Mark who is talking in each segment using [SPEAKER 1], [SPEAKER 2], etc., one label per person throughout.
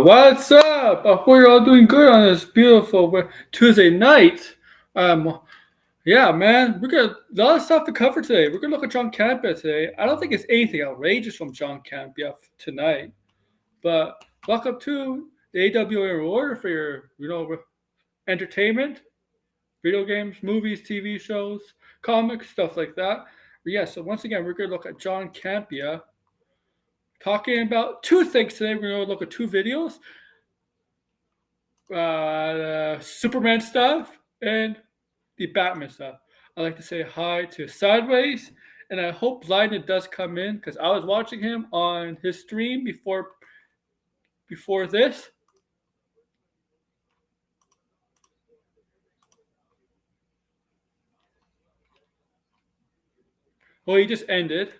[SPEAKER 1] What's up? I hope you're all doing good on this beautiful Tuesday night. Um, yeah, man, we got a lot of stuff to cover today. We're gonna look at John Campea today. I don't think it's anything outrageous from John Campea tonight, but welcome to the AWA Award for your, entertainment, video games, movies, TV shows, comics, stuff like that. But yeah, so once again, we're gonna look at John Campea talking about two things today. We're going to look at two videos, Superman stuff and the Batman stuff. I'd like to say hi to Sideways, and I hope Blinded does come in because I was watching him on his stream before this. Oh, he just ended.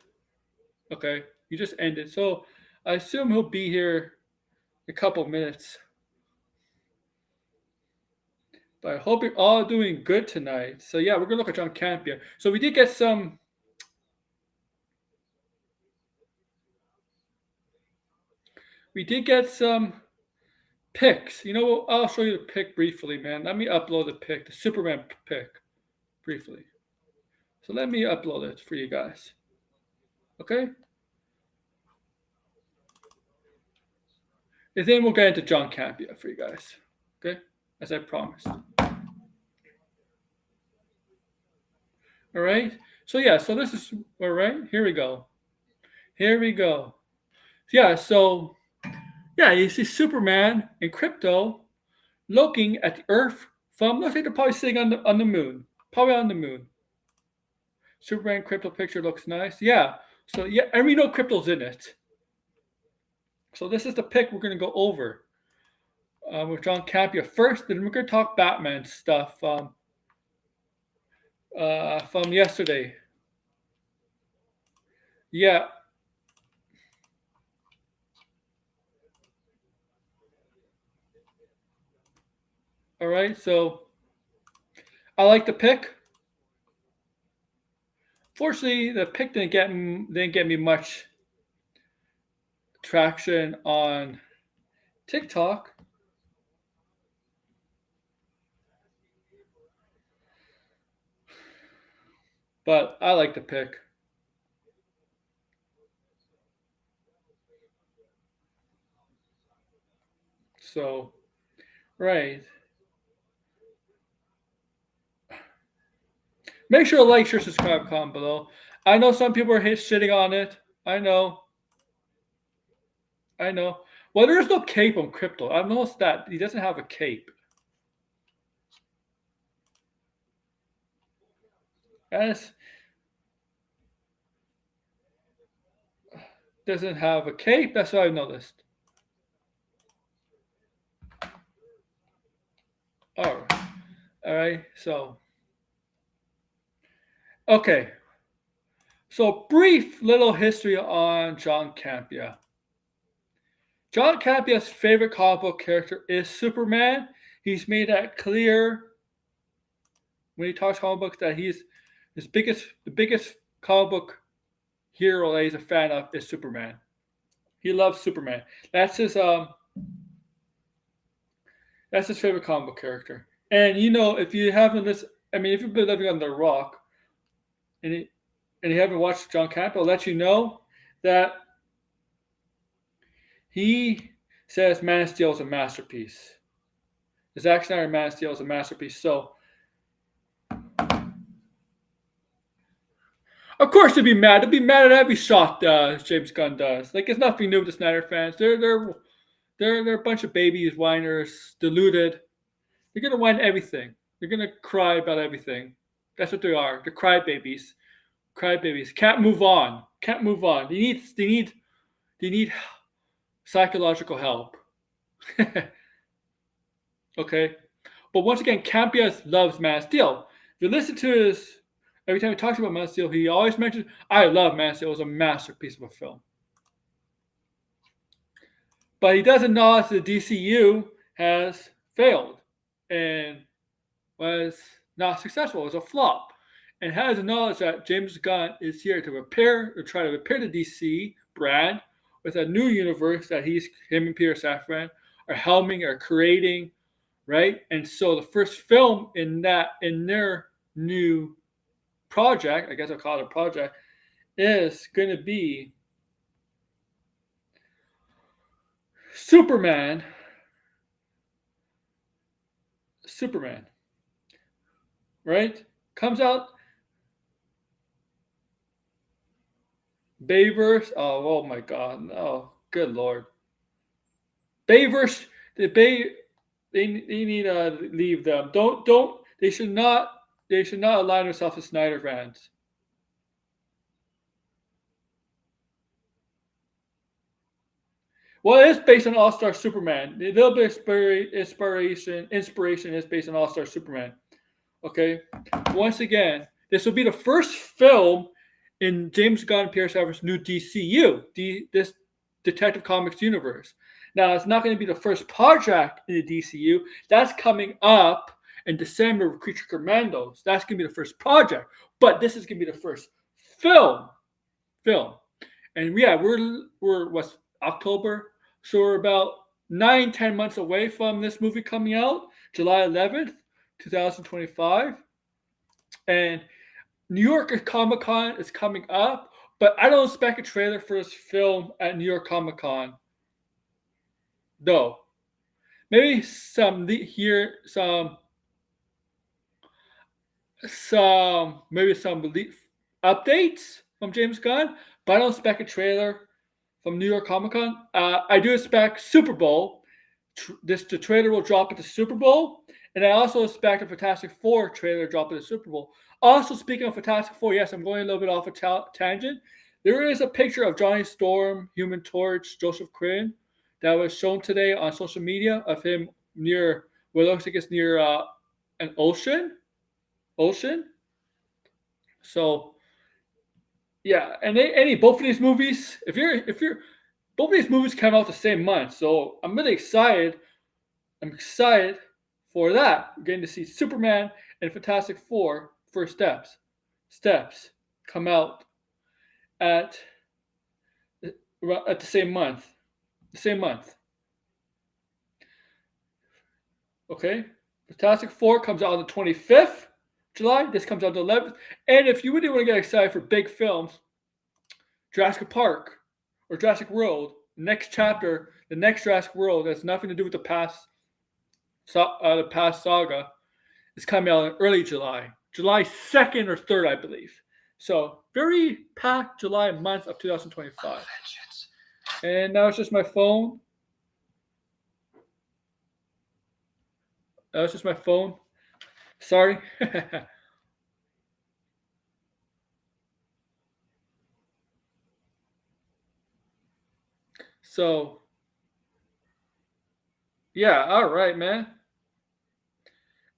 [SPEAKER 1] Okay, he just ended. So I assume he'll be here in a couple minutes. But I hope you're all doing good tonight. So yeah, we're gonna look at John Campea. So we did get some. We did get some pics. You know, I'll show you the pic briefly, man. Let me upload the pic, the Superman pic, briefly. So let me upload it for you guys. Okay? And then we'll get into John Campea for you guys. Okay? As I promised. All right? So yeah, so this is, all right, here we go. Here we go. Yeah, so, yeah, you see Superman and Krypto looking at the Earth from, looks like they're probably sitting on the moon. Probably on the moon. Superman Krypto picture looks nice. Yeah. So yeah, and we know Krypto's in it. So this is the pick we're going to go over with John Campea first. Then we're going to talk Batman stuff from yesterday. Yeah. All right. So I like the pick. Fortunately, the pick didn't get me much traction on TikTok. But I like the pick. So, right. Make sure to like, share, subscribe, comment below. I know some people are shitting on it. I know. Well, there's no cape on Krypto. I've noticed that he doesn't have a cape. Yes. Doesn't have a cape. That's what I've noticed. All right. So, okay. So, brief little history on John Campea. John Campea's favorite comic book character is Superman. He's made that clear when he talks comic books that he's the biggest comic book hero that he's a fan of is Superman. He loves Superman. That's his favorite comic book character. And if you haven't listened, if you've been living under a rock, and you haven't watched John Campea, I'll let you know that he says Man of Steel is a masterpiece. The Zack Snyder Man of Steel is a masterpiece. So, of course, they'd be mad. They'd be mad at every shot James Gunn does. Like, it's nothing new with the Snyder fans. They're a bunch of babies, whiners, deluded. They're gonna whine everything. They're gonna cry about everything. That's what they are. They're crybabies. crybabies. Can't move on. Can't move on. They need psychological help. Okay? But once again, Campea loves Man of Steel. If you listen to his, every time he talks about Man of Steel, he always mentions, I love Man of Steel. It was a masterpiece of a film. But he doesn't acknowledge the DCU has failed and was not successful. It was a flop. And has acknowledged that James Gunn is here to try to repair the DC brand with a new universe that him and Peter Safran are helming or creating, right? And so the first film in their new project, I guess I'll call it a project, is going to be Superman, right? Comes out Bayverse. Oh my God! No, good Lord. Bayverse. They need to leave them. Don't. They should not. They should not align themselves with Snyder fans. Well, it's based on All Star Superman. A little bit of inspiration is based on All Star Superman. Okay. Once again, this will be the first film in James Gunn and Peter Safran's new DCU, this Detective Comics universe. Now, it's not going to be the first project in the DCU. That's coming up in December with Creature Commandos. That's going to be the first project. But this is going to be the first film. And yeah, we're what's October? So we're about 9-10 months away from this movie coming out, July 11th, 2025. And New York Comic Con is coming up, but I don't expect a trailer for this film at New York Comic Con. Though, maybe some updates from James Gunn, but I don't expect a trailer from New York Comic Con. I do expect Super Bowl. The trailer will drop at the Super Bowl, and I also expect a Fantastic Four trailer drop at the Super Bowl. Also, speaking of Fantastic Four, yes, I'm going a little bit off a tangent. There is a picture of Johnny Storm, Human Torch, Joseph Quinn that was shown today on social media of him near what looks like it's near an ocean. So yeah, and both of these movies, if you're both of these movies come out the same month, so I'm really excited. I'm excited for that. We're getting to see Superman and Fantastic Four first steps come out at the same month. Okay, Fantastic Four comes out on the 25th July. This comes out the 11th. And if you really want to get excited for big films, Jurassic Park or Jurassic World, the next Jurassic World has nothing to do with the past saga, is coming out in early July 2nd or 3rd, I believe. So very packed July month of 2025. And now it's just my phone. Sorry. So, yeah, all right, man.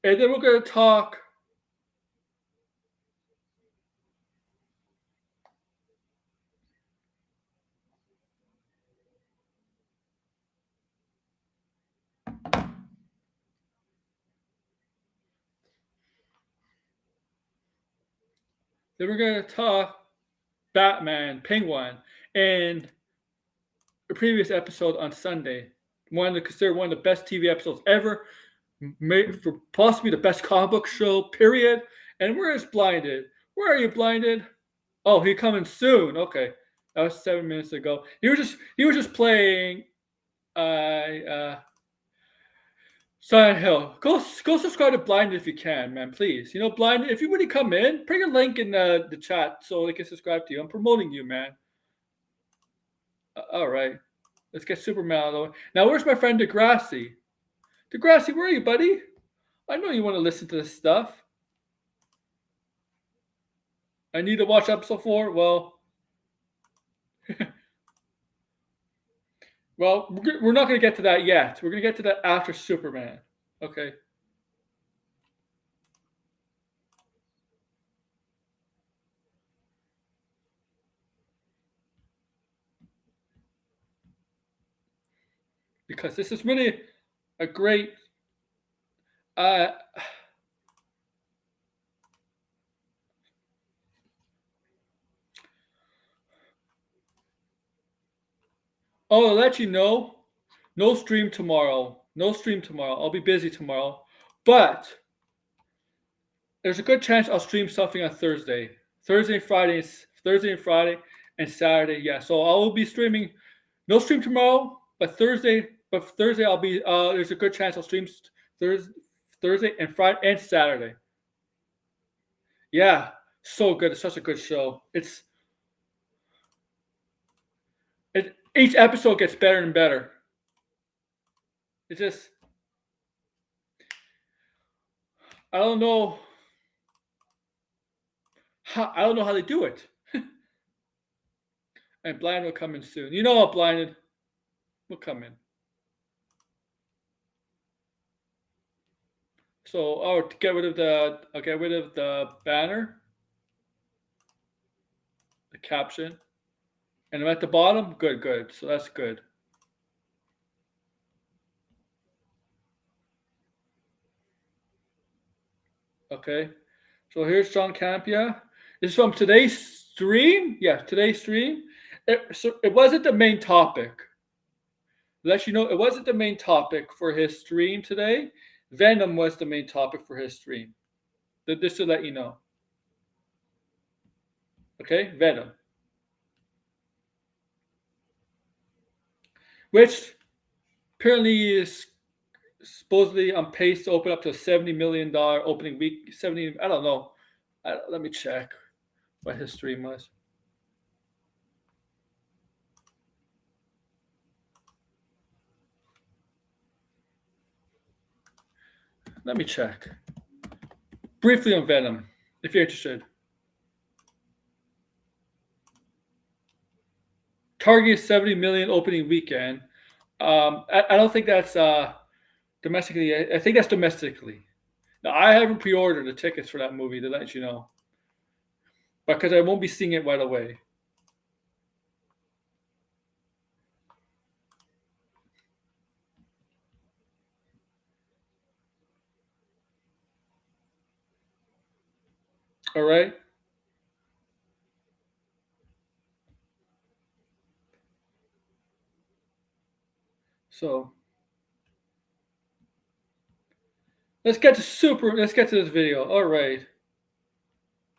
[SPEAKER 1] And then we're going to talk. Batman, Penguin, and a previous episode on Sunday. Considered one of the best TV episodes ever, made for possibly the best comic book show, period. And where is Blinded? Where are you, Blinded? Oh, he's coming soon. Okay, that was 7 minutes ago. He was just playing. Silent Hill. Go subscribe to Blinded if you can, man. Please. Blinded. If you really come in, bring a link in the chat so they can subscribe to you. I'm promoting you, man. All right. Let's get Superman out of the way. Now, where's my friend Degrassi? Degrassi, where are you, buddy? I know you want to listen to this stuff. I need to watch episode 4. Well, we're not going to get to that yet. We're going to get to that after Superman. Okay. Because this is really a great. Uh, oh, I'll let you know. No stream tomorrow. No stream tomorrow. I'll be busy tomorrow. But there's a good chance I'll stream something on Thursday. Thursday and Friday and Saturday. Yeah. So I will be streaming. No stream tomorrow, but Thursday. But Thursday I'll be. There's a good chance I'll stream Thursday and Friday and Saturday. Yeah, so good. It's such a good show. Each episode gets better and better. It's just I don't know how they do it. And Blind will come in soon. You know what, Blinded will come in. So to get rid of I'll get rid of the banner, the caption, and I'm at the bottom. Good. So that's good. Okay. So here's John Campea. This is from today's stream. Yeah, today's stream. It wasn't the main topic. Let you know, it wasn't the main topic for his stream today. Venom was the main topic for his stream. Just to let you know. Okay, Venom. Which apparently is supposedly on pace to open up to a $70 million opening week. 70, I don't know. Let me check what his stream was. Let me check. Briefly on Venom, if you're interested. Target 70 million opening weekend. I don't think that's domestically. I think that's domestically. Now, I haven't pre-ordered the tickets for that movie to let you know, because I won't be seeing it right away. All right. So let's get to this video. All right.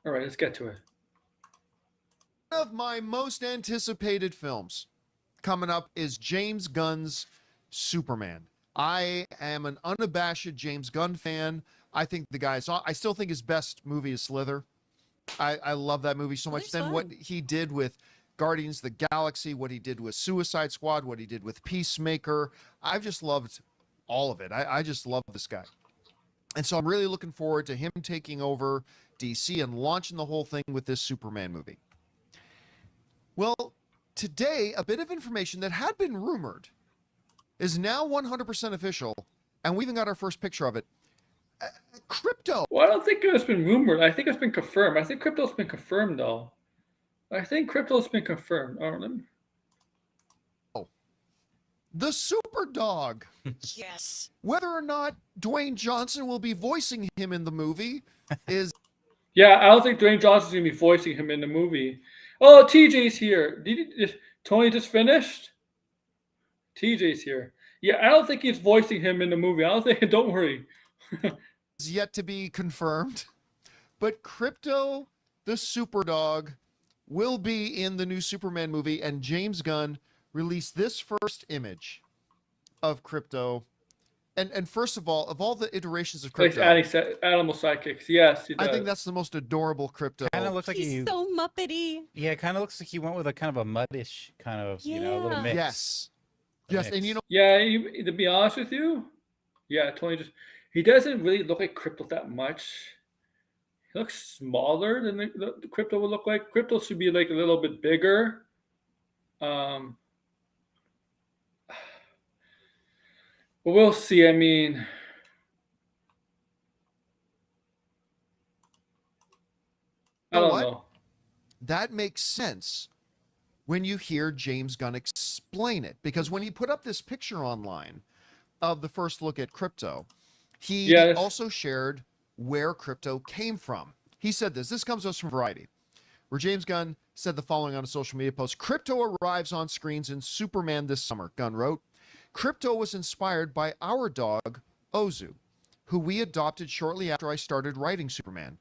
[SPEAKER 1] Let's get to it.
[SPEAKER 2] One of my most anticipated films coming up is James Gunn's Superman. I am an unabashed James Gunn fan. I think the guy's I still think his best movie is Slither. I love that movie so much. Then what he did with Guardians of the Galaxy, what he did with Suicide Squad, what he did with Peacemaker. I've just loved all of it. I just love this guy. And so I'm really looking forward to him taking over DC and launching the whole thing with this Superman movie. Well, today, a bit of information that had been rumored is now 100% official, and we even got our first picture of it. Krypto.
[SPEAKER 1] Well, I don't think it's been rumored. I think it's been confirmed. I think Krypto's been confirmed, though. I think Krypto's been confirmed.
[SPEAKER 2] The Super Dog.
[SPEAKER 3] Yes.
[SPEAKER 2] Whether or not Dwayne Johnson will be voicing him in the movie is...
[SPEAKER 1] Yeah, I don't think Dwayne Johnson's going to be voicing him in the movie. Oh, TJ's here. Did Tony just finished? TJ's here. Yeah, I don't think he's voicing him in the movie. I don't think. Don't worry.
[SPEAKER 2] is yet to be confirmed. But Krypto, the Superdog, will be in the new Superman movie, and James Gunn released this first image of Krypto. And first of all the iterations of Krypto,
[SPEAKER 1] He's adding animal sidekicks. Yes, he does.
[SPEAKER 2] I think that's the most adorable Krypto.
[SPEAKER 4] Kind of looks like
[SPEAKER 3] He's so Muppety.
[SPEAKER 4] Yeah, it kind of looks like he went with a kind of a muddish kind of, a little mix.
[SPEAKER 2] Yes. Yes, and you know...
[SPEAKER 1] Yeah, to be honest with you, yeah, Tony he doesn't really look like Krypto that much. He looks smaller than the Crypto would look like. Crypto should be like a little bit bigger. Um, but we'll see. I mean, I
[SPEAKER 2] You know
[SPEAKER 1] don't
[SPEAKER 2] what?
[SPEAKER 1] know.
[SPEAKER 2] That makes sense when you hear James Gunn explain it. Because when he put up this picture online of the first look at Krypto, he
[SPEAKER 1] Yeah,
[SPEAKER 2] also shared where Krypto came from. He said this. This comes to us from Variety, where James Gunn said the following on a social media post. Krypto arrives on screens in Superman this summer, Gunn wrote. Krypto was inspired by our dog, Ozu, who we adopted shortly after I started writing Superman.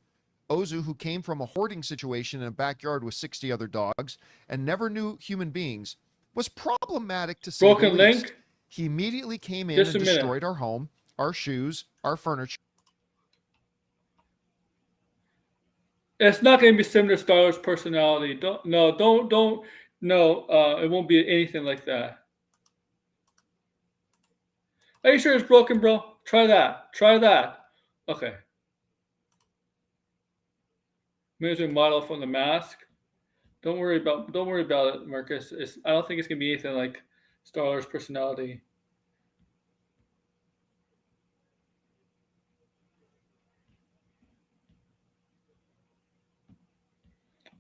[SPEAKER 2] Ozu, who came from a hoarding situation in a backyard with 60 other dogs and never knew human beings, was problematic to say the
[SPEAKER 1] broken
[SPEAKER 2] least.
[SPEAKER 1] link.
[SPEAKER 2] He immediately came in
[SPEAKER 1] Just
[SPEAKER 2] and
[SPEAKER 1] a minute.
[SPEAKER 2] destroyed our home, our shoes, our furniture.
[SPEAKER 1] It's not going to be similar to Star Wars personality. Don't. No. It won't be anything like that. Are you sure it's broken, bro? Try that. Try that. Okay. Maybe model from the mask. Don't worry about it, Marcus. I don't think it's gonna be anything like Star Wars personality.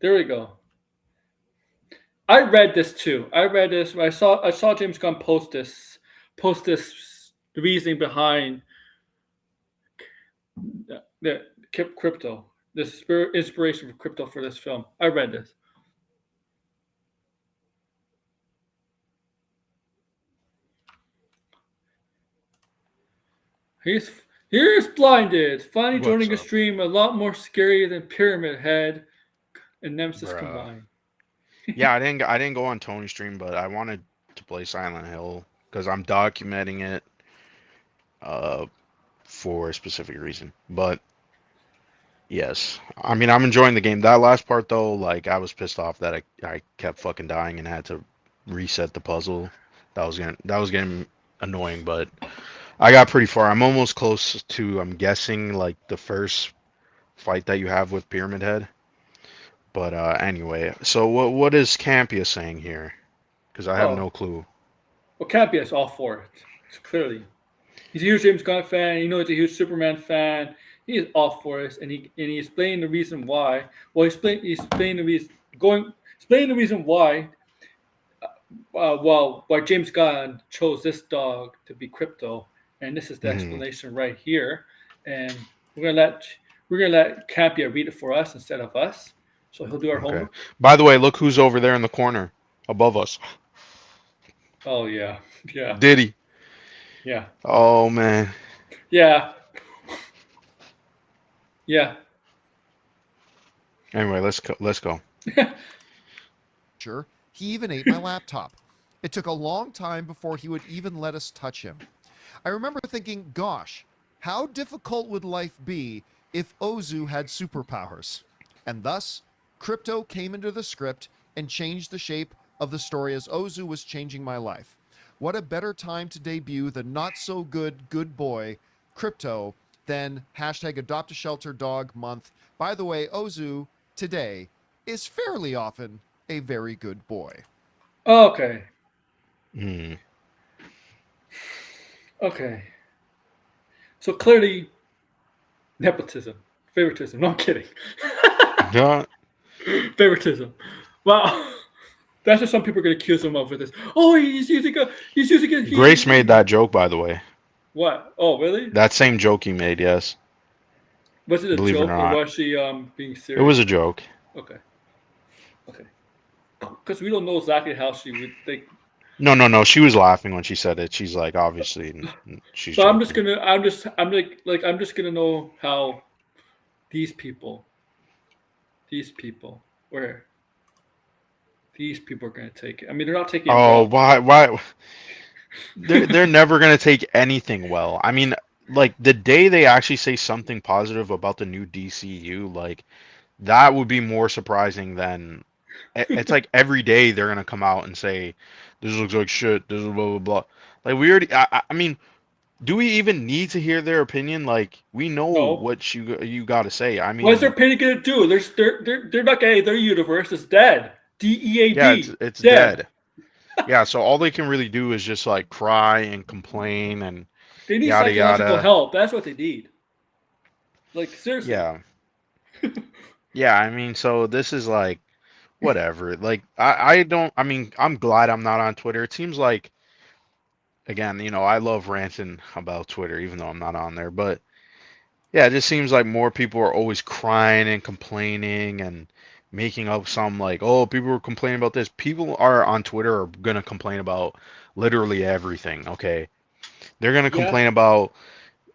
[SPEAKER 1] There we go. I read this too. I read this. I saw James Gunn post this the reasoning behind the Krypto. This inspiration for Krypto for this film. I read this. Here's Blinded. Finally
[SPEAKER 5] What's
[SPEAKER 1] joining a
[SPEAKER 5] up?
[SPEAKER 1] stream a lot more scary than Pyramid Head and Nemesis
[SPEAKER 5] Bruh.
[SPEAKER 1] combined.
[SPEAKER 5] Yeah, I didn't go on Tony's stream, but I wanted to play Silent Hill because I'm documenting it uh for a specific reason. But yes, I mean I'm enjoying the game. That last part though, like I was pissed off that I kept fucking dying and had to reset the puzzle. That was getting annoying, but I got pretty far. I'm almost close to I'm guessing like the first fight that you have with Pyramid Head. But anyway, so what is Campea saying here? Because I have
[SPEAKER 1] Oh,
[SPEAKER 5] no clue.
[SPEAKER 1] well, Campea is all for it. Clearly, he's a huge James Gunn fan. You know, he's a huge Superman fan. He is all for it, and he explained the reason why. Well, he explained the reason why. Why James Gunn chose this dog to be Krypto, and this is the
[SPEAKER 5] Hmm.
[SPEAKER 1] explanation right here. And we're gonna let Campea read it for us instead of us, so he'll do our
[SPEAKER 5] Okay.
[SPEAKER 1] homework.
[SPEAKER 5] By the way, look who's over there in the corner above us.
[SPEAKER 1] Oh yeah, yeah,
[SPEAKER 5] Diddy.
[SPEAKER 1] yeah,
[SPEAKER 5] Oh man.
[SPEAKER 1] yeah, yeah.
[SPEAKER 5] Anyway, let's go.
[SPEAKER 2] Sure, he even ate my laptop. It took a long time before he would even let us touch him. I remember thinking, gosh, how difficult would life be if Ozu had superpowers? And thus, Krypto came into the script and changed the shape of the story as Ozu was changing my life. What a better time to debut the not so good boy, Krypto, than hashtag adopt a shelter dog month. By the way, Ozu today is fairly often a very good boy.
[SPEAKER 1] Okay,
[SPEAKER 5] Hmm.
[SPEAKER 1] okay. So clearly, nepotism, favoritism. No, I'm kidding.
[SPEAKER 5] Yeah.
[SPEAKER 1] Favoritism. Wow. That's what some people are going to accuse him of with this. Oh, he's using a. He's using a.
[SPEAKER 5] Grace made that joke, by the way.
[SPEAKER 1] What? Oh, really?
[SPEAKER 5] That same joke he made, yes.
[SPEAKER 1] Was it a
[SPEAKER 5] Believe it or
[SPEAKER 1] joke or
[SPEAKER 5] not.
[SPEAKER 1] was she being serious?
[SPEAKER 5] It was a joke.
[SPEAKER 1] Okay. Okay. Because we don't know exactly how she would think.
[SPEAKER 5] No. She was laughing when she said it. She's like, obviously, she's
[SPEAKER 1] But I'm just
[SPEAKER 5] joking.
[SPEAKER 1] gonna. I'm just gonna know how these people, where these people are gonna take it. I mean, they're not taking it
[SPEAKER 5] Oh,
[SPEAKER 1] well.
[SPEAKER 5] why? They're never gonna take anything well. I mean, like the day they actually say something positive about the new DCU, like that would be more surprising than it's like every day they're gonna come out and say this looks like shit. This is blah blah blah. Like we already. I mean, do we even need to hear their opinion? Like, we know
[SPEAKER 1] No.
[SPEAKER 5] what you got to say. I
[SPEAKER 1] What's their
[SPEAKER 5] mean,
[SPEAKER 1] opinion gonna do? They're not gay. Their universe is dead.
[SPEAKER 5] yeah,
[SPEAKER 1] DEAD.
[SPEAKER 5] it's
[SPEAKER 1] Dead.
[SPEAKER 5] dead. Yeah, so all they can really do is just like cry and complain and
[SPEAKER 1] They need
[SPEAKER 5] yada
[SPEAKER 1] psychological
[SPEAKER 5] yada.
[SPEAKER 1] help. That's what they need. Like seriously.
[SPEAKER 5] Yeah. Yeah, I mean, so this is like whatever. Like I don't I mean, I'm glad I'm not on Twitter. It seems like again, I love ranting about Twitter even though I'm not on there, but yeah, it just seems like more people are always crying and complaining and making up some like, oh, people were complaining about this. People are on Twitter are gonna complain about literally everything, okay? They're gonna
[SPEAKER 1] Yeah.
[SPEAKER 5] complain about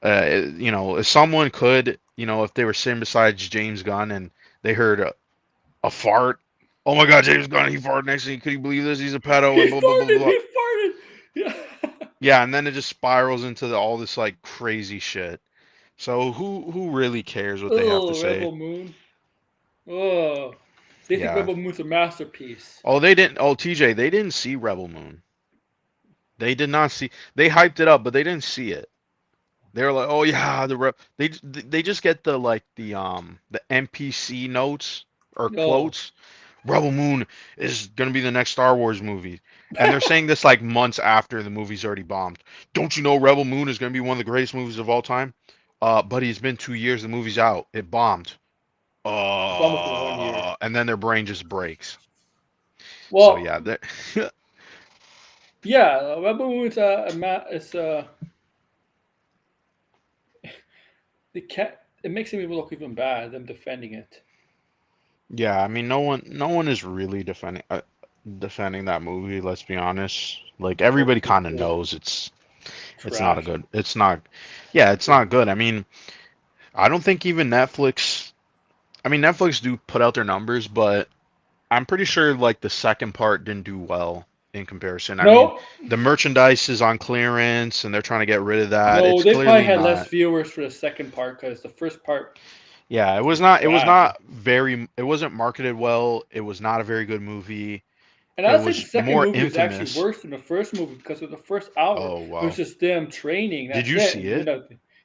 [SPEAKER 5] if someone could, if they were sitting beside James Gunn and they heard a fart. Oh my God, James Gunn, he farted next to me. Could you believe this? He's a pedo and
[SPEAKER 1] He
[SPEAKER 5] blah blah blah
[SPEAKER 1] farted.
[SPEAKER 5] blah.
[SPEAKER 1] He farted. Yeah.
[SPEAKER 5] Yeah, and then it just spirals into all this like crazy shit. So who really cares what they have to
[SPEAKER 1] Oh,
[SPEAKER 5] say?
[SPEAKER 1] Rebel Moon. Oh, they think
[SPEAKER 5] Yeah.
[SPEAKER 1] Rebel Moon's a masterpiece.
[SPEAKER 5] Oh, they didn't. Oh, TJ, they didn't see Rebel Moon. They did not see. They hyped it up, but they didn't see it. They were like, oh yeah, they just get the NPC notes or
[SPEAKER 1] Oh.
[SPEAKER 5] quotes. Rebel Moon is gonna be the next Star Wars movie, and they're saying this like months after the movie's already bombed. Don't you know Rebel Moon is gonna be one of the greatest movies of all time? Buddy, it's been 2 years. The movie's out. It bombed.
[SPEAKER 1] It's almost been 1 year.
[SPEAKER 5] And then their brain just breaks. So
[SPEAKER 1] Well,
[SPEAKER 5] yeah,
[SPEAKER 1] yeah, Rebel Moon's it makes me look even bad, them defending it.
[SPEAKER 5] yeah. I mean, no one is really defending that movie. Let's be honest. Like everybody kind of knows it's not a
[SPEAKER 1] Trash.
[SPEAKER 5] good. It's not. Yeah, it's not good. I mean, I don't think even Netflix. I mean, Netflix do put out their numbers, but I'm pretty sure like the second part didn't do well in comparison. I mean,
[SPEAKER 1] No,
[SPEAKER 5] the merchandise is on clearance and they're trying to get rid of that.
[SPEAKER 1] no,
[SPEAKER 5] It's
[SPEAKER 1] they probably
[SPEAKER 5] clearly
[SPEAKER 1] had less
[SPEAKER 5] not.
[SPEAKER 1] viewers for the second part because the first part
[SPEAKER 5] Yeah, it was not. It was
[SPEAKER 1] bad.
[SPEAKER 5] not very. It wasn't marketed well. It was not a very good movie.
[SPEAKER 1] And
[SPEAKER 5] It
[SPEAKER 1] I'd say the
[SPEAKER 5] was
[SPEAKER 1] second
[SPEAKER 5] more
[SPEAKER 1] movie is actually
[SPEAKER 5] infamous.
[SPEAKER 1] worse than the first movie because of the first hour.
[SPEAKER 5] Oh
[SPEAKER 1] It was
[SPEAKER 5] wow.
[SPEAKER 1] just them training.
[SPEAKER 5] Did
[SPEAKER 1] That's
[SPEAKER 5] you
[SPEAKER 1] it.
[SPEAKER 5] see
[SPEAKER 1] And then
[SPEAKER 5] it?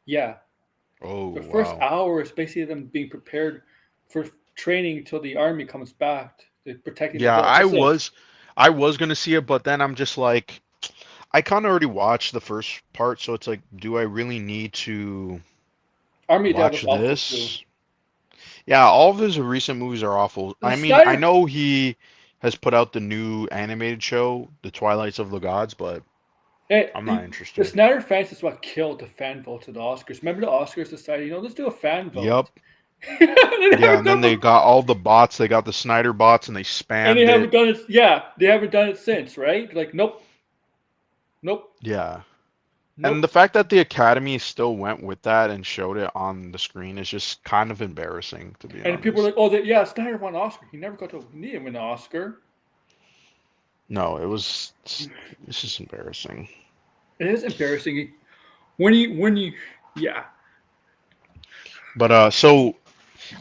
[SPEAKER 1] yeah,
[SPEAKER 5] Oh
[SPEAKER 1] the first
[SPEAKER 5] wow.
[SPEAKER 1] hour is basically them being prepared for training until the army comes back to protecting the
[SPEAKER 5] Yeah,
[SPEAKER 1] world.
[SPEAKER 5] I
[SPEAKER 1] That's it.
[SPEAKER 5] was I was gonna see it, but then I'm just like I kind of already watched the first part, so it's like, do I really need to
[SPEAKER 1] Army of Dead
[SPEAKER 5] watch
[SPEAKER 1] was awful too.
[SPEAKER 5] this? Yeah, all of his recent movies are awful.
[SPEAKER 1] The
[SPEAKER 5] I mean, I
[SPEAKER 1] Snyder,
[SPEAKER 5] know he has put out the new animated show, The Twilights of the Gods, but I'm not
[SPEAKER 1] the
[SPEAKER 5] interested.
[SPEAKER 1] Snyder fans is what killed the fan vote to the Oscars. Remember the Oscars decided, let's do a fan vote.
[SPEAKER 5] Yep.
[SPEAKER 1] They
[SPEAKER 5] Yeah,
[SPEAKER 1] haven't
[SPEAKER 5] and then
[SPEAKER 1] done
[SPEAKER 5] they
[SPEAKER 1] one.
[SPEAKER 5] got all the bots. They got the Snyder bots, and they
[SPEAKER 1] And they
[SPEAKER 5] spammed
[SPEAKER 1] haven't
[SPEAKER 5] it.
[SPEAKER 1] done it. Yeah, they haven't done it since, right? Like, nope, nope,
[SPEAKER 5] Yeah. And the
[SPEAKER 1] nope.
[SPEAKER 5] fact that the Academy still went with that and showed it on the screen is just kind of embarrassing, to be
[SPEAKER 1] And people are
[SPEAKER 5] honest.
[SPEAKER 1] like, oh, yeah, Snyder won an Oscar. He never got to. He didn't win an Oscar.
[SPEAKER 5] No, this is embarrassing.
[SPEAKER 1] It is embarrassing when you, yeah,
[SPEAKER 5] But so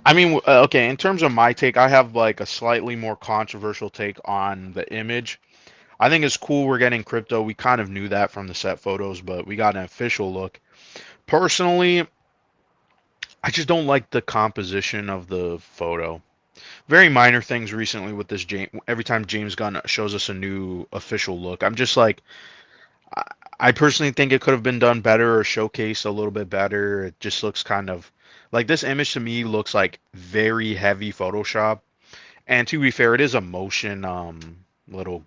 [SPEAKER 5] I mean, okay, in terms of my take, I have like a slightly more controversial take on the image. I think it's cool we're getting crypto. We kind of knew that from the set photos, but we got an official look. Personally, I just don't like the composition of the photo. Very minor things recently with this James. Every time James Gunn shows us a new official look, I'm just like, I I personally think it could have been done better or showcased a little bit better. It just looks kind of like this image to me looks like very heavy Photoshop. And to be fair, it is a motion little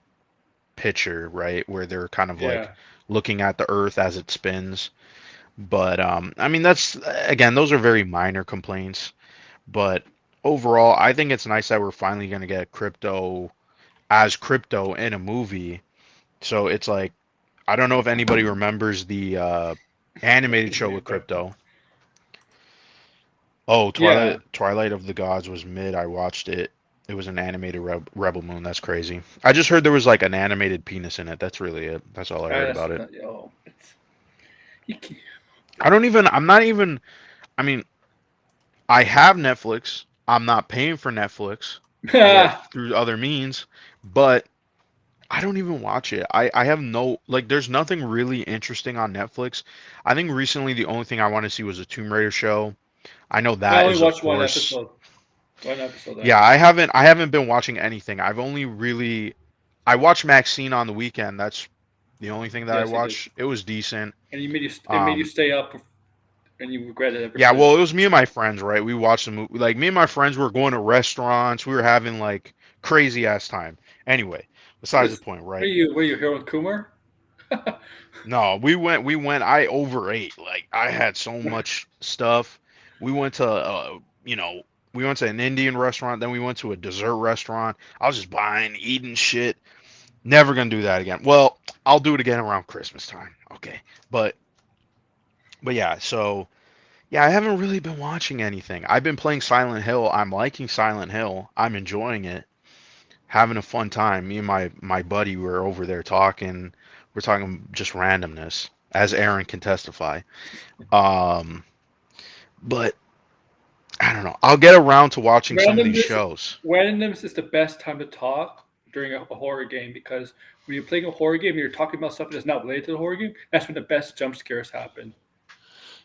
[SPEAKER 5] picture, right? Where they're kind of like
[SPEAKER 1] yeah.
[SPEAKER 5] looking at the earth as it spins. But I mean that's again, those are very minor complaints. But overall, I think it's nice that we're finally gonna get crypto as crypto in a movie. So it's like I don't know if anybody remembers the animated show with Krypto. Oh,
[SPEAKER 1] Yeah,
[SPEAKER 5] Twilight of the Gods was mid. I watched it. It was an animated Rebel Moon. That's crazy. I just heard there was like an animated penis in it. That's really it. That's all I heard
[SPEAKER 1] that's
[SPEAKER 5] about it.
[SPEAKER 1] you can't,
[SPEAKER 5] I don't even. I'm not even. I mean, I have Netflix. I'm not paying for Netflix. I get it through other means, but I don't even watch it. I have no like. There's nothing really interesting on Netflix. I think recently the only thing I want to see was a Tomb Raider show. I know
[SPEAKER 1] I
[SPEAKER 5] that
[SPEAKER 1] only
[SPEAKER 5] is of
[SPEAKER 1] watched one
[SPEAKER 5] course.
[SPEAKER 1] episode. One episode.
[SPEAKER 5] Yeah, I haven't been watching anything. I've only really I watched Maxine on the weekend. That's the only thing that I
[SPEAKER 1] Yes, you did.
[SPEAKER 5] watched. It was decent.
[SPEAKER 1] And it made you
[SPEAKER 5] Um,
[SPEAKER 1] stay up, and you regret it ever
[SPEAKER 5] yeah,
[SPEAKER 1] since.
[SPEAKER 5] well, it was me and my friends, right? We watched the movie. Like me and my friends were going to restaurants. We were having like crazy ass time. Anyway, besides the
[SPEAKER 1] This,
[SPEAKER 5] point,
[SPEAKER 1] were
[SPEAKER 5] right?
[SPEAKER 1] you here with Kumar?
[SPEAKER 5] No, we went. I overate. Like I had so much stuff. We went to, we went to an Indian restaurant. Then we went to a dessert restaurant. I was just buying, eating shit. Never gonna do that again. Well, I'll do it again around Christmas time. Okay, but yeah. So yeah, I haven't really been watching anything. I've been playing Silent Hill. I'm liking Silent Hill. I'm enjoying it. Having a fun time. Me and my buddy were over there talking. We're talking just randomness, as Aaron can testify. Um, but I don't know. I'll get around to watching some of these
[SPEAKER 1] Randomness,
[SPEAKER 5] shows.
[SPEAKER 1] randomness is the best time to talk during a horror game because when you're playing a horror game and you're talking about stuff that's not related to the horror game, that's when the best jump scares happen.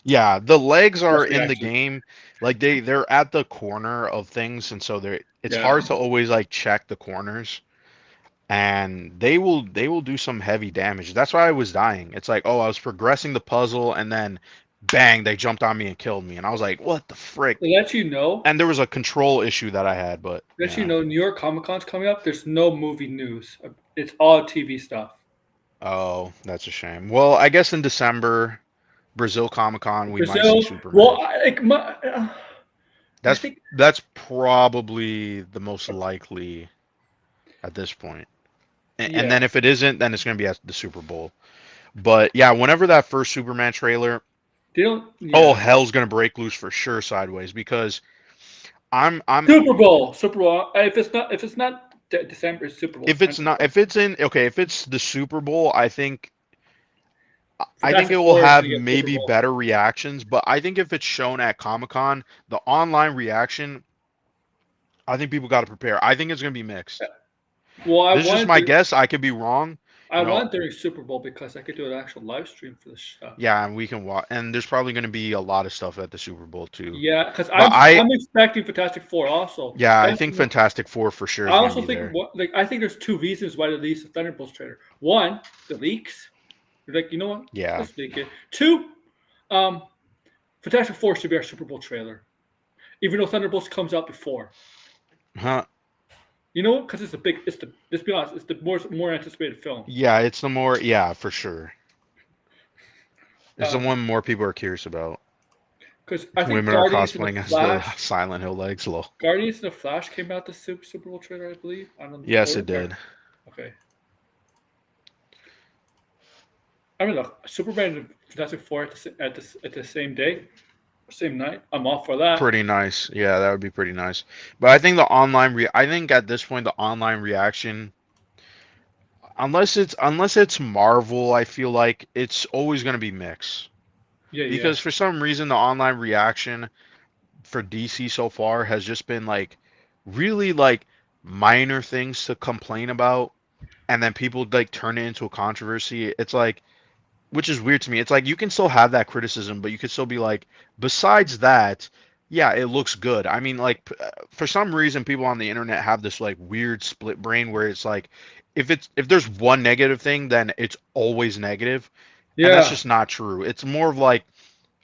[SPEAKER 5] Yeah, the legs are
[SPEAKER 1] Best
[SPEAKER 5] in the
[SPEAKER 1] reaction.
[SPEAKER 5] game. Like they're at the corner of things, and so it's
[SPEAKER 1] Yeah.
[SPEAKER 5] hard to always like check the corners. And they will do some heavy damage. That's why I was dying. It's like, oh, I was progressing the puzzle, and then bang, they jumped on me and killed me, and I was like, what the frick?
[SPEAKER 1] To let you know,
[SPEAKER 5] And there was a control issue that I had, but
[SPEAKER 1] let you
[SPEAKER 5] yeah.
[SPEAKER 1] know, New York Comic Con's coming up. There's no movie news. It's all TV stuff.
[SPEAKER 5] Oh, that's a shame. Well, I guess in December, Brazil Comic Con, we might see
[SPEAKER 1] Brazil. Well,
[SPEAKER 5] Superman.
[SPEAKER 1] I
[SPEAKER 5] That's
[SPEAKER 1] think
[SPEAKER 5] that's probably the most likely at this point. And
[SPEAKER 1] yeah.
[SPEAKER 5] then if it isn't, then it's going to be at the Super Bowl. But yeah, whenever that first Superman trailer,
[SPEAKER 1] They don't.
[SPEAKER 5] oh,
[SPEAKER 1] Yeah.
[SPEAKER 5] hell's going to break loose for sure sideways because I'm
[SPEAKER 1] Super Bowl. Super Bowl. If it's not December, it's Super Bowl.
[SPEAKER 5] if it's not if it's in okay, if it's the Super Bowl, I think
[SPEAKER 1] Fantastic
[SPEAKER 5] it will
[SPEAKER 1] Four is
[SPEAKER 5] have
[SPEAKER 1] gonna get Super
[SPEAKER 5] maybe
[SPEAKER 1] Bowl.
[SPEAKER 5] better reactions, but I think if it's shown at Comic-Con, the online reaction, I think people got to prepare. I think it's going to be mixed.
[SPEAKER 1] Well,
[SPEAKER 5] This is just my guess. I could be wrong.
[SPEAKER 1] I
[SPEAKER 5] You know,
[SPEAKER 1] want during Super Bowl because I could do an actual live stream for this stuff.
[SPEAKER 5] yeah, and we can watch. And there's probably going to be a lot of stuff at the Super Bowl too.
[SPEAKER 1] Yeah, because
[SPEAKER 5] But
[SPEAKER 1] I'm expecting Fantastic Four also.
[SPEAKER 5] yeah, I
[SPEAKER 1] That's
[SPEAKER 5] think
[SPEAKER 1] what-
[SPEAKER 5] Fantastic Four for sure
[SPEAKER 1] I
[SPEAKER 5] is going to
[SPEAKER 1] also
[SPEAKER 5] be
[SPEAKER 1] think
[SPEAKER 5] there.
[SPEAKER 1] I think there's two reasons why they released the Thunderbolts trailer. One, the leaks. You're like, you know what?
[SPEAKER 5] Yeah,
[SPEAKER 1] Let's leak it. Two, Fantastic Four should be our Super Bowl trailer, even though Thunderbolts comes out before.
[SPEAKER 5] huh?
[SPEAKER 1] You know, because it's the big. It's the. Let's be honest. It's the more anticipated film.
[SPEAKER 5] Yeah, it's the more. Yeah, for sure. It's the
[SPEAKER 1] Um,
[SPEAKER 5] one more people are curious about.
[SPEAKER 1] Because I think
[SPEAKER 5] Women are
[SPEAKER 1] Guardians of
[SPEAKER 5] cosplaying
[SPEAKER 1] the
[SPEAKER 5] as the
[SPEAKER 1] Flash.
[SPEAKER 5] Silent Hill legs. Lol.
[SPEAKER 1] Guardians of the Flash came out the Super Bowl trailer, I believe. I don't know.
[SPEAKER 5] Yes, it did.
[SPEAKER 1] Okay. I mean, look, Superman and Fantastic Four at the same day, same night. I'm all for that.
[SPEAKER 5] Pretty nice. Yeah, that would be pretty nice. But I think I think at this point the online reaction, unless it's Marvel, I feel like it's always going to be mixed.
[SPEAKER 1] Yeah, yeah.
[SPEAKER 5] Because for some reason the online reaction for DC so far has just been like really like minor things to complain about, and then people like turn it into a controversy. It's like, which is weird to me. It's like you can still have that criticism, but you could still be like, besides that, yeah, it looks good. I mean, like for some reason, people on the internet have this like weird split brain where it's like, if there's one negative thing, then it's always negative, and that's
[SPEAKER 1] Yeah.
[SPEAKER 5] just not true. It's more of like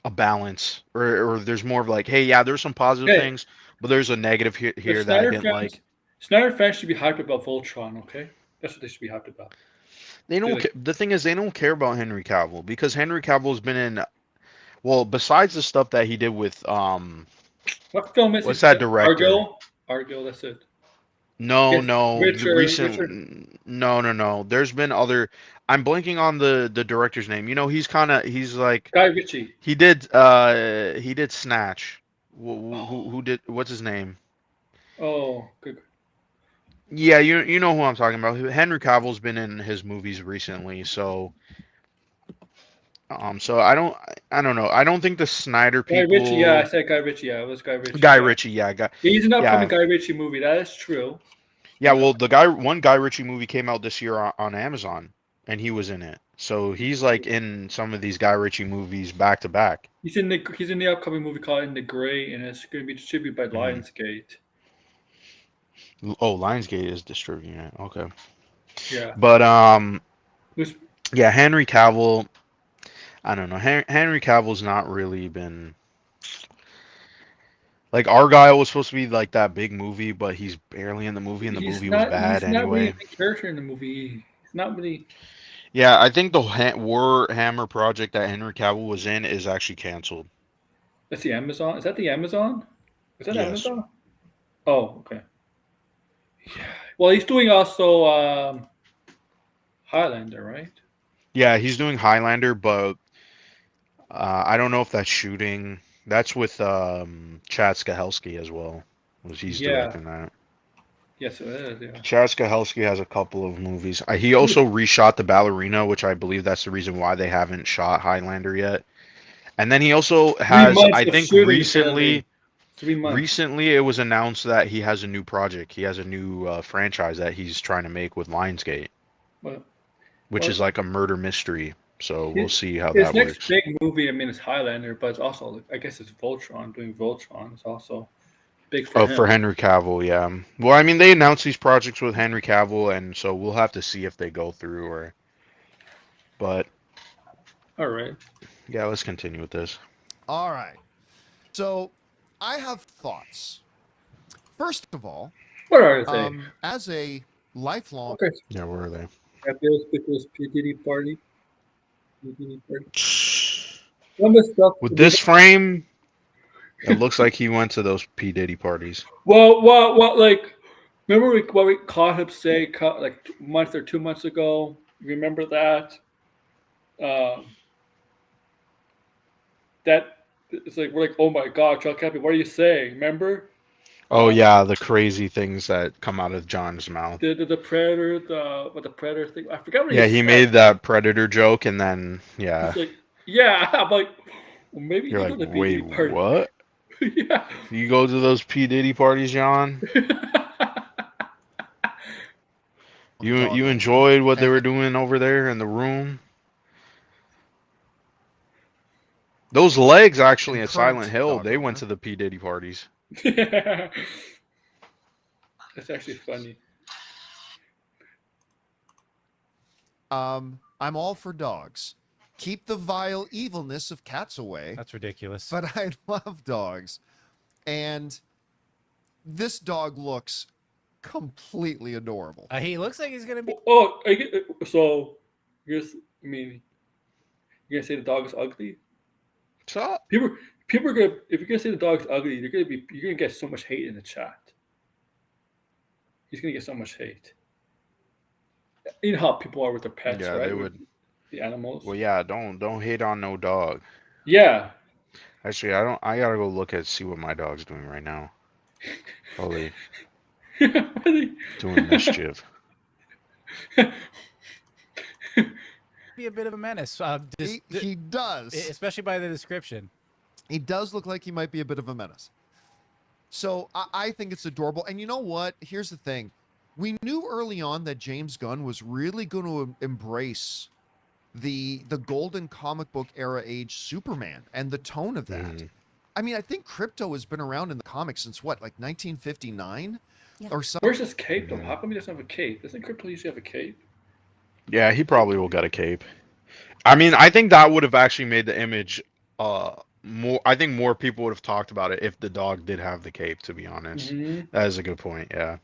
[SPEAKER 5] a balance, or there's more of like, hey, yeah, there's some positive
[SPEAKER 1] Hey,
[SPEAKER 5] things, but there's a negative here,
[SPEAKER 1] the
[SPEAKER 5] here that I didn't like.
[SPEAKER 1] Snyder fans should be hyped about Voltron. Okay, that's what they should be hyped about.
[SPEAKER 5] They don't.
[SPEAKER 1] Like,
[SPEAKER 5] The thing is, they don't care about Henry Cavill because Henry Cavill's been in. Well, besides the stuff that he did with
[SPEAKER 1] what film is
[SPEAKER 5] what's
[SPEAKER 1] it?
[SPEAKER 5] that director?
[SPEAKER 1] Argo. That's it.
[SPEAKER 5] No,
[SPEAKER 1] Yes,
[SPEAKER 5] no, the
[SPEAKER 1] Richard.
[SPEAKER 5] no. There's been other. I'm blanking on the director's name. You know, he's like
[SPEAKER 1] Guy Ritchie.
[SPEAKER 5] he did Snatch. Who did what's his name?
[SPEAKER 1] Oh, good.
[SPEAKER 5] Yeah, you know who I'm talking about. Henry Cavill's been in his movies recently, so so I don't know. I don't think the Snyder
[SPEAKER 1] Guy Ritchie. Yeah, I
[SPEAKER 5] people.
[SPEAKER 1] said Guy Ritchie. Yeah, it was Guy Ritchie.
[SPEAKER 5] Guy
[SPEAKER 1] Yeah.
[SPEAKER 5] Ritchie, yeah,
[SPEAKER 1] He's an
[SPEAKER 5] yeah,
[SPEAKER 1] upcoming Guy Ritchie movie. That is true.
[SPEAKER 5] Yeah, well, one Guy Ritchie movie came out this year on Amazon, and he was in it. So he's like in some of these Guy Ritchie movies back to back.
[SPEAKER 1] He's in the upcoming movie called In the Gray, and it's going to be distributed by
[SPEAKER 5] Mhm.
[SPEAKER 1] Lionsgate.
[SPEAKER 5] Oh, Lionsgate is distributing it. Okay,
[SPEAKER 1] Yeah.
[SPEAKER 5] but
[SPEAKER 1] Who's
[SPEAKER 5] yeah, Henry Cavill. I don't know. Henry Cavill's not really been like Argyle was supposed to be like that big movie, but he's barely in the movie, and the movie was bad
[SPEAKER 1] he's not really
[SPEAKER 5] anyway.
[SPEAKER 1] a big character in the movie. He's not really.
[SPEAKER 5] Yeah, I think the Warhammer project that Henry Cavill was in is actually canceled.
[SPEAKER 1] That's the Amazon. Is that the Amazon? Is that
[SPEAKER 5] Yes.
[SPEAKER 1] Amazon? Oh, okay. Yeah. Well, he's doing also Highlander, right?
[SPEAKER 5] Yeah, he's doing Highlander, but I don't know if that's shooting. That's with Chad Stahelski as well. He's
[SPEAKER 1] Yeah.
[SPEAKER 5] directing that.
[SPEAKER 1] Yes, it is. Yeah.
[SPEAKER 5] Chad Stahelski has a couple of movies. He also reshot The Ballerina, which I believe that's the reason why they haven't shot Highlander yet. And then he also
[SPEAKER 1] 3 months
[SPEAKER 5] has, I
[SPEAKER 1] of
[SPEAKER 5] think
[SPEAKER 1] shooting. Apparently. 3 months.
[SPEAKER 5] recently it was announced that he has a new project. He has a new franchise that he's trying to make with Lionsgate,
[SPEAKER 1] Well,
[SPEAKER 5] which is like a murder mystery. So we'll
[SPEAKER 1] his,
[SPEAKER 5] see how
[SPEAKER 1] his
[SPEAKER 5] that
[SPEAKER 1] next
[SPEAKER 5] works.
[SPEAKER 1] big movie, I mean, is Highlander, but it's also, I guess, it's Voltron. Doing Voltron is also big for
[SPEAKER 5] Oh,
[SPEAKER 1] him.
[SPEAKER 5] for Henry Cavill, yeah. Well, I mean, they announced these projects with Henry Cavill, and so we'll have to see if they go through or. But
[SPEAKER 1] All right.
[SPEAKER 5] yeah, let's continue with this.
[SPEAKER 2] All right. So I have thoughts. First of all,
[SPEAKER 1] What are they?
[SPEAKER 2] as a lifelong
[SPEAKER 1] Okay.
[SPEAKER 5] Yeah, where are they?
[SPEAKER 1] Campea Pickles P Diddy party. P Diddy party. Some of the stuff.
[SPEAKER 5] With this frame, it looks like he went to those P Diddy parties.
[SPEAKER 1] Well, like, remember what we caught him say like a month or 2 months ago? Remember that? That it's like we're like, oh my God, John Campea, what are you saying? Remember?
[SPEAKER 5] Oh yeah, the crazy things that come out of John's mouth.
[SPEAKER 1] The predator, the predator thing. I forgot what
[SPEAKER 5] Yeah,
[SPEAKER 1] he
[SPEAKER 5] he
[SPEAKER 1] said.
[SPEAKER 5] made that Predator joke, and then yeah,
[SPEAKER 1] He's like, yeah. I'm like, well, maybe
[SPEAKER 5] you're
[SPEAKER 1] you
[SPEAKER 5] like,
[SPEAKER 1] go to the
[SPEAKER 5] wait,
[SPEAKER 1] BD party.
[SPEAKER 5] what?
[SPEAKER 1] Yeah.
[SPEAKER 5] You go to those P Diddy parties, John? You enjoyed what they were doing over there in the room? Those legs actually at Silent Hill, they went to the P Diddy parties.
[SPEAKER 1] That's actually funny.
[SPEAKER 2] I'm all for dogs. Keep the vile evilness of cats away.
[SPEAKER 4] That's ridiculous.
[SPEAKER 2] But I love dogs. And this dog looks completely adorable.
[SPEAKER 4] He looks like he's gonna be.
[SPEAKER 1] Oh, so I guess I mean, you're gonna say the dog is ugly?
[SPEAKER 5] So
[SPEAKER 1] People are gonna, if you're gonna say the dog's ugly, you're gonna get so much hate in the chat. He's gonna get so much hate. You know how people are with their pets,
[SPEAKER 5] yeah,
[SPEAKER 1] right?
[SPEAKER 5] they would.
[SPEAKER 1] The animals.
[SPEAKER 5] Well, yeah, don't hate on no dog.
[SPEAKER 1] Yeah.
[SPEAKER 5] Actually, I gotta go look at see what my dog's doing right now. Probably doing mischief.
[SPEAKER 4] Be a bit of a menace.
[SPEAKER 2] He does.
[SPEAKER 4] Especially by the description.
[SPEAKER 2] He does look like he might be a bit of a menace. So I think it's adorable. And you know what? Here's the thing. We knew early on that James Gunn was really going to embrace the golden comic book era age Superman and the tone of that.
[SPEAKER 5] Mhm.
[SPEAKER 2] I mean, I think Krypto has been around in the comics since what, like 1959 or something?
[SPEAKER 1] Where's his cape though? How come he doesn't have a cape? Doesn't Krypto usually have a cape?
[SPEAKER 5] Yeah, he probably will get a cape. I mean, I think that would have actually made the image more. I think more people would have talked about it if the dog did have the cape. To be honest, that is a good point. Yeah.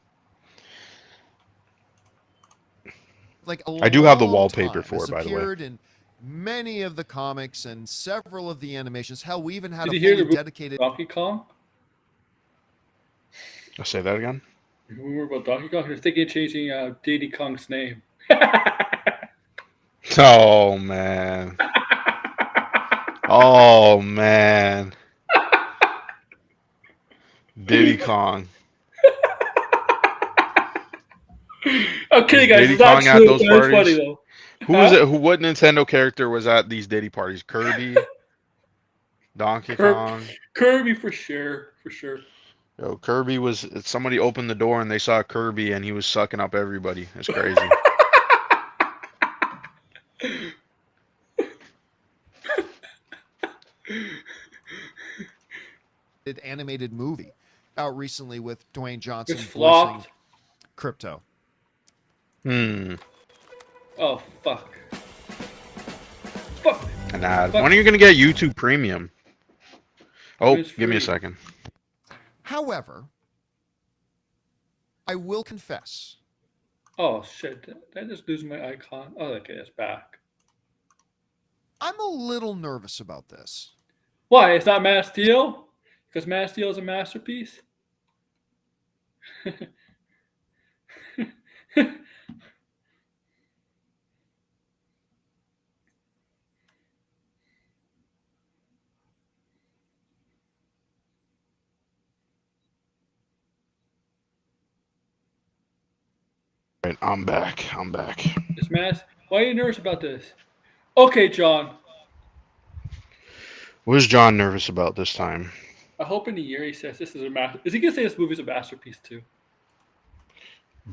[SPEAKER 2] Like
[SPEAKER 5] I do have the
[SPEAKER 2] long
[SPEAKER 5] wallpaper
[SPEAKER 2] time.
[SPEAKER 5] for
[SPEAKER 2] It's
[SPEAKER 5] it, by the way.
[SPEAKER 2] appeared in many of the comics and several of the animations. Hell, we even had
[SPEAKER 1] Did
[SPEAKER 2] a
[SPEAKER 1] you hear
[SPEAKER 2] fully
[SPEAKER 1] the
[SPEAKER 2] dedicated.
[SPEAKER 1] Donkey Kong?
[SPEAKER 5] I'll say that again.
[SPEAKER 1] Remember about Donkey Kong? They're thinking of changing Diddy Kong's name.
[SPEAKER 5] Oh man. Oh man. Diddy Kong.
[SPEAKER 1] Okay, guys,
[SPEAKER 5] Diddy
[SPEAKER 1] it's not
[SPEAKER 5] Kong at
[SPEAKER 1] true,
[SPEAKER 5] those
[SPEAKER 1] but it's funny
[SPEAKER 5] parties?
[SPEAKER 1] though.
[SPEAKER 5] Who was it? What Nintendo character was at these Diddy parties? Kirby, Donkey Kong.
[SPEAKER 1] Kirby for sure, for sure.
[SPEAKER 5] Yo, Kirby was somebody opened the door and they saw Kirby and he was sucking up everybody. It's crazy.
[SPEAKER 2] Animated movie out recently with Dwayne Johnson
[SPEAKER 1] It's
[SPEAKER 2] voicing
[SPEAKER 1] flopped.
[SPEAKER 2] Krypto.
[SPEAKER 5] Hmm.
[SPEAKER 1] Oh fuck. Fuck.
[SPEAKER 5] An ad.
[SPEAKER 1] Fuck.
[SPEAKER 5] When are you gonna get YouTube Premium? Oh,
[SPEAKER 1] It's
[SPEAKER 5] give me a
[SPEAKER 1] free.
[SPEAKER 5] second.
[SPEAKER 2] However, I will confess,
[SPEAKER 1] Oh shit! Did I just lose my icon? Oh, okay, it's back.
[SPEAKER 2] I'm a little nervous about this.
[SPEAKER 1] Why? It's not Man of Steel? Because Man of Steel is a masterpiece.
[SPEAKER 5] Right, I'm back. I'm back.
[SPEAKER 1] It's Man. Why are you nervous about this? Okay, John.
[SPEAKER 5] What is John nervous about this time?
[SPEAKER 1] I hope in a year he says this is a master. Is he gonna say this movie's a masterpiece too?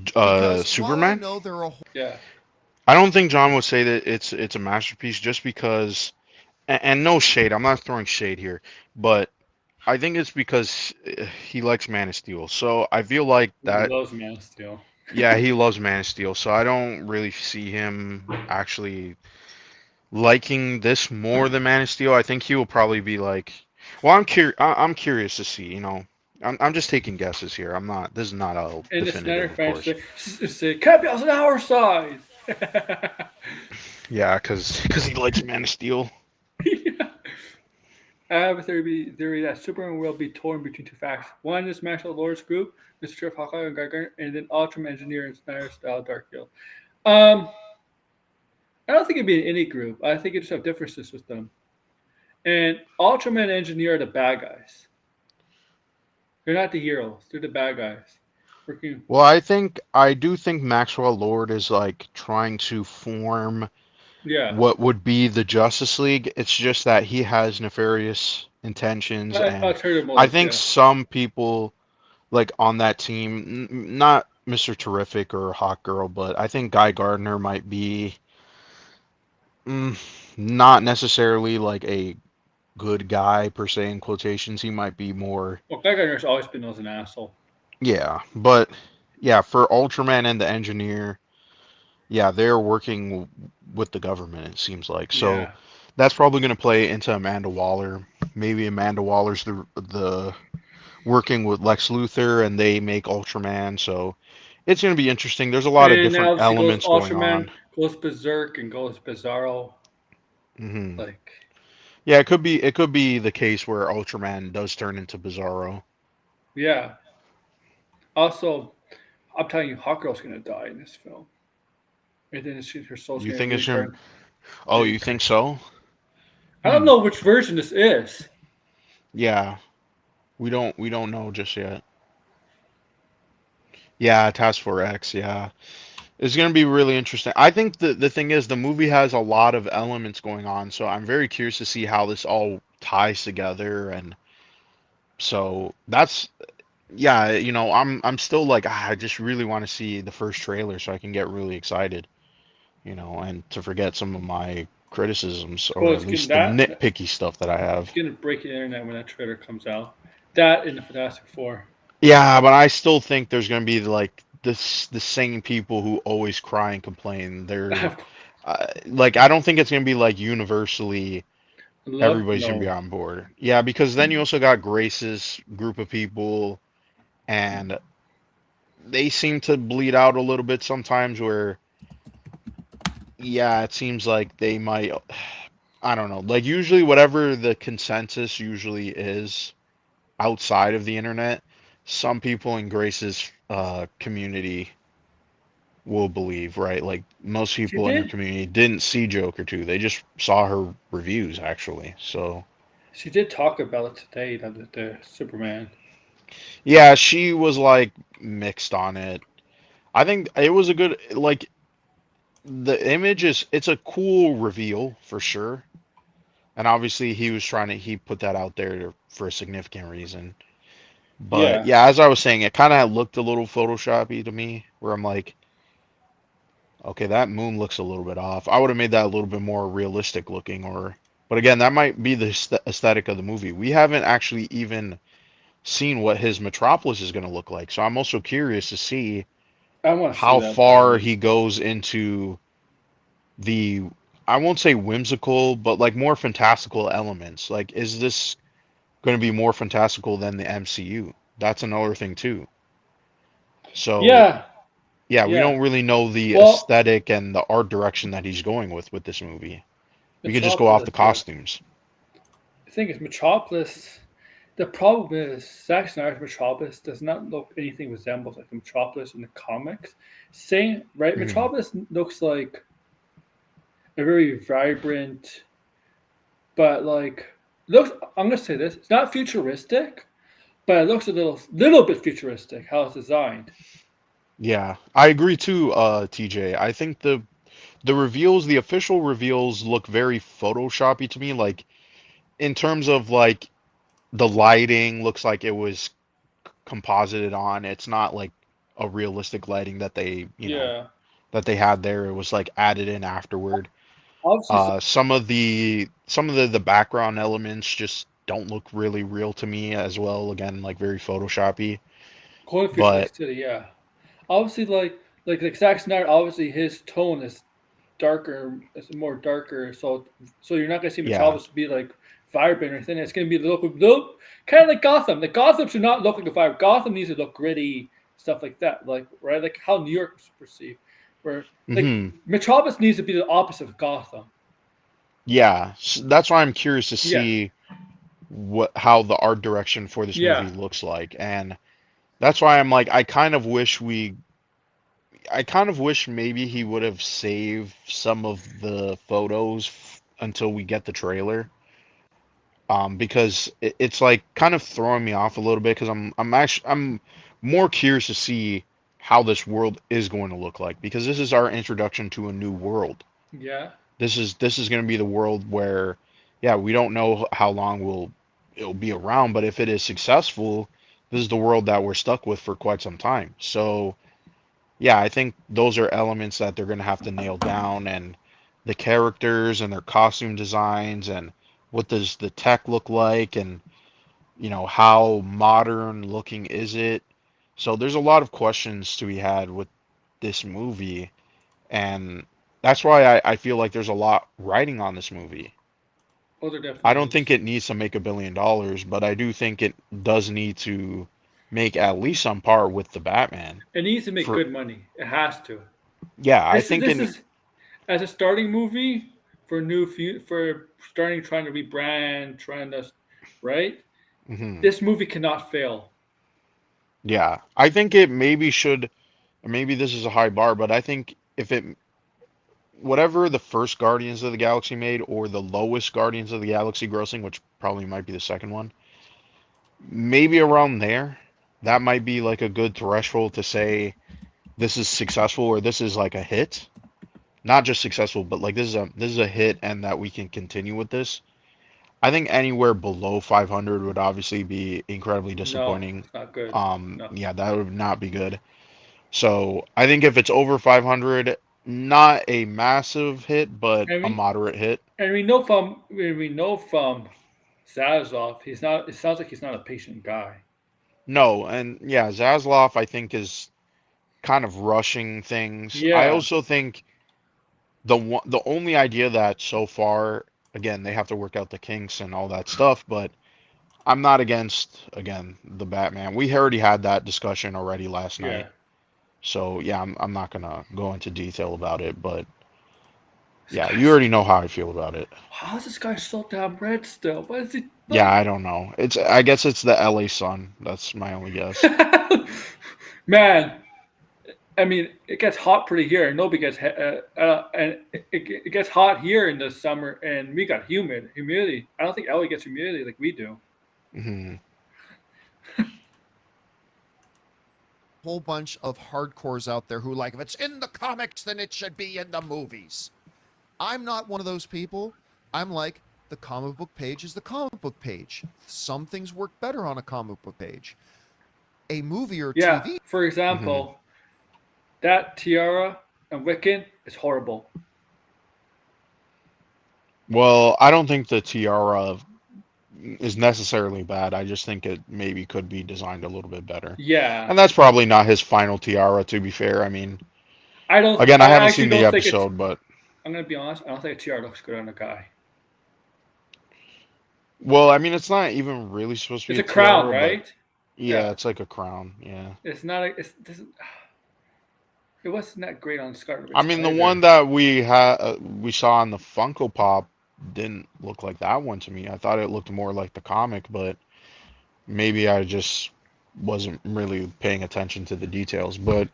[SPEAKER 2] Because while I
[SPEAKER 5] Superman?
[SPEAKER 2] know there are
[SPEAKER 1] Yeah.
[SPEAKER 5] I don't think John would say that it's a masterpiece just because, and no shade. I'm not throwing shade here, but I think it's because he likes Man of Steel. So I feel like
[SPEAKER 1] He
[SPEAKER 5] that.
[SPEAKER 1] loves Man of Steel.
[SPEAKER 5] Yeah, he loves Man of Steel. So I don't really see him actually liking this more than Man of Steel. I think he will probably be like, well, I'm curious to see. I'm just taking guesses here. I'm not. This is not a
[SPEAKER 1] And the Snyder
[SPEAKER 5] definitive, of
[SPEAKER 1] fans
[SPEAKER 5] course.
[SPEAKER 1] say Campea's an our size.
[SPEAKER 5] Yeah, because he likes Man of Steel.
[SPEAKER 1] I have a theory that Superman will be torn between two facts. One is Martial Lord's group, Mr. Sheriff Hawkeye and Geiger, and then Ultraman Engineer and Snyder style Darkfield. Um, I don't think it'd be in any group. I think it just have differences with them. And Ultraman and Engineer are the bad guys. They're not the heroes. They're the bad guys. Working.
[SPEAKER 5] Well, I do think Maxwell Lord is like trying to form
[SPEAKER 1] Yeah.
[SPEAKER 5] what would be the Justice League. It's just that he has nefarious intentions, and
[SPEAKER 1] Alternative
[SPEAKER 5] I
[SPEAKER 1] motives.
[SPEAKER 5] think
[SPEAKER 1] Yeah.
[SPEAKER 5] some people like on that team, not Mr. Terrific or Hawk Girl, but I think Guy Gardner might be mm, not necessarily like a good guy per se in quotations. He might be more,
[SPEAKER 1] Well, Geiger's always been known as an asshole.
[SPEAKER 5] yeah, but yeah, for Ultraman and the Engineer, yeah, they're working with the government, it seems like. So
[SPEAKER 1] Yeah.
[SPEAKER 5] that's probably going to play into Amanda Waller. Maybe Amanda Waller's the working with Lex Luthor and they make Ultraman. So it's going to be interesting. There's a lot of
[SPEAKER 1] And
[SPEAKER 5] different
[SPEAKER 1] now she goes
[SPEAKER 5] elements going
[SPEAKER 1] Ultraman,
[SPEAKER 5] on.
[SPEAKER 1] goes Berserk, and goes Bizarro.
[SPEAKER 5] Hmm.
[SPEAKER 1] Like,
[SPEAKER 5] Yeah, it could be the case where Ultraman does turn into Bizarro.
[SPEAKER 1] yeah. Also, I'm telling you, Hawkgirl's gonna die in this film, and then her soul's
[SPEAKER 5] You
[SPEAKER 1] gonna
[SPEAKER 5] think it's going to?
[SPEAKER 1] return.
[SPEAKER 5] Oh, you think so?
[SPEAKER 1] I don't
[SPEAKER 5] Hmm.
[SPEAKER 1] know which version this is.
[SPEAKER 5] Yeah, we don't know just yet. Yeah, Task Force X. Yeah. It's going to be really interesting. I think the thing is the movie has a lot of elements going on, so I'm very curious to see how this all ties together. And so that's yeah, I'm still like I just really want to see the first trailer so I can get really excited, and to forget some of my criticisms or
[SPEAKER 1] Well,
[SPEAKER 5] at least the nitpicky stuff that I
[SPEAKER 1] it's
[SPEAKER 5] have.
[SPEAKER 1] gonna break the internet when that trailer comes out. That and the Fantastic Four.
[SPEAKER 5] Yeah, but I still think there's going to be like the same people who always cry and complain. They're like I don't think it's going to be like universally
[SPEAKER 1] Love
[SPEAKER 5] everybody's gonna be
[SPEAKER 1] no.
[SPEAKER 5] on board. Yeah, because then you also got Grace's group of people, and they seem to bleed out a little bit sometimes. Where, yeah, it seems like they might. I don't know. Like usually, whatever the consensus usually is outside of the internet, some people in Grace's community will believe, right? Like most
[SPEAKER 1] She
[SPEAKER 5] people in her
[SPEAKER 1] did.
[SPEAKER 5] community didn't see Joker 2. They just saw her reviews actually. So.
[SPEAKER 1] She did talk about it today. The Superman.
[SPEAKER 5] Yeah, she was like mixed on it. I think it was a good like the image is it's a cool reveal for sure. And obviously he put that out there for a significant reason. But
[SPEAKER 1] Yeah.
[SPEAKER 5] yeah, as I was saying, it kind of looked a little Photoshoppy to me, where I'm like, okay, that moon looks a little bit off. I would have made that a little bit more realistic looking, or, but again, that might be the aesthetic of the movie. We haven't actually even seen what his metropolis is going to look like, so I'm also curious to see
[SPEAKER 1] I want to see
[SPEAKER 5] how
[SPEAKER 1] that
[SPEAKER 5] far
[SPEAKER 1] badly.
[SPEAKER 5] he goes into the, I won't say whimsical, but like more fantastical elements. Like, is this going to be more fantastical than the MCU? That's another thing too. So
[SPEAKER 1] Yeah.
[SPEAKER 5] yeah, we
[SPEAKER 1] Yeah.
[SPEAKER 5] don't really know the
[SPEAKER 1] Well,
[SPEAKER 5] aesthetic and the art direction that he's going with this movie. We could just go off
[SPEAKER 1] Metropolis.
[SPEAKER 5] the
[SPEAKER 1] Yeah.
[SPEAKER 5] costumes.
[SPEAKER 1] The thing is, Metropolis. The problem is, Zack Snyder's Metropolis does not look anything resembles like the Metropolis in the comics. Same, right?
[SPEAKER 5] Hmm.
[SPEAKER 1] Metropolis looks like a very vibrant, but like looks. I'm gonna say this: it's not futuristic, but it looks a little bit futuristic how it's designed.
[SPEAKER 5] Yeah, I agree too, TJ. I think the reveals, the official reveals, look very Photoshoppy to me. Like in terms of like the lighting, looks like it was composited on. It's not like a realistic lighting that they,
[SPEAKER 1] Yeah.
[SPEAKER 5] that they had there. It was like added in afterward.
[SPEAKER 1] Obviously,
[SPEAKER 5] Some of the background elements just don't look really real to me as well. Again, like very Photoshoppy.
[SPEAKER 1] going
[SPEAKER 5] But
[SPEAKER 1] futuristic city. Yeah. Obviously, like Zack Snyder. Obviously, his tone is darker. It's more darker. So you're not gonna see
[SPEAKER 5] yeah,
[SPEAKER 1] Metropolis be like vibrant or anything. It's gonna be little kind of like Gotham. Like Gotham should not look like a vibe. Gotham needs to look gritty, stuff like that. Like right, like how New York is perceived. Where like
[SPEAKER 5] hmm,
[SPEAKER 1] Metropolis needs to be the opposite of Gotham.
[SPEAKER 5] yeah. That's why I'm curious to
[SPEAKER 1] Yeah.
[SPEAKER 5] see how the art direction for this movie
[SPEAKER 1] Yeah.
[SPEAKER 5] looks like, and that's why I'm like, I kind of wish maybe he would have saved some of the photos until we get the trailer. Because it's like kind of throwing me off a little bit because I'm more curious to see how this world is going to look like because this is our introduction to a new world.
[SPEAKER 1] Yeah.
[SPEAKER 5] This is going to be the world where, yeah, we don't know how long it'll be around, but if it is successful, this is the world that we're stuck with for quite some time. So yeah, I think those are elements that they're going to have to nail down, and the characters and their costume designs and what does the tech look like, and how modern looking is it. So there's a lot of questions to be had with this movie, and that's why I feel like there's a lot riding on this movie.
[SPEAKER 1] Oh, there
[SPEAKER 5] I
[SPEAKER 1] definitely
[SPEAKER 5] don't think
[SPEAKER 1] is.
[SPEAKER 5] it needs to make $1 billion, but I do think it does need to make at least on par with the Batman.
[SPEAKER 1] It needs to make
[SPEAKER 5] For
[SPEAKER 1] good money. It has to.
[SPEAKER 5] Yeah, I
[SPEAKER 1] This is
[SPEAKER 5] think
[SPEAKER 1] this
[SPEAKER 5] in
[SPEAKER 1] is as a starting movie for for starting trying to rebrand, trying to right.
[SPEAKER 5] mhm.
[SPEAKER 1] This movie cannot fail.
[SPEAKER 5] Yeah, I think it maybe should. Maybe this is a high bar, but I think if it, whatever the first Guardians of the Galaxy made, or the lowest Guardians of the Galaxy grossing, which probably might be the second one, maybe around there, that might be like a good threshold to say this is successful or this is like a hit. Not just successful, but like this is a hit and that we can continue with this. I think anywhere below 500 would obviously be incredibly
[SPEAKER 1] No,
[SPEAKER 5] disappointing.
[SPEAKER 1] it's not good. No.
[SPEAKER 5] Yeah, that would not be good. So I think if it's over 500, not a massive hit, but
[SPEAKER 1] And
[SPEAKER 5] a
[SPEAKER 1] we
[SPEAKER 5] moderate hit.
[SPEAKER 1] and we know from Zaslav, he's not. It sounds like he's not a patient guy.
[SPEAKER 5] No, and yeah, Zaslav I think is kind of rushing things. I
[SPEAKER 1] Yeah.
[SPEAKER 5] also think the only idea that so far, again, they have to work out the kinks and all that stuff, but I'm not against, again, the Batman. We already had that discussion already last
[SPEAKER 1] Yeah.
[SPEAKER 5] night. So yeah, I'm not gonna go into detail about it, but
[SPEAKER 1] This
[SPEAKER 5] yeah, you
[SPEAKER 1] guy's.
[SPEAKER 5] already know how I feel about it.
[SPEAKER 1] How is this guy so damn red still? What is he
[SPEAKER 5] Yeah, I
[SPEAKER 1] like?
[SPEAKER 5] don't know. I guess it's the LA Sun. That's my only guess.
[SPEAKER 1] Man, I mean, it gets hot pretty here. Nobody gets, and it gets hot here in the summer, and we got humidity. I don't think LA gets humidity like we do.
[SPEAKER 5] Hmm.
[SPEAKER 2] Whole bunch of hardcores out there who like, if it's in the comics, then it should be in the movies. I'm not one of those people. I'm like, the comic book page is the comic book page. Some things work better on a comic book page. a movie or
[SPEAKER 1] Yeah.
[SPEAKER 2] TV.
[SPEAKER 1] For example, that tiara and Wiccan is horrible.
[SPEAKER 5] Well, I don't think the tiara is necessarily bad. I just think it maybe could be designed a little bit better.
[SPEAKER 1] Yeah.
[SPEAKER 5] And that's probably not his final tiara, to be fair. I mean,
[SPEAKER 1] I don't.
[SPEAKER 5] again, I haven't
[SPEAKER 1] actually
[SPEAKER 5] seen the
[SPEAKER 1] don't think it's.
[SPEAKER 5] episode, but
[SPEAKER 1] I'm gonna be honest. I don't think a tiara looks good on a guy.
[SPEAKER 5] well, I mean, it's not even really supposed to
[SPEAKER 1] It's
[SPEAKER 5] be
[SPEAKER 1] a crown,
[SPEAKER 5] tiara, but
[SPEAKER 1] right?
[SPEAKER 5] yeah,
[SPEAKER 1] Yeah.
[SPEAKER 5] it's like a crown. Yeah.
[SPEAKER 1] It's not. It wasn't that great on Scarlet
[SPEAKER 5] I
[SPEAKER 1] Witch
[SPEAKER 5] mean, the
[SPEAKER 1] either.
[SPEAKER 5] one that we saw in the Funko Pop didn't look like that one to me. I thought it looked more like the comic, but maybe I just wasn't really paying attention to the details. But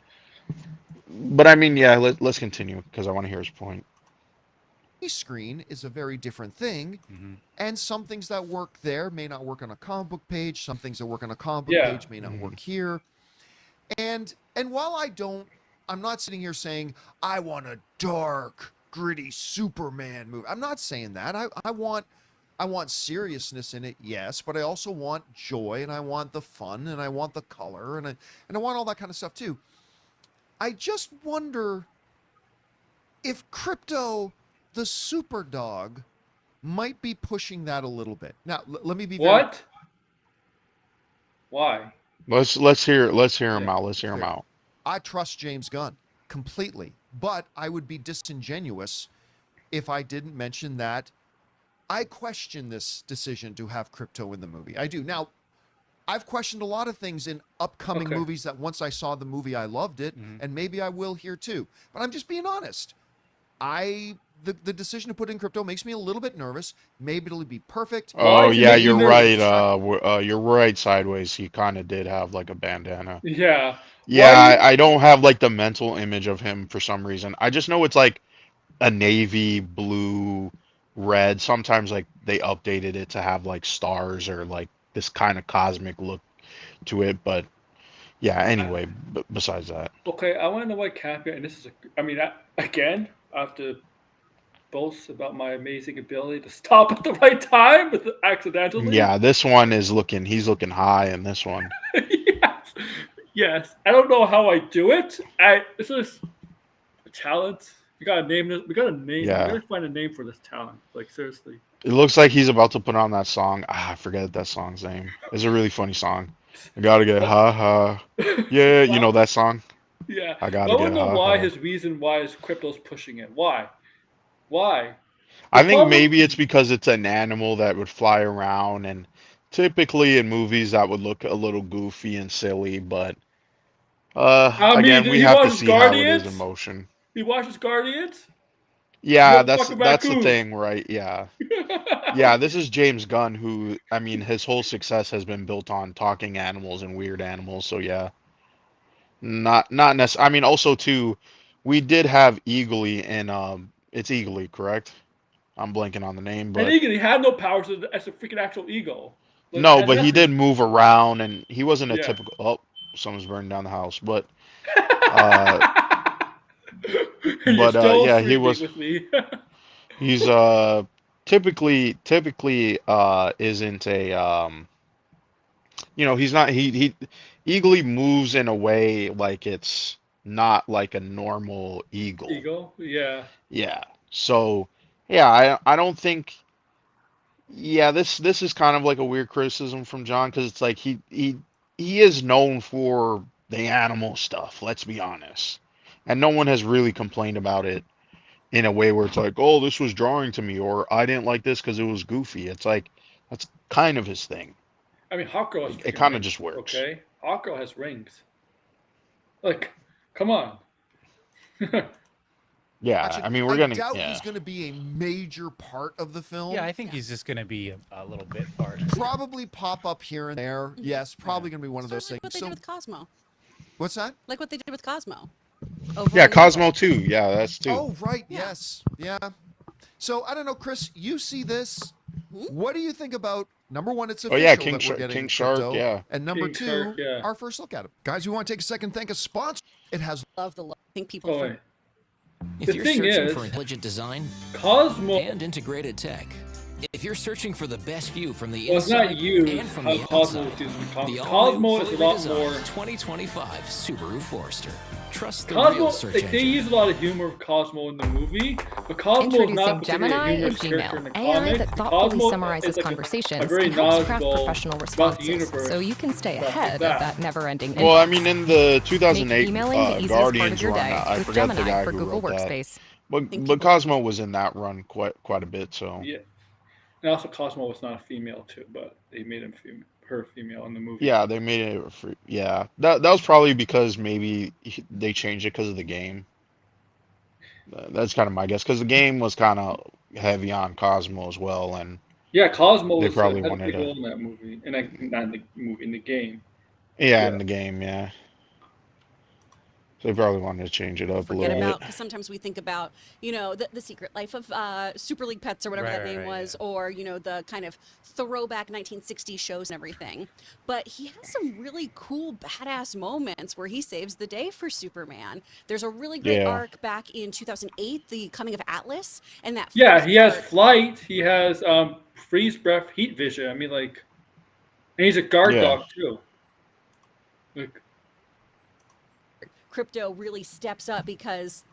[SPEAKER 5] I mean, yeah, let's continue because I want to hear his point.
[SPEAKER 2] Screen is a very different thing,
[SPEAKER 4] Mm-hmm.
[SPEAKER 2] and some things that work there may not work on a comic book page. Some things that work on a comic book
[SPEAKER 1] Yeah.
[SPEAKER 2] page may not work here. And while I'm not sitting here saying I want a dark, gritty Superman movie. I'm not saying that. I want seriousness in it, yes, but I also want joy, and I want the fun, and I want the color, and I want all that kind of stuff too. I just wonder if Krypto, the super dog, might be pushing that a little bit. Now, let me be very
[SPEAKER 1] What? Why?
[SPEAKER 5] Let's hear him
[SPEAKER 1] Yeah,
[SPEAKER 5] out. Let's hear him
[SPEAKER 2] clear.
[SPEAKER 5] out.
[SPEAKER 2] I trust James Gunn completely, but I would be disingenuous if I didn't mention that I question this decision to have Krypto in the movie. I do. Now, I've questioned a lot of things in upcoming
[SPEAKER 1] Okay.
[SPEAKER 2] movies that once I saw the movie, I loved it, and maybe I will here too. But I'm just being honest. The decision to put in Krypto makes me a little bit nervous. Maybe it'll be perfect.
[SPEAKER 5] Oh
[SPEAKER 1] does it
[SPEAKER 5] yeah,
[SPEAKER 1] make you
[SPEAKER 5] you're
[SPEAKER 1] nervous?
[SPEAKER 5] right. You're right. Sideways, he kind of did have like a bandana.
[SPEAKER 1] Yeah.
[SPEAKER 5] Yeah,
[SPEAKER 1] Why?
[SPEAKER 5] I don't have like the mental image of him for some reason. I just know it's like a navy blue, red. Sometimes like they updated it to have like stars or like this kind of cosmic look to it. But yeah, anyway, besides that,
[SPEAKER 1] Okay, I want to know why Campea, and this is, again, I have to boast about my amazing ability to stop at the right time accidentally.
[SPEAKER 5] yeah, this one is he's looking high in this one.
[SPEAKER 1] Yes. Yes. I don't know how I do it. This is a talent. We gotta name this. We gotta name.
[SPEAKER 5] Yeah.
[SPEAKER 1] We gotta find a name for this talent. Like seriously.
[SPEAKER 5] It looks like he's about to put on that song. I forget that song's name. It's a really funny song. I gotta get ha ha. Yeah, you know that song?
[SPEAKER 1] Yeah.
[SPEAKER 5] I
[SPEAKER 1] I
[SPEAKER 5] gotta
[SPEAKER 1] want
[SPEAKER 5] get
[SPEAKER 1] to know
[SPEAKER 5] ha
[SPEAKER 1] why
[SPEAKER 5] ha.
[SPEAKER 1] his reason why his crypto's pushing it. Why? Why?
[SPEAKER 5] I
[SPEAKER 1] The
[SPEAKER 5] think
[SPEAKER 1] problem-
[SPEAKER 5] maybe it's because it's an animal that would fly around, and typically in movies that would look a little goofy and silly, but
[SPEAKER 1] I mean,
[SPEAKER 5] again,
[SPEAKER 1] did
[SPEAKER 5] we
[SPEAKER 1] he
[SPEAKER 5] have to
[SPEAKER 1] watch
[SPEAKER 5] see how it is in
[SPEAKER 1] Guardians?
[SPEAKER 5] motion.
[SPEAKER 1] He watches Guardians.
[SPEAKER 5] Yeah,
[SPEAKER 1] Motherfucking
[SPEAKER 5] that's the
[SPEAKER 1] raccoon.
[SPEAKER 5] thing, right? Yeah. Yeah, this is James Gunn, who, I mean, his whole success has been built on talking animals and weird animals. So yeah, not necessarily. I mean, also too, we did have Eagly in it's Eagly, correct? I'm blanking on the name,
[SPEAKER 1] And
[SPEAKER 5] but
[SPEAKER 1] he had no powers as a freaking actual eagle. Like,
[SPEAKER 5] no,
[SPEAKER 1] had
[SPEAKER 5] but he did
[SPEAKER 1] nothing.
[SPEAKER 5] move around, and he wasn't a
[SPEAKER 1] Yeah.
[SPEAKER 5] typical. Oh, someone's burning down the house, but
[SPEAKER 1] And you're
[SPEAKER 5] but
[SPEAKER 1] still
[SPEAKER 5] yeah, he
[SPEAKER 1] sleeping
[SPEAKER 5] was.
[SPEAKER 1] with me.
[SPEAKER 5] He's typically isn't a he's not he Eagly moves in a way like it's not like a normal eagle.
[SPEAKER 1] Eagle, yeah.
[SPEAKER 5] Yeah. So yeah, I don't think yeah, this is kind of like a weird criticism from John because it's like he is known for the animal stuff, let's be honest. And no one has really complained about it in a way where it's like, oh, this was drawing to me, or I didn't like this because it was goofy. It's like that's kind of his thing.
[SPEAKER 1] I mean, Hawkgirl has
[SPEAKER 5] It
[SPEAKER 1] freaking
[SPEAKER 5] kind of
[SPEAKER 1] rings,
[SPEAKER 5] just works.
[SPEAKER 1] Okay, Hawkgirl has rings. Like, come on.
[SPEAKER 5] Yeah,
[SPEAKER 2] Actually,
[SPEAKER 5] I mean, we're
[SPEAKER 2] I
[SPEAKER 5] gonna.
[SPEAKER 2] doubt
[SPEAKER 5] Yeah,
[SPEAKER 2] he's going to be a major part of the film.
[SPEAKER 4] Yeah, I think he's just gonna be a little bit part.
[SPEAKER 2] Probably pop up here and there. Yes, probably going to be one of those
[SPEAKER 3] Sort of like
[SPEAKER 2] things.
[SPEAKER 3] what they
[SPEAKER 2] So,
[SPEAKER 3] did with Cosmo.
[SPEAKER 2] what's that?
[SPEAKER 3] Like what they did with Cosmo. Over
[SPEAKER 5] yeah,
[SPEAKER 3] on
[SPEAKER 5] Cosmo too. Yeah, that's too.
[SPEAKER 2] Oh, right.
[SPEAKER 3] Yeah.
[SPEAKER 2] Yes. Yeah. So I don't know, Chris. You see this? What do you think about number one? It's
[SPEAKER 5] Oh
[SPEAKER 2] official
[SPEAKER 5] yeah,
[SPEAKER 2] that we're getting
[SPEAKER 5] King Shark.
[SPEAKER 2] Krypto,
[SPEAKER 5] Yeah,
[SPEAKER 2] and number
[SPEAKER 1] King
[SPEAKER 2] two,
[SPEAKER 1] Shark, yeah.
[SPEAKER 2] our first look at it. Guys, we want to take a second. Thank a sponsor. It has
[SPEAKER 3] Love the look. I think people
[SPEAKER 1] Oh,
[SPEAKER 3] forget
[SPEAKER 1] wait.
[SPEAKER 6] If
[SPEAKER 1] The
[SPEAKER 6] you're
[SPEAKER 1] thing
[SPEAKER 6] searching
[SPEAKER 1] is,
[SPEAKER 6] for intelligent design
[SPEAKER 1] Cosmo.
[SPEAKER 6] and integrated tech, If you're searching for the best view from the
[SPEAKER 1] Well, it's not
[SPEAKER 6] inside
[SPEAKER 1] used
[SPEAKER 6] and from
[SPEAKER 1] how
[SPEAKER 6] the
[SPEAKER 1] Cosmo
[SPEAKER 6] outside,
[SPEAKER 1] was used in the
[SPEAKER 6] the
[SPEAKER 1] comics.
[SPEAKER 6] all-new,
[SPEAKER 1] Cosmo is
[SPEAKER 6] fully
[SPEAKER 1] a lot
[SPEAKER 6] redesigned
[SPEAKER 1] more.
[SPEAKER 6] 2025 Subaru Forester. Trust the
[SPEAKER 1] Cosmo,
[SPEAKER 6] real search
[SPEAKER 1] like, they
[SPEAKER 6] engine.
[SPEAKER 1] use a lot of humor of Cosmo in the movie, but Cosmo is not
[SPEAKER 7] Introducing
[SPEAKER 1] particularly a
[SPEAKER 7] Gemini is
[SPEAKER 1] humorous character in
[SPEAKER 7] Gmail,
[SPEAKER 1] the
[SPEAKER 7] AI
[SPEAKER 1] comics.
[SPEAKER 7] that thoughtfully
[SPEAKER 1] Cosmo
[SPEAKER 7] summarizes
[SPEAKER 1] is like a
[SPEAKER 7] conversations
[SPEAKER 1] very
[SPEAKER 7] and helps craft
[SPEAKER 1] knowledgeable
[SPEAKER 7] professional
[SPEAKER 1] about the
[SPEAKER 7] responses,
[SPEAKER 1] universe,
[SPEAKER 7] so you can stay
[SPEAKER 1] stuff like
[SPEAKER 7] ahead of
[SPEAKER 1] that.
[SPEAKER 7] that never-ending
[SPEAKER 5] Well, I
[SPEAKER 7] inbox.
[SPEAKER 5] mean, in the
[SPEAKER 7] Make
[SPEAKER 5] 2008
[SPEAKER 7] emailing the easiest part of
[SPEAKER 5] Guardians
[SPEAKER 7] your
[SPEAKER 5] run,
[SPEAKER 7] day
[SPEAKER 5] I
[SPEAKER 7] with
[SPEAKER 5] forget the
[SPEAKER 7] Gemini
[SPEAKER 5] guy
[SPEAKER 7] for
[SPEAKER 5] who
[SPEAKER 7] Google
[SPEAKER 5] wrote that,
[SPEAKER 7] Workspace.
[SPEAKER 5] but
[SPEAKER 3] think
[SPEAKER 5] but
[SPEAKER 3] people-
[SPEAKER 5] Cosmo was in that run quite a bit. So
[SPEAKER 1] Yeah, and also Cosmo was not a female too, but they made her female in the movie.
[SPEAKER 5] yeah, they made it for, yeah. That was probably because maybe they changed it because of the game. That's kind of my guess, because the game was kind of heavy on Cosmo as well, and
[SPEAKER 1] Yeah, Cosmo
[SPEAKER 5] they
[SPEAKER 1] was
[SPEAKER 5] probably
[SPEAKER 1] had a
[SPEAKER 5] wanted
[SPEAKER 1] big
[SPEAKER 5] to,
[SPEAKER 1] role in that movie, and not in the movie, in the game.
[SPEAKER 5] yeah,
[SPEAKER 1] Yeah,
[SPEAKER 5] in the game, yeah. So they probably wanted to change it up a
[SPEAKER 3] Forget
[SPEAKER 5] little
[SPEAKER 1] yeah.
[SPEAKER 5] bit.
[SPEAKER 3] about, because sometimes we think about, the Secret Life of Super League Pets or whatever
[SPEAKER 4] Right,
[SPEAKER 3] that name
[SPEAKER 4] right,
[SPEAKER 3] was,
[SPEAKER 4] yeah.
[SPEAKER 3] or the kind of throwback 1960s shows and everything. But he has some really cool, badass moments where he saves the day for Superman. There's a really great
[SPEAKER 5] Yeah,
[SPEAKER 3] arc back in 2008, the Coming of Atlas, and that
[SPEAKER 1] Yeah,
[SPEAKER 3] first
[SPEAKER 1] he has
[SPEAKER 3] part.
[SPEAKER 1] flight. He has freeze breath, heat vision. I mean, like, and he's a guard
[SPEAKER 5] yeah,
[SPEAKER 1] dog too. Like,
[SPEAKER 3] Krypto really steps up because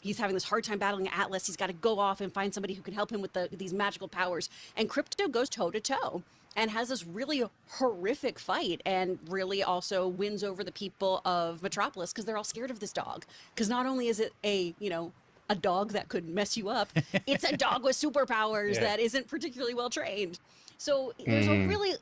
[SPEAKER 3] he's having this hard time battling Atlas. He's got to go off and find somebody who can help him with these magical powers. And Krypto goes toe to toe and has this really horrific fight and really also wins over the people of Metropolis because they're all scared of this dog. Because not only is it a dog that could mess you up, it's a dog with superpowers
[SPEAKER 4] Yeah.
[SPEAKER 3] that isn't particularly well trained. So there's a
[SPEAKER 5] mm,
[SPEAKER 3] really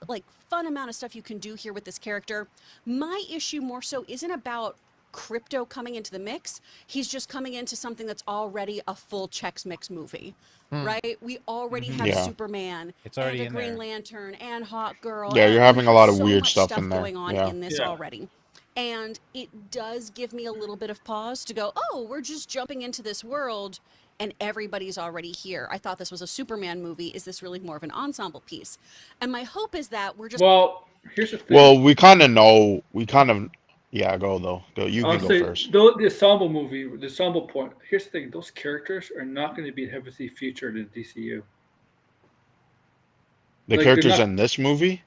[SPEAKER 3] fun amount of stuff you can do here with this character. My issue more so isn't about Krypto coming into the mix. He's just coming into something that's already a full Chex Mix movie, right? We already have
[SPEAKER 5] yeah,
[SPEAKER 3] Superman
[SPEAKER 4] It's
[SPEAKER 3] and
[SPEAKER 4] already
[SPEAKER 3] a
[SPEAKER 4] in
[SPEAKER 3] Green
[SPEAKER 4] there.
[SPEAKER 3] Lantern and Hawk Girl,
[SPEAKER 5] yeah. You're
[SPEAKER 3] and we
[SPEAKER 5] having a
[SPEAKER 3] have
[SPEAKER 5] lot of
[SPEAKER 3] so
[SPEAKER 5] weird
[SPEAKER 3] much
[SPEAKER 5] stuff
[SPEAKER 3] stuff
[SPEAKER 5] in there.
[SPEAKER 3] going on
[SPEAKER 5] Yeah,
[SPEAKER 3] in this
[SPEAKER 1] yeah.
[SPEAKER 3] already. And it does give me a little bit of pause to go, oh, we're just jumping into this world and everybody's already here. I thought this was a Superman movie. Is this really more of an ensemble piece? And my hope is that we're just
[SPEAKER 1] well, here's the thing.
[SPEAKER 5] well, we kind of know. We kind of, yeah. Go though. Go. You
[SPEAKER 1] I'll
[SPEAKER 5] can go
[SPEAKER 1] say
[SPEAKER 5] first.
[SPEAKER 1] the ensemble movie, the ensemble point. Here's the thing: those characters are not going to be heavily featured in DCU.
[SPEAKER 5] The
[SPEAKER 1] Like, they're
[SPEAKER 5] characters
[SPEAKER 1] not.
[SPEAKER 5] in this movie.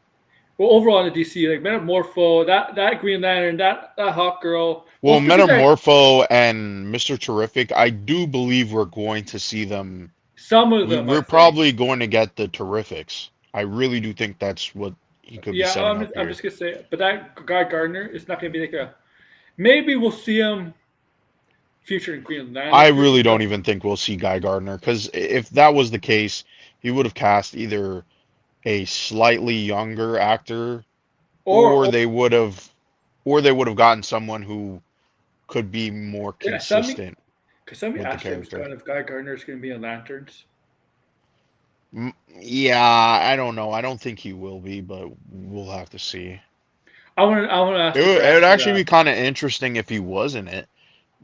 [SPEAKER 1] Well, overall in the DC, like Metamorpho, that Green Lantern, that Hawk Girl. Well,
[SPEAKER 5] Well,
[SPEAKER 1] specifically,
[SPEAKER 5] Metamorpho and Mr. Terrific, I do believe we're going to see them.
[SPEAKER 1] some of them, I
[SPEAKER 5] We're
[SPEAKER 1] think.
[SPEAKER 5] probably going to get the Terrifics. I really do think that's what he could be
[SPEAKER 1] Yeah,
[SPEAKER 5] setting up
[SPEAKER 1] I'm
[SPEAKER 5] here.
[SPEAKER 1] just gonna say, but that Guy Gardner is not gonna be like a. Maybe we'll see him featured in Green
[SPEAKER 5] I
[SPEAKER 1] Lantern
[SPEAKER 5] really
[SPEAKER 1] series,
[SPEAKER 5] don't even think we'll see Guy Gardner, because if that was the case, he would have cast either a slightly younger actor, or
[SPEAKER 1] or
[SPEAKER 5] they would have gotten someone who could be more
[SPEAKER 1] yeah, somebody.
[SPEAKER 5] consistent
[SPEAKER 1] Because somebody
[SPEAKER 5] with the
[SPEAKER 1] asked him,
[SPEAKER 5] character.
[SPEAKER 1] kind of Guy Gardner is gonna be in Lanterns.
[SPEAKER 5] Yeah, I don't know. I don't think he will be, but we'll have to see.
[SPEAKER 1] I want to ask
[SPEAKER 5] It
[SPEAKER 1] the
[SPEAKER 5] would, it
[SPEAKER 1] guys
[SPEAKER 5] would
[SPEAKER 1] for
[SPEAKER 5] actually be
[SPEAKER 1] that.
[SPEAKER 5] kind of interesting if he was in it.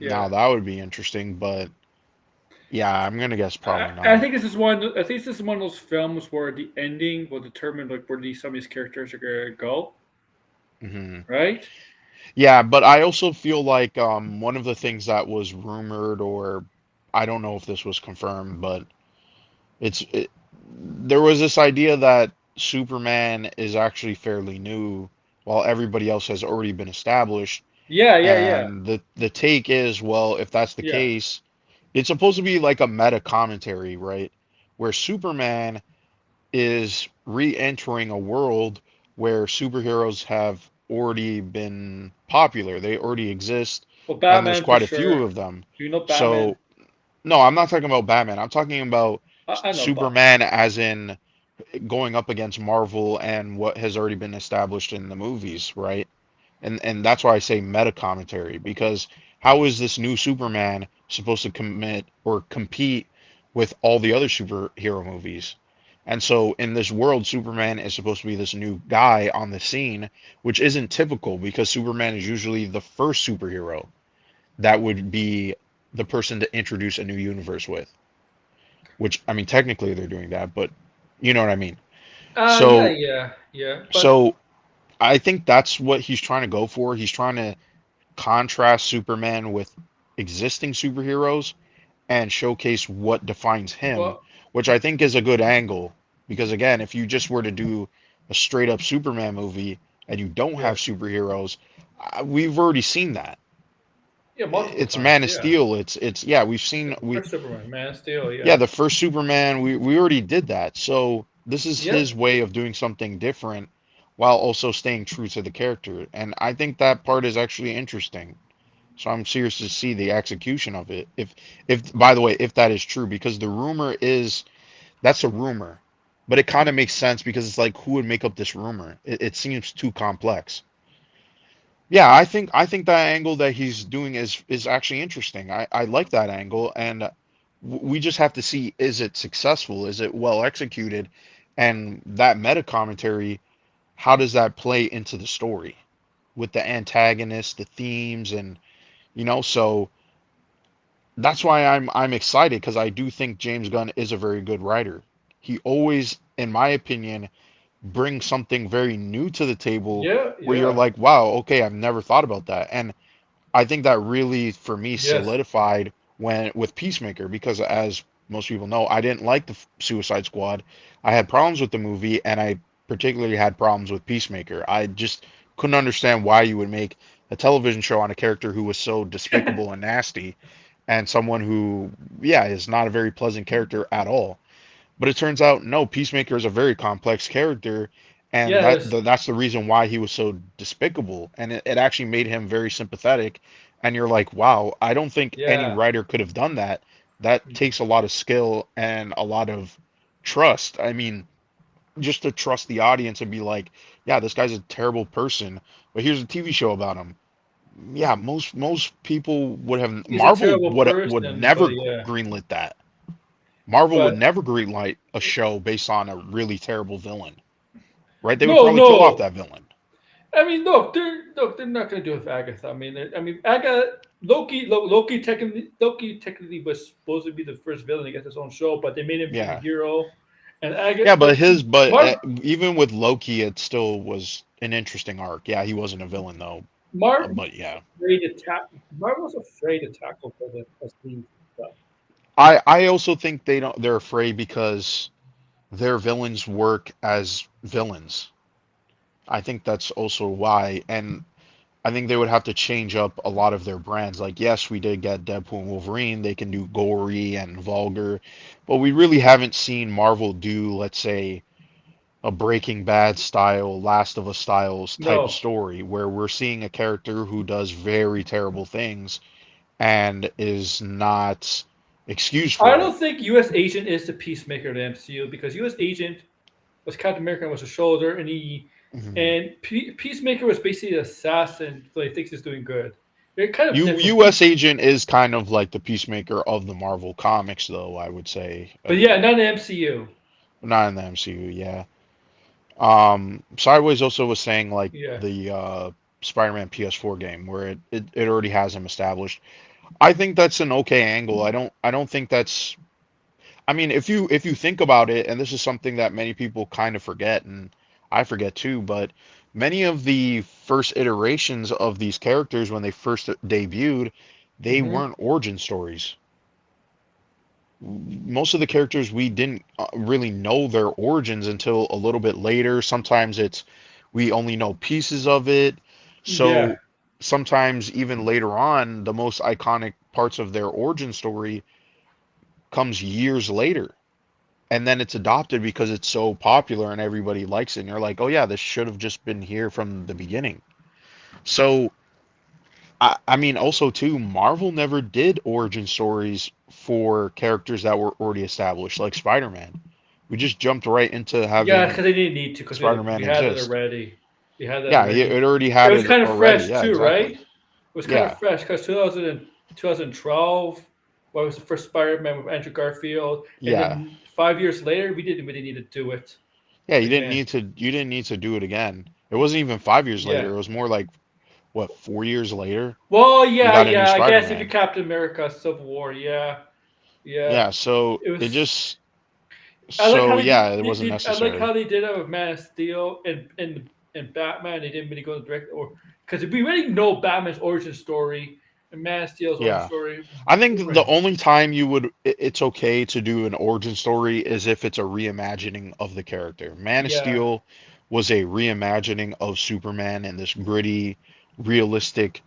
[SPEAKER 5] Now
[SPEAKER 1] Yeah.
[SPEAKER 5] that would be interesting, but yeah, I'm gonna guess probably
[SPEAKER 1] I
[SPEAKER 5] not.
[SPEAKER 1] think this is one. I think this is one of those films where the ending will determine like where some of these characters are gonna go.
[SPEAKER 5] Hmm.
[SPEAKER 1] Right?
[SPEAKER 5] Yeah, but I also feel like one of the things that was rumored, or I don't know if this was confirmed, but there was this idea that Superman is actually fairly new, while everybody else has already been established.
[SPEAKER 1] Yeah, yeah, yeah,
[SPEAKER 5] And the take is, well, if that's the
[SPEAKER 1] yeah.
[SPEAKER 5] case, it's supposed to be like a meta commentary, right? Where Superman is re-entering a world where superheroes have already been popular. They already exist,
[SPEAKER 1] Well,
[SPEAKER 5] and there's
[SPEAKER 1] Batman for
[SPEAKER 5] quite a few
[SPEAKER 1] sure.
[SPEAKER 5] of them.
[SPEAKER 1] You know Batman.
[SPEAKER 5] So, no, I'm not talking about Batman. I'm talking about
[SPEAKER 1] I know, but
[SPEAKER 5] Superman as in going up against Marvel and what has already been established in the movies, right? And that's why I say meta commentary, because how is this new Superman supposed to commit or compete with all the other superhero movies? And so in this world, Superman is supposed to be this new guy on the scene, which isn't typical, because Superman is usually the first superhero that would be the person to introduce a new universe with. Which, I mean, technically they're doing that, but you know what I mean.
[SPEAKER 1] yeah,
[SPEAKER 5] So
[SPEAKER 1] yeah, yeah. But
[SPEAKER 5] so I think that's what he's trying to go for. He's trying to contrast Superman with existing superheroes and showcase what defines him,
[SPEAKER 1] well,
[SPEAKER 5] which I think is a good angle. Because again, if you just were to do a straight up Superman movie and you don't have
[SPEAKER 1] Yeah.
[SPEAKER 5] superheroes, we've already seen that.
[SPEAKER 1] Yeah, multiple
[SPEAKER 5] It's Man
[SPEAKER 1] times.
[SPEAKER 5] of
[SPEAKER 1] Yeah.
[SPEAKER 5] Steel. It's yeah, we've seen we
[SPEAKER 1] First Superman, Man of Steel.
[SPEAKER 5] yeah,
[SPEAKER 1] Yeah.
[SPEAKER 5] the first Superman, we already did that. So this is his
[SPEAKER 1] Yep.
[SPEAKER 5] way of doing something different while also staying true to the character. And I think that part is actually interesting. So I'm serious to see the execution of it. If by the way, if that is true, because the rumor is that's a rumor. But it kind of makes sense because it's like who would make up this rumor? It seems too complex. Yeah, I think that angle that he's doing is actually interesting. I like that angle, and we just have to see, is it successful? Is it well executed? And that meta commentary, how does that play into the story with the antagonists, the themes, and so that's why I'm excited because I do think James Gunn is a very good writer. He always, in my opinion, brings something very new to the table
[SPEAKER 1] Yeah.
[SPEAKER 5] where you're
[SPEAKER 1] Yeah.
[SPEAKER 5] like, wow, okay, I've never thought about that. And I think that really, for me,
[SPEAKER 1] Yes.
[SPEAKER 5] solidified when with Peacemaker because, as most people know, I didn't like the Suicide Squad. I had problems with the movie, and I particularly had problems with Peacemaker. I just couldn't understand why you would make a television show on a character who was so despicable and nasty, and someone who, yeah, is not a very pleasant character at all. But it turns out, no, Peacemaker is a very complex character, and
[SPEAKER 1] Yes.
[SPEAKER 5] that's the reason why he was so despicable, and it actually made him very sympathetic. And you're like, wow, I don't think any
[SPEAKER 1] Yeah.
[SPEAKER 5] writer could have done that. That takes a lot of skill and a lot of trust. I mean, just to trust the audience and be like, yeah, this guy's a terrible person, but here's a TV show about him. Yeah, most people would have
[SPEAKER 1] He's a
[SPEAKER 5] Marvel
[SPEAKER 1] terrible
[SPEAKER 5] would
[SPEAKER 1] person, but
[SPEAKER 5] never
[SPEAKER 1] yeah.
[SPEAKER 5] greenlit that. Marvel would
[SPEAKER 1] But
[SPEAKER 5] never greenlight a show based on a really terrible villain, right? They would
[SPEAKER 1] no,
[SPEAKER 5] probably kill off
[SPEAKER 1] no.
[SPEAKER 5] that villain.
[SPEAKER 1] I mean, look, they're not going to do it with Agatha. I mean, Agatha Loki technically was supposed to be the first villain to get his own show, but they made him to the
[SPEAKER 5] Yeah,
[SPEAKER 1] hero, and
[SPEAKER 5] yeah,
[SPEAKER 1] Agatha,
[SPEAKER 5] but
[SPEAKER 1] Mark,
[SPEAKER 5] even with Loki, it still was an interesting arc. Yeah, he wasn't a villain though,
[SPEAKER 1] Mark
[SPEAKER 5] but yeah,
[SPEAKER 1] afraid to Mark was afraid to tackle for the prestige stuff.
[SPEAKER 5] I also think they're afraid because their villains work as villains. I think that's also why, and I think they would have to change up a lot of their brands. Like, yes, we did get Deadpool and Wolverine. They can do gory and vulgar, but we really haven't seen Marvel do, let's say, a Breaking Bad style, Last of Us styles type of
[SPEAKER 1] No,
[SPEAKER 5] story where we're seeing a character who does very terrible things and is not excused
[SPEAKER 1] I
[SPEAKER 5] for it.
[SPEAKER 1] don't think U.S. Agent is the peacemaker of the MCU because U.S. Agent was Captain America and was a shoulder, and
[SPEAKER 5] Mhm.
[SPEAKER 1] Peacemaker was basically an assassin, so he thinks he's doing good. They're kind of different.
[SPEAKER 5] U.S. Agent is kind of like the peacemaker of the Marvel comics, though, I would say.
[SPEAKER 1] But yeah, not in the MCU.
[SPEAKER 5] Not in the MCU, yeah. Sideways also was saying like
[SPEAKER 1] Yeah.
[SPEAKER 5] the Spider-Man PS4 game where it already has him established. I think that's an okay angle. I don't think that's I mean if you think about it, and this is something that many people kind of forget and I forget too, but many of the first iterations of these characters when they first debuted, they
[SPEAKER 1] Hmm.
[SPEAKER 5] weren't origin stories. Most of the characters we didn't really know their origins until a little bit later. Sometimes it's we only know pieces of it.
[SPEAKER 1] Yeah.
[SPEAKER 5] So sometimes even later on, the most iconic parts of their origin story comes years later. And then it's adopted because it's so popular and everybody likes it. And you're like, oh yeah, this should have just been here from the beginning. So I mean, also too, Marvel never did origin stories for characters that were already established, like Spider-Man. We just jumped right into
[SPEAKER 1] Yeah,
[SPEAKER 5] having
[SPEAKER 1] because they didn't need to, because we
[SPEAKER 5] Spider-Man
[SPEAKER 1] had that
[SPEAKER 5] exist.
[SPEAKER 1] already. We had that
[SPEAKER 5] Yeah,
[SPEAKER 1] already.
[SPEAKER 5] it already
[SPEAKER 1] It
[SPEAKER 5] had
[SPEAKER 1] was
[SPEAKER 5] it
[SPEAKER 1] kind of
[SPEAKER 5] already.
[SPEAKER 1] fresh
[SPEAKER 5] Yeah,
[SPEAKER 1] too, right?
[SPEAKER 5] exactly.
[SPEAKER 1] It was kind of
[SPEAKER 5] Yeah,
[SPEAKER 1] fresh because 2012, what was the first Spider-Man with Andrew Garfield, and
[SPEAKER 5] yeah,
[SPEAKER 1] then 5 years later, we didn't really need to do it
[SPEAKER 5] yeah.
[SPEAKER 1] again.
[SPEAKER 5] You didn't need to do it again. It wasn't even 5 years later.
[SPEAKER 1] Yeah.
[SPEAKER 5] It was more like what 4 years later
[SPEAKER 1] Well,
[SPEAKER 5] we
[SPEAKER 1] yeah,
[SPEAKER 5] got a new
[SPEAKER 1] yeah. I guess if you
[SPEAKER 5] Spider-Man.
[SPEAKER 1] Captain America Civil War, yeah, yeah.
[SPEAKER 5] Yeah, so
[SPEAKER 1] It
[SPEAKER 5] it
[SPEAKER 1] was.
[SPEAKER 5] just
[SPEAKER 1] I like how
[SPEAKER 5] so yeah, it wasn't
[SPEAKER 1] I like
[SPEAKER 5] necessary.
[SPEAKER 1] how they did it with Man of Steel and Batman. They didn't really go direct or because we already know Batman's origin story. And Man of Steel's origin
[SPEAKER 5] Yeah.
[SPEAKER 1] story.
[SPEAKER 5] I think the
[SPEAKER 1] Superman.
[SPEAKER 5] only time it's okay to do an origin story is if it's a reimagining of the character. Man of
[SPEAKER 1] Yeah.
[SPEAKER 5] Steel was a reimagining of Superman in this gritty, realistic,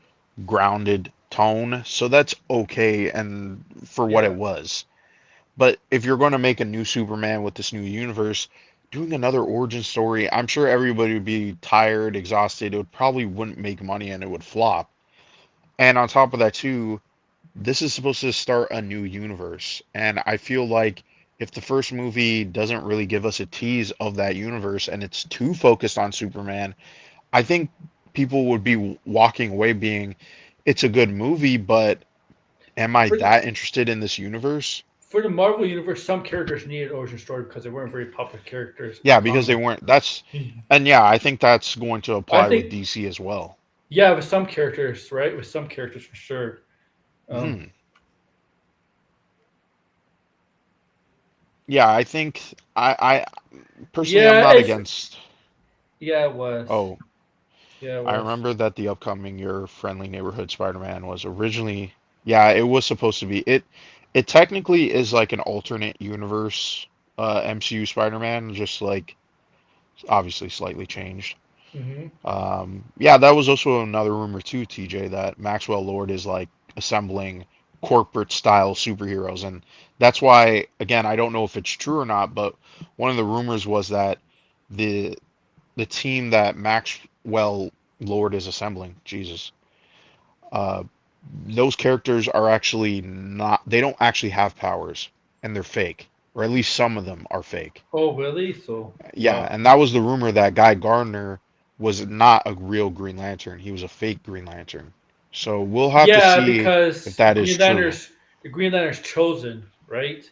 [SPEAKER 5] grounded tone, so that's okay and for what it
[SPEAKER 1] Yeah.
[SPEAKER 5] was. But if you're going to make a new Superman with this new universe, doing another origin story, I'm sure everybody would be tired, exhausted. It would probably wouldn't make money and it would flop. And on top of that too, this is supposed to start a new universe. And I feel like if the first movie doesn't really give us a tease of that universe and it's too focused on Superman, I think people would be walking away being, it's a good movie, but am I
[SPEAKER 1] For the,
[SPEAKER 5] that interested in this universe?
[SPEAKER 1] for the Marvel universe, some characters needed origin story because they weren't very popular characters in the
[SPEAKER 5] Yeah, because they
[SPEAKER 1] comic.
[SPEAKER 5] weren't. That's,
[SPEAKER 1] Mhm.
[SPEAKER 5] and yeah, I think that's going to
[SPEAKER 1] I
[SPEAKER 5] apply with
[SPEAKER 1] think,
[SPEAKER 5] DC as well.
[SPEAKER 1] yeah, with some characters, right? With some characters for sure. Um,
[SPEAKER 5] Hmm. Yeah, I think I personally I'm
[SPEAKER 1] yeah,
[SPEAKER 5] not
[SPEAKER 1] it's
[SPEAKER 5] against.
[SPEAKER 1] yeah, it was.
[SPEAKER 5] Oh,
[SPEAKER 1] Yeah, it
[SPEAKER 5] I
[SPEAKER 1] was.
[SPEAKER 5] remember that the upcoming Your Friendly Neighborhood Spider-Man was originally, yeah, it was supposed to be. It technically is like an alternate universe MCU Spider-Man, just like obviously slightly changed.
[SPEAKER 1] Hmm.
[SPEAKER 5] Yeah, that was also another rumor too, TJ, that Maxwell Lord is like assembling corporate style superheroes, and that's why, again, I don't know if it's true or not, but one of the rumors was that the the team that Maxwell Lord is assembling, Jesus, uh, those characters are actually not, they don't actually have powers, and they're fake, or at least some of them are fake.
[SPEAKER 1] Oh, really? So,
[SPEAKER 5] Yeah,
[SPEAKER 1] wow.
[SPEAKER 5] and that was the rumor that Guy Gardner was not a real Green Lantern. He was a fake Green Lantern. So we'll have to
[SPEAKER 1] Yeah,
[SPEAKER 5] see if
[SPEAKER 1] because
[SPEAKER 5] that is true.
[SPEAKER 1] The Green Lantern's chosen, right,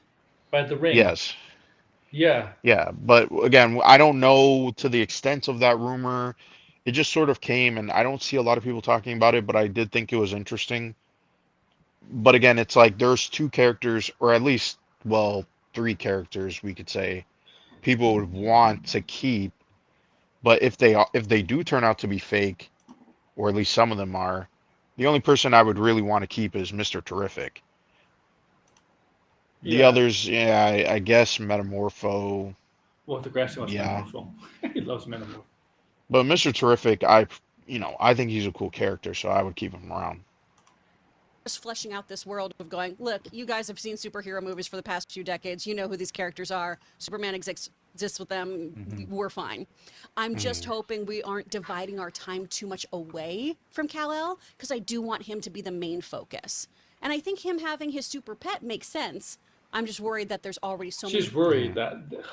[SPEAKER 1] by the ring.
[SPEAKER 5] Yes.
[SPEAKER 1] Yeah,
[SPEAKER 5] Yeah, but again, I don't know to the extent of that rumor. It just sort of came, and I don't see a lot of people talking about it, but I did think it was interesting. But again, it's like there's two characters, or at least, well, three characters we could say people would want to keep, but if they do turn out to be fake, or at least some of them are, the only person I would really want to keep is Mr. Terrific. The
[SPEAKER 1] yeah.
[SPEAKER 5] others, yeah, I guess Metamorpho,
[SPEAKER 1] Well, the grassy wants
[SPEAKER 5] yeah.
[SPEAKER 1] Metamorpho. He loves Metamorpho.
[SPEAKER 5] But Mr. Terrific, I think he's a cool character, so I would keep him around.
[SPEAKER 3] Just fleshing out this world of going, look, you guys have seen superhero movies for the past few decades. You know who these characters are. Superman exists with them.
[SPEAKER 4] Hmm.
[SPEAKER 3] We're fine. I'm just
[SPEAKER 5] Hmm.
[SPEAKER 3] hoping we aren't dividing our time too much away from Kal-El, because I do want him to be the main focus. And I think him having his super pet makes sense. I'm just worried that there's already so
[SPEAKER 1] She's
[SPEAKER 3] many.
[SPEAKER 1] worried
[SPEAKER 5] Hmm.
[SPEAKER 1] that the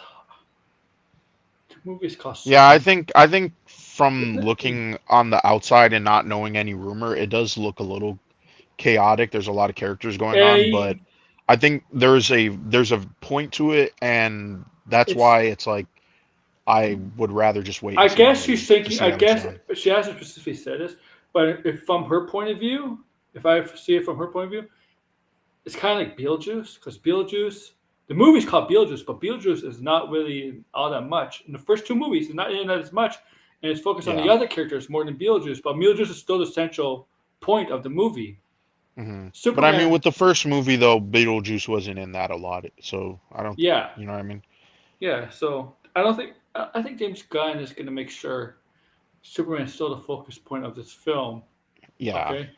[SPEAKER 1] movies cost so
[SPEAKER 5] Yeah, I
[SPEAKER 1] much.
[SPEAKER 5] think I think from looking on the outside and not knowing any rumor, it does look a little chaotic. There's a lot of characters going on, but
[SPEAKER 1] A,
[SPEAKER 5] I think there's a point to it, and that's
[SPEAKER 1] it's.
[SPEAKER 5] why it's like I would rather just wait
[SPEAKER 1] I
[SPEAKER 5] and see the
[SPEAKER 1] guess she's
[SPEAKER 5] movie to
[SPEAKER 1] thinking.
[SPEAKER 5] see
[SPEAKER 1] I
[SPEAKER 5] how it's
[SPEAKER 1] guess
[SPEAKER 5] done.
[SPEAKER 1] she hasn't specifically said this, but if from her point of view, if I see it from her point of view, it's kind of like Beetlejuice, because Beetlejuice, the movie's called Beetlejuice, but Beetlejuice is not really all that much. In the first two movies, it's not in as much, and it's focused on the
[SPEAKER 5] Yeah.
[SPEAKER 1] other characters more than Beetlejuice. But Beetlejuice is still the central point of the movie.
[SPEAKER 5] But I mean,
[SPEAKER 1] Superman,
[SPEAKER 5] with the first movie though, Beetlejuice wasn't in that a lot, so I don't,
[SPEAKER 1] yeah,
[SPEAKER 5] you know what I mean?
[SPEAKER 1] yeah. So I don't think I think James Gunn is going to make sure Superman is still the focus point of this film.
[SPEAKER 5] Yeah,
[SPEAKER 1] Okay,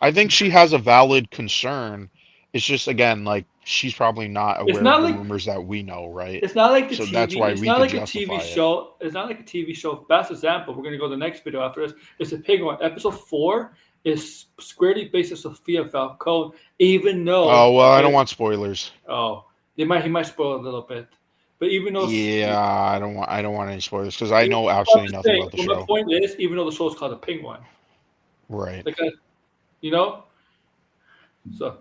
[SPEAKER 5] I think she has a valid concern. It's just again like she's probably not
[SPEAKER 1] it's
[SPEAKER 5] aware of
[SPEAKER 1] not
[SPEAKER 5] the
[SPEAKER 1] like
[SPEAKER 5] rumors that we know, right?
[SPEAKER 1] it's not like the
[SPEAKER 5] So that's
[SPEAKER 1] TV.
[SPEAKER 5] why
[SPEAKER 1] It's
[SPEAKER 5] we
[SPEAKER 1] not
[SPEAKER 5] could
[SPEAKER 1] like a TV
[SPEAKER 5] justify it.
[SPEAKER 1] show. It's not like a TV show. Best example. We're gonna go to the next video after this. It's a Penguin. Episode 4 is squarely based on Sophia Falcone. Even though,
[SPEAKER 5] Oh well, I don't
[SPEAKER 1] okay,
[SPEAKER 5] want spoilers.
[SPEAKER 1] oh, he might spoil a little bit, but even though,
[SPEAKER 5] Yeah, I don't want any spoilers because I know
[SPEAKER 1] I'm
[SPEAKER 5] absolutely
[SPEAKER 1] just
[SPEAKER 5] nothing
[SPEAKER 1] saying.
[SPEAKER 5] about the
[SPEAKER 1] Well, my
[SPEAKER 5] show.
[SPEAKER 1] point is, even though the show is called the Penguin,
[SPEAKER 5] Right.
[SPEAKER 1] like you know, so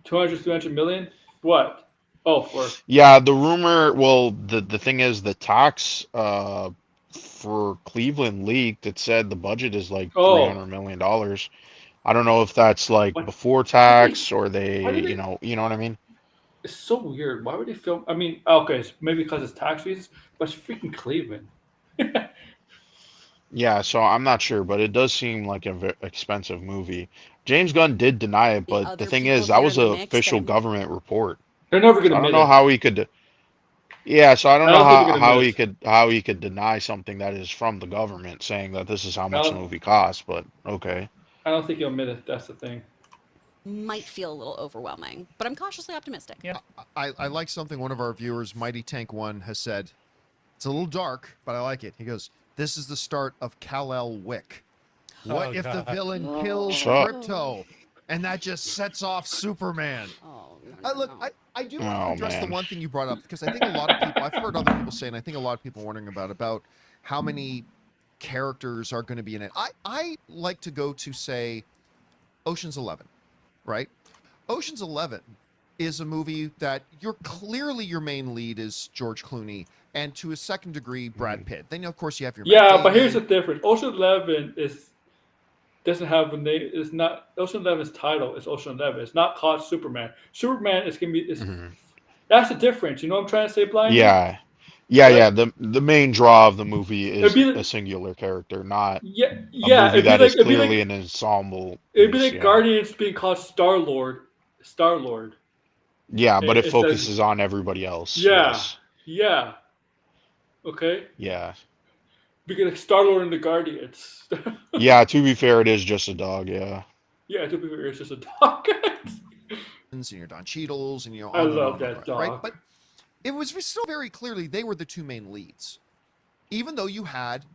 [SPEAKER 1] 200, 300 million. What? Oh, for
[SPEAKER 5] Yeah, the rumor, well, the thing is the tax for Cleveland leaked. It said the budget is like
[SPEAKER 1] oh,
[SPEAKER 5] $300 million. I don't know if that's like
[SPEAKER 1] what?
[SPEAKER 5] before
[SPEAKER 1] Why would they?
[SPEAKER 5] tax or
[SPEAKER 1] Why
[SPEAKER 5] they,
[SPEAKER 1] did they?
[SPEAKER 5] you know what I mean?
[SPEAKER 1] It's so weird. Why would they film? I mean, okay, maybe because it's tax reasons, but it's freaking Cleveland.
[SPEAKER 5] Yeah, so I'm not sure, but it does seem like an expensive movie. James Gunn did deny it,
[SPEAKER 3] The
[SPEAKER 5] but the
[SPEAKER 3] other
[SPEAKER 5] thing
[SPEAKER 3] people
[SPEAKER 5] is, that
[SPEAKER 3] there
[SPEAKER 5] was
[SPEAKER 3] in the
[SPEAKER 5] an
[SPEAKER 3] mix that
[SPEAKER 5] official
[SPEAKER 3] I'm
[SPEAKER 5] government report.
[SPEAKER 1] They're never
[SPEAKER 5] So
[SPEAKER 1] gonna
[SPEAKER 5] I don't
[SPEAKER 1] admit
[SPEAKER 5] know
[SPEAKER 1] it.
[SPEAKER 5] how he could. Yeah, so I don't
[SPEAKER 1] I
[SPEAKER 5] know
[SPEAKER 1] don't think they're gonna admit it.
[SPEAKER 5] how he could deny something that is from the government, saying that this is how
[SPEAKER 1] I
[SPEAKER 5] much the
[SPEAKER 1] don't,
[SPEAKER 5] movie costs. But okay.
[SPEAKER 1] I don't think he'll admit it. That's the thing.
[SPEAKER 3] might feel a little overwhelming, but I'm cautiously optimistic.
[SPEAKER 4] Yeah.
[SPEAKER 2] I like something one of our viewers, Mighty Tank One, has said. It's a little dark, but I like it. He goes, "This is the start of Kal-El Wick. What
[SPEAKER 4] Oh,
[SPEAKER 2] if the
[SPEAKER 4] God.
[SPEAKER 2] villain kills
[SPEAKER 5] So,
[SPEAKER 2] Krypto, and that just sets off Superman?"
[SPEAKER 3] Oh, no, no,
[SPEAKER 2] Look,
[SPEAKER 3] no.
[SPEAKER 2] I do want to
[SPEAKER 5] oh
[SPEAKER 2] address the
[SPEAKER 5] man.
[SPEAKER 2] one thing you brought up because I think a lot of people, I've heard other people say, and I think a lot of people are wondering about how many characters are going to be in it. I like to go to, say, Ocean's 11, right? Ocean's 11 is a movie that your main lead is George Clooney, and to a second degree, Brad Pitt. Then, of course, you have your Matt
[SPEAKER 1] Yeah, but here's the
[SPEAKER 2] Damon.
[SPEAKER 1] difference. Ocean 11 is doesn't have a name. It's not Ocean 11's title. Is Ocean 11. It's not called Superman. Superman is gonna be. Is
[SPEAKER 5] Mhm.
[SPEAKER 1] That's the difference. You know what I'm trying to say, Blindy?
[SPEAKER 5] Yeah, yeah,
[SPEAKER 1] Right?
[SPEAKER 5] yeah. The main draw of the movie
[SPEAKER 1] It'd
[SPEAKER 5] is
[SPEAKER 1] be
[SPEAKER 5] a
[SPEAKER 1] like,
[SPEAKER 5] singular character, not
[SPEAKER 1] yeah,
[SPEAKER 5] a
[SPEAKER 1] yeah.
[SPEAKER 5] movie that is
[SPEAKER 1] It'd be
[SPEAKER 5] clearly
[SPEAKER 1] like
[SPEAKER 5] an ensemble
[SPEAKER 1] it'd be
[SPEAKER 5] piece.
[SPEAKER 1] like
[SPEAKER 5] Yeah,
[SPEAKER 1] Guardians being called Star Lord, Star Lord.
[SPEAKER 5] yeah, but it
[SPEAKER 1] It says,
[SPEAKER 5] focuses on everybody else.
[SPEAKER 1] yeah,
[SPEAKER 5] Yes,
[SPEAKER 1] yeah. Okay,
[SPEAKER 5] yeah,
[SPEAKER 1] because Star Lord and the Guardians.
[SPEAKER 5] yeah. To be fair, it is just a dog. Yeah,
[SPEAKER 1] Yeah, to be fair, it's just a dog.
[SPEAKER 2] And your Don Cheadles, and
[SPEAKER 1] I
[SPEAKER 2] on and
[SPEAKER 1] love
[SPEAKER 2] on and
[SPEAKER 1] that
[SPEAKER 2] on, right?
[SPEAKER 1] dog.
[SPEAKER 2] But it was still very clearly they were the two main leads, even though you had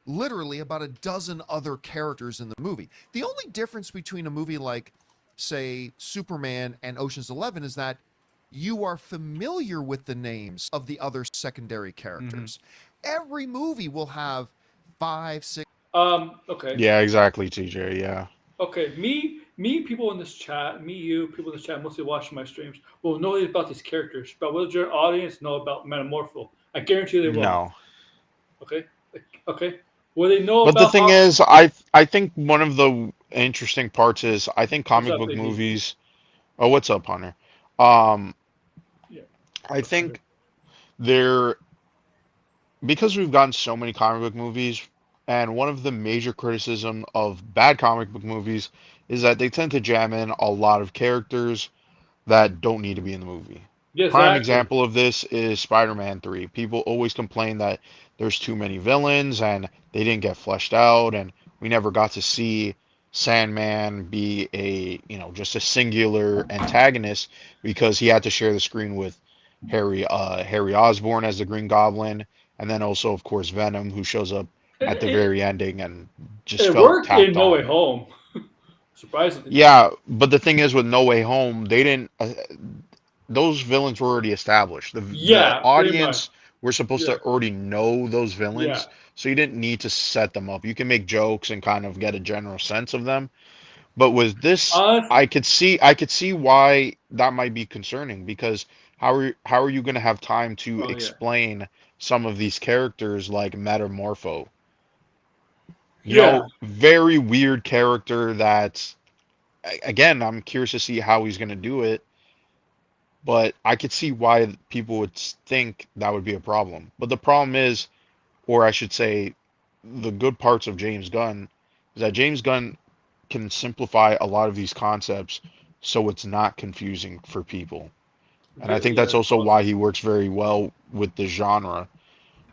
[SPEAKER 2] literally about a dozen other characters in the movie. The only difference between a movie like, say, Superman and Ocean's 11 is that you are familiar with the names of the other secondary characters. Every movie will have 5, 6.
[SPEAKER 1] Okay.
[SPEAKER 5] yeah, exactly, TJ. Yeah,
[SPEAKER 1] Okay, people in this chat, you, people in this chat, mostly watching my streams, will know about these characters, but will your audience know about Metamorpho? I guarantee they won't.
[SPEAKER 5] no.
[SPEAKER 1] Okay, okay. Will they know
[SPEAKER 5] But the
[SPEAKER 1] about
[SPEAKER 5] thing
[SPEAKER 1] how?
[SPEAKER 5] is, I think one of the interesting parts is I think
[SPEAKER 1] What's
[SPEAKER 5] comic
[SPEAKER 1] up,
[SPEAKER 5] book
[SPEAKER 1] baby?
[SPEAKER 5] movies. Oh, what's up, Hunter? Um,
[SPEAKER 1] Yeah.
[SPEAKER 5] I
[SPEAKER 1] What's up, baby?
[SPEAKER 5] think they're because we've gotten so many comic book movies, and one of the major criticism of bad comic book movies is that they tend to jam in a lot of characters that don't need to be in the movie.
[SPEAKER 1] Yeah,
[SPEAKER 5] Prime
[SPEAKER 1] exactly.
[SPEAKER 5] example of this is Spider-Man 3. People always complain that there's too many villains and they didn't get fleshed out and we never got to see Sandman be a, just a singular antagonist because he had to share the screen with Harry Osborn as the Green Goblin and then also of course Venom who shows up at the
[SPEAKER 1] It,
[SPEAKER 5] very ending and just
[SPEAKER 1] it
[SPEAKER 5] felt
[SPEAKER 1] worked in
[SPEAKER 5] tacked
[SPEAKER 1] No Way
[SPEAKER 5] on.
[SPEAKER 1] Home, surprisingly.
[SPEAKER 5] Yeah, but the thing is with No Way Home, they didn't those villains were already established. The
[SPEAKER 1] Yeah, pretty much.
[SPEAKER 5] audience were supposed
[SPEAKER 1] Yeah,
[SPEAKER 5] to already know those
[SPEAKER 1] yeah.
[SPEAKER 5] villains, so you didn't need to set them up. You can make jokes and kind of get a general sense of them. But with this,
[SPEAKER 1] Honest.
[SPEAKER 5] I could see why that might be concerning because how are you going to have time to
[SPEAKER 1] Oh yeah.
[SPEAKER 5] explain some of these characters like Metamorpho?
[SPEAKER 1] Yeah.
[SPEAKER 5] Very weird character that again, I'm curious to see how he's going to do it but I could see why people would think that would be a problem. But the problem is, or I should say, the good parts of James Gunn is that James Gunn can simplify a lot of these concepts so it's not confusing for people. And I think
[SPEAKER 1] Yeah.
[SPEAKER 5] that's also why he works very well with the genre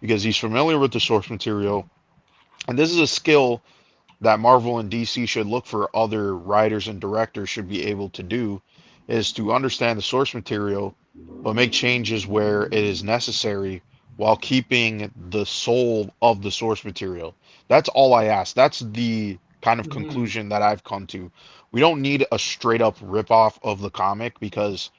[SPEAKER 5] because he's familiar with the source material. And this is a skill that Marvel and DC should look for other writers and directors should be able to do is to understand the source material but make changes where it is necessary while keeping the soul of the source material. That's all I ask. That's the kind of
[SPEAKER 1] Hmm.
[SPEAKER 5] conclusion that I've come to. We don't need a straight up ripoff of the comic because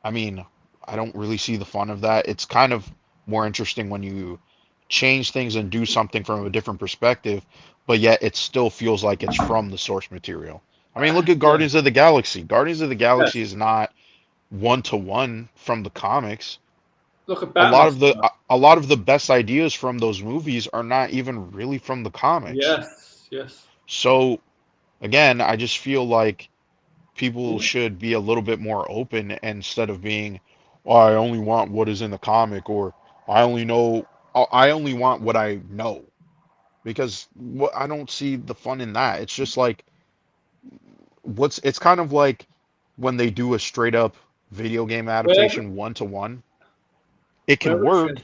[SPEAKER 5] I mean, I don't really see the fun of that. It's kind of more interesting when you change things and do something from a different perspective, but yet it still feels like it's from the source material. I mean, look at
[SPEAKER 1] Yeah.
[SPEAKER 5] Guardians of the Galaxy. Guardians of the Galaxy
[SPEAKER 1] Yes.
[SPEAKER 5] is not one to one from the comics.
[SPEAKER 1] Look at
[SPEAKER 5] A
[SPEAKER 1] Batman
[SPEAKER 5] lot of the
[SPEAKER 1] stuff.
[SPEAKER 5] a lot of the best ideas from those movies are not even really from the comics.
[SPEAKER 1] Yes. Yes.
[SPEAKER 5] So again, I just feel like people should be a little bit more open instead of being, oh, I only want what is in the comic or I only want what I know. because I don't see the fun in that. It's just like it's kind of like when they do a straight up video game
[SPEAKER 1] Whatever,
[SPEAKER 5] adaptation one to one. It can
[SPEAKER 1] whatever,
[SPEAKER 5] work.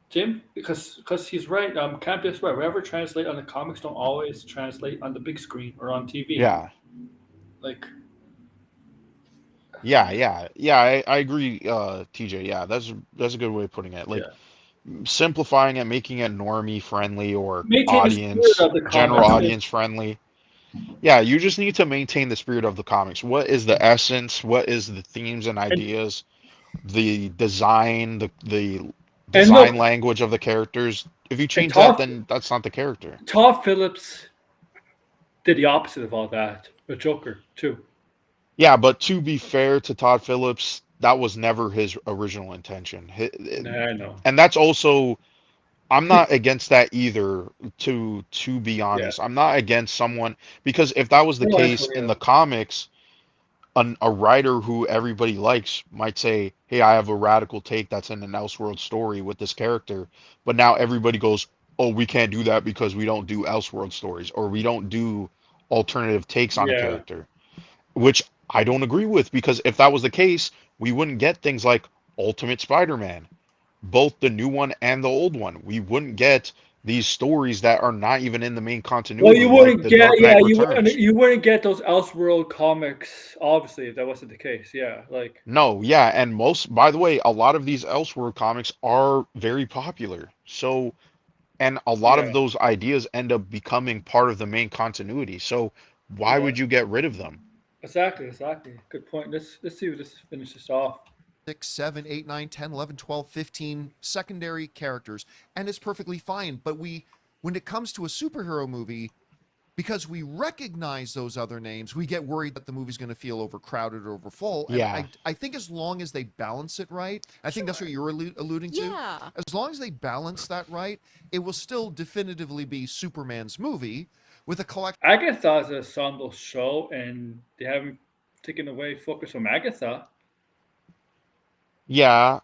[SPEAKER 1] Jim, because he's right. Campea's right. Whatever translate on the comics don't always translate on the big screen or on TV.
[SPEAKER 5] Yeah.
[SPEAKER 1] Like,
[SPEAKER 5] Yeah. I agree, TJ. Yeah, that's a good way of putting it. Like
[SPEAKER 1] yeah,
[SPEAKER 5] simplifying it, making it normie friendly or
[SPEAKER 1] maintain the spirit
[SPEAKER 5] audience,
[SPEAKER 1] of the
[SPEAKER 5] general
[SPEAKER 1] comics.
[SPEAKER 5] audience friendly. Yeah, you just need to maintain the spirit of the comics. What is the essence? What is the themes and
[SPEAKER 1] And
[SPEAKER 5] ideas? The design, the
[SPEAKER 1] and
[SPEAKER 5] design
[SPEAKER 1] look,
[SPEAKER 5] language of the characters. If you
[SPEAKER 1] and
[SPEAKER 5] change that, then that's not the character.
[SPEAKER 1] Todd Phillips did the opposite of all that with Joker too.
[SPEAKER 5] Yeah, but to be fair to Todd Phillips, that was never his original intention.
[SPEAKER 1] Nah, I know.
[SPEAKER 5] And that's also, I'm not against that either, to be
[SPEAKER 1] Yeah,
[SPEAKER 5] honest. I'm not against someone because if that was the
[SPEAKER 1] no,
[SPEAKER 5] case
[SPEAKER 1] for
[SPEAKER 5] in
[SPEAKER 1] real.
[SPEAKER 5] the comics, a writer who everybody likes might say, "Hey, I have a radical take that's in an Elseworld story with this character," but now everybody goes, "Oh, we can't do that because we don't do Elseworld stories or we don't do alternative takes on a
[SPEAKER 1] Yeah.
[SPEAKER 5] character," which I don't agree with because if that was the case, we wouldn't get things like Ultimate Spider-Man, both the new one and the old one. We wouldn't get these stories that are not even in the main
[SPEAKER 1] Well,
[SPEAKER 5] continuity,
[SPEAKER 1] you
[SPEAKER 5] like
[SPEAKER 1] wouldn't
[SPEAKER 5] The
[SPEAKER 1] get,
[SPEAKER 5] Dark
[SPEAKER 1] yeah,
[SPEAKER 5] Knight Returns.
[SPEAKER 1] you wouldn't get those Elseworld comics, obviously, if that wasn't the case. Yeah, like,
[SPEAKER 5] No, yeah, and most, by the way, a lot of these Elseworld comics are very popular. So, and a lot of
[SPEAKER 1] yeah,
[SPEAKER 5] those ideas end up becoming part of the main continuity. So, why
[SPEAKER 1] yeah,
[SPEAKER 5] would you get rid of them?
[SPEAKER 1] exactly. Good point. Let's see if this finishes off.
[SPEAKER 2] 6, 7, 8, 9, 10, 11, 12, 15 secondary characters, and it's perfectly fine. But when it comes to a superhero movie, because we recognize those other names, we get worried that the movie's going to feel overcrowded or overfull. And
[SPEAKER 5] Yeah.
[SPEAKER 2] I think as long as they balance it right, I think that's what you're alluding to.
[SPEAKER 3] Yeah.
[SPEAKER 2] As long as they balance that right, it will still definitively be Superman's movie with a collection
[SPEAKER 1] Agatha is an ensemble show, and they haven't taken away focus from Agatha.
[SPEAKER 5] Yeah,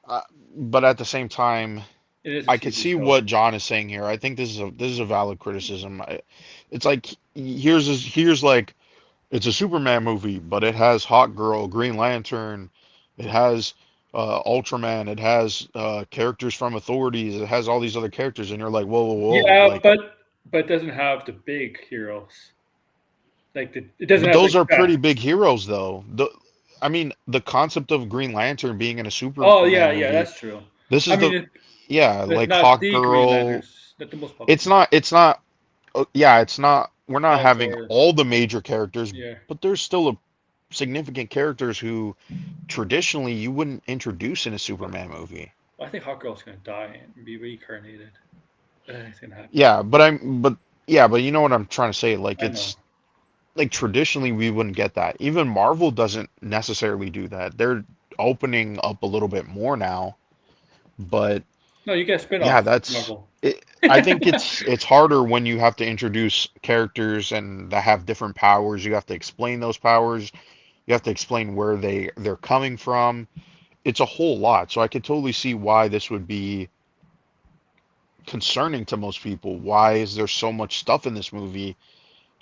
[SPEAKER 5] but at the same time,
[SPEAKER 1] It is a
[SPEAKER 5] I could
[SPEAKER 1] TV
[SPEAKER 5] see
[SPEAKER 1] show.
[SPEAKER 5] what John is saying here. I think this is a valid criticism. It's like here's like it's a Superman movie, but it has Hawkgirl, Green Lantern, it has Ultraman, it has characters from Authorities, it has all these other characters, and you're like, whoa,
[SPEAKER 1] Yeah,
[SPEAKER 5] like,
[SPEAKER 1] but it doesn't have the big heroes. Like it doesn't
[SPEAKER 5] but
[SPEAKER 1] have
[SPEAKER 5] those
[SPEAKER 1] like
[SPEAKER 5] are
[SPEAKER 1] that.
[SPEAKER 5] pretty big heroes, though. I mean, the concept of Green Lantern being in a
[SPEAKER 1] Oh
[SPEAKER 5] Superman
[SPEAKER 1] yeah,
[SPEAKER 5] movie,
[SPEAKER 1] that's true.
[SPEAKER 5] this
[SPEAKER 1] I
[SPEAKER 5] is
[SPEAKER 1] mean,
[SPEAKER 5] the, yeah,
[SPEAKER 1] it's
[SPEAKER 5] like
[SPEAKER 1] not the Green
[SPEAKER 5] Hawkgirl.
[SPEAKER 1] Lanterns, not the most
[SPEAKER 5] It's
[SPEAKER 1] popular.
[SPEAKER 5] not, it's not, yeah, it's not. We're not
[SPEAKER 1] Hal
[SPEAKER 5] having
[SPEAKER 1] Jordan.
[SPEAKER 5] all the major characters,
[SPEAKER 1] Yeah,
[SPEAKER 5] but there's still a significant characters who traditionally you wouldn't introduce in a Superman movie.
[SPEAKER 1] well, I think Hawkgirl's gonna die and be reincarnated. It's gonna happen.
[SPEAKER 5] Yeah, but you know what I'm trying to say? Like
[SPEAKER 1] I know.
[SPEAKER 5] it's like traditionally we wouldn't get that. Even Marvel doesn't necessarily do that. They're opening up a little bit more now, but
[SPEAKER 1] No, you get
[SPEAKER 5] yeah,
[SPEAKER 1] spin-offs,
[SPEAKER 5] that's
[SPEAKER 1] Marvel.
[SPEAKER 5] it. I think it's harder when you have to introduce characters and that have different powers. You have to explain those powers. You have to explain where they're coming from. It's a whole lot. So I could totally see why this would be concerning to most people. Why is there so much stuff in this movie?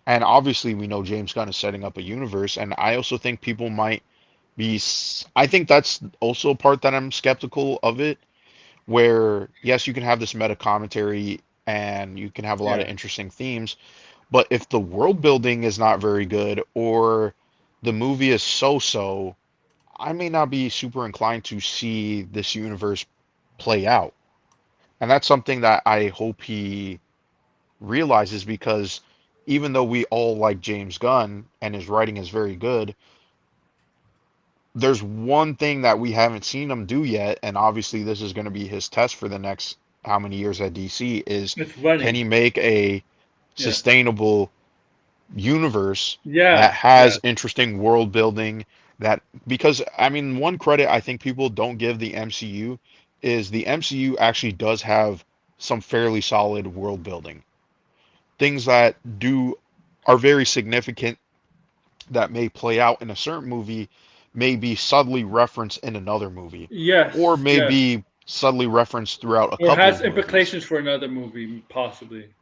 [SPEAKER 5] And obviously, we know James Gunn is setting up a universe, and I also think people might be. I think that's also a part that I'm skeptical of it. Where yes, you can have this meta commentary and you can have a lot of
[SPEAKER 1] Yeah,
[SPEAKER 5] interesting themes, but if the world building is not very good or the movie is so-so, I may not be super inclined to see this universe play out. And that's something that I hope he realizes because even though we all like James Gunn and his writing is very good, there's one thing that we haven't seen him do yet, and obviously this is going to be his test for the next how many years at DC is
[SPEAKER 1] it's
[SPEAKER 5] can he
[SPEAKER 1] running.
[SPEAKER 5] make a
[SPEAKER 1] Yeah,
[SPEAKER 5] sustainable universe that
[SPEAKER 1] yeah, yeah.
[SPEAKER 5] has interesting world building that because I mean one credit I think people don't give the MCU is the MCU actually does have some fairly solid world building. Things that do are very significant that may play out in a certain movie may be subtly referenced in another movie or may
[SPEAKER 1] Yes.
[SPEAKER 5] be subtly referenced throughout a
[SPEAKER 1] Or
[SPEAKER 5] couple
[SPEAKER 1] has
[SPEAKER 5] of movies.
[SPEAKER 1] implications for another movie, possibly.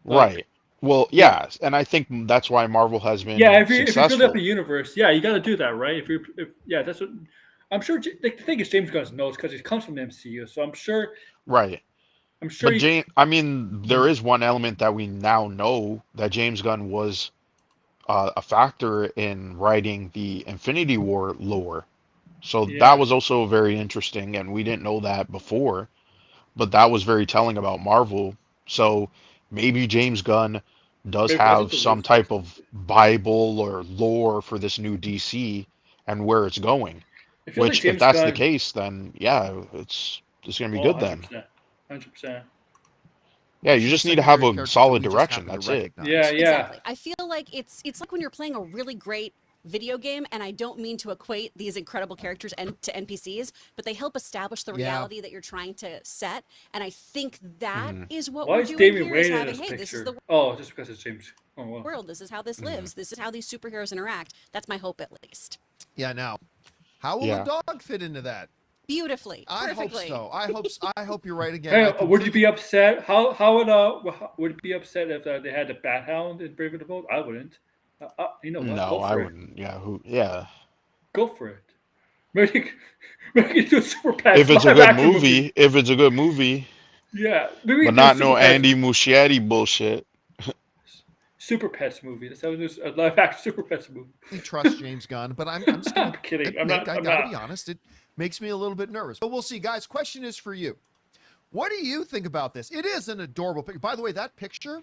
[SPEAKER 1] Like,
[SPEAKER 5] Right. Well, yeah, and I think that's why Marvel has
[SPEAKER 1] yeah,
[SPEAKER 5] been
[SPEAKER 1] if you build up a
[SPEAKER 5] successful.
[SPEAKER 1] universe, yeah, you got to do that, right? Yeah, that's what I'm sure. Like, the thing is, James Gunn knows because he comes from the MCU, so
[SPEAKER 5] Right.
[SPEAKER 1] I'm sure
[SPEAKER 5] But
[SPEAKER 1] he.
[SPEAKER 5] I mean, there is one element that we now know that James Gunn was a factor in writing the Infinity War lore. So that
[SPEAKER 1] Yeah,
[SPEAKER 5] was also very interesting, and we didn't know that before, but that was very telling about Marvel. So maybe James Gunn does
[SPEAKER 1] maybe that's what
[SPEAKER 5] have
[SPEAKER 1] the
[SPEAKER 5] some
[SPEAKER 1] roof is.
[SPEAKER 5] type of Bible or lore for this new DC and where it's going.
[SPEAKER 1] It feels like
[SPEAKER 5] Which, if
[SPEAKER 1] James
[SPEAKER 5] that's the
[SPEAKER 1] Gunn.
[SPEAKER 5] case, then yeah, it's gonna be
[SPEAKER 1] Oh,
[SPEAKER 5] good then.
[SPEAKER 1] 100%, 100%.
[SPEAKER 5] Yeah,
[SPEAKER 2] For
[SPEAKER 5] you
[SPEAKER 2] sure
[SPEAKER 5] just need to have
[SPEAKER 2] secondary
[SPEAKER 5] a
[SPEAKER 2] characters that
[SPEAKER 5] solid
[SPEAKER 2] we just
[SPEAKER 5] direction.
[SPEAKER 2] happen to
[SPEAKER 5] That's it.
[SPEAKER 1] Yeah,
[SPEAKER 2] recognize.
[SPEAKER 1] yeah.
[SPEAKER 3] Exactly. I feel like it's like when you're playing a really great video game, and I don't mean to equate these incredible characters to NPCs, but they help establish the
[SPEAKER 2] Yeah.
[SPEAKER 3] reality that you're trying to set. And I think that
[SPEAKER 5] Hmm.
[SPEAKER 3] is what
[SPEAKER 1] Why
[SPEAKER 3] we're
[SPEAKER 1] is
[SPEAKER 3] doing
[SPEAKER 1] Damian
[SPEAKER 3] here is
[SPEAKER 1] Wayne in
[SPEAKER 3] having,
[SPEAKER 1] this
[SPEAKER 3] hey, this is the
[SPEAKER 1] picture? Oh, just because it's James. Oh well.
[SPEAKER 3] world, this is how this
[SPEAKER 5] Hmm.
[SPEAKER 3] lives, this is how these superheroes interact. That's my hope, at least.
[SPEAKER 2] Yeah. Now, how will a
[SPEAKER 5] Yeah.
[SPEAKER 2] dog fit into that?
[SPEAKER 3] Beautifully,
[SPEAKER 2] I hope
[SPEAKER 3] perfectly.
[SPEAKER 2] so. I hope you're right again.
[SPEAKER 1] Hey,
[SPEAKER 2] I
[SPEAKER 1] would you
[SPEAKER 2] completely.
[SPEAKER 1] be upset? Would you be upset if they had the Bat Hound in Brave and the Bold? I wouldn't. You know what?
[SPEAKER 5] No,
[SPEAKER 1] Go
[SPEAKER 5] I
[SPEAKER 1] for it.
[SPEAKER 5] wouldn't. Yeah, who? Yeah.
[SPEAKER 1] Go for it. Maybe maybe do a Super Pets
[SPEAKER 5] If it's a
[SPEAKER 1] live
[SPEAKER 5] good
[SPEAKER 1] action movie.
[SPEAKER 5] movie, if it's a good movie,
[SPEAKER 1] Yeah, maybe
[SPEAKER 5] but
[SPEAKER 1] do a
[SPEAKER 5] not
[SPEAKER 1] Super
[SPEAKER 5] no
[SPEAKER 1] Pets
[SPEAKER 5] Andy Muschietti bullshit.
[SPEAKER 1] Movie. That's how we do a live action Super Pets movie.
[SPEAKER 2] Trust James Gunn, but I'm just
[SPEAKER 1] I'm
[SPEAKER 2] gonna
[SPEAKER 1] kidding. I'm
[SPEAKER 2] admit
[SPEAKER 1] not.
[SPEAKER 2] I
[SPEAKER 1] I'm
[SPEAKER 2] gotta be
[SPEAKER 1] not.
[SPEAKER 2] honest. It makes me a little bit nervous. But we'll see, guys. Question is for you. What do you think about this? It is an adorable picture. By the way, that picture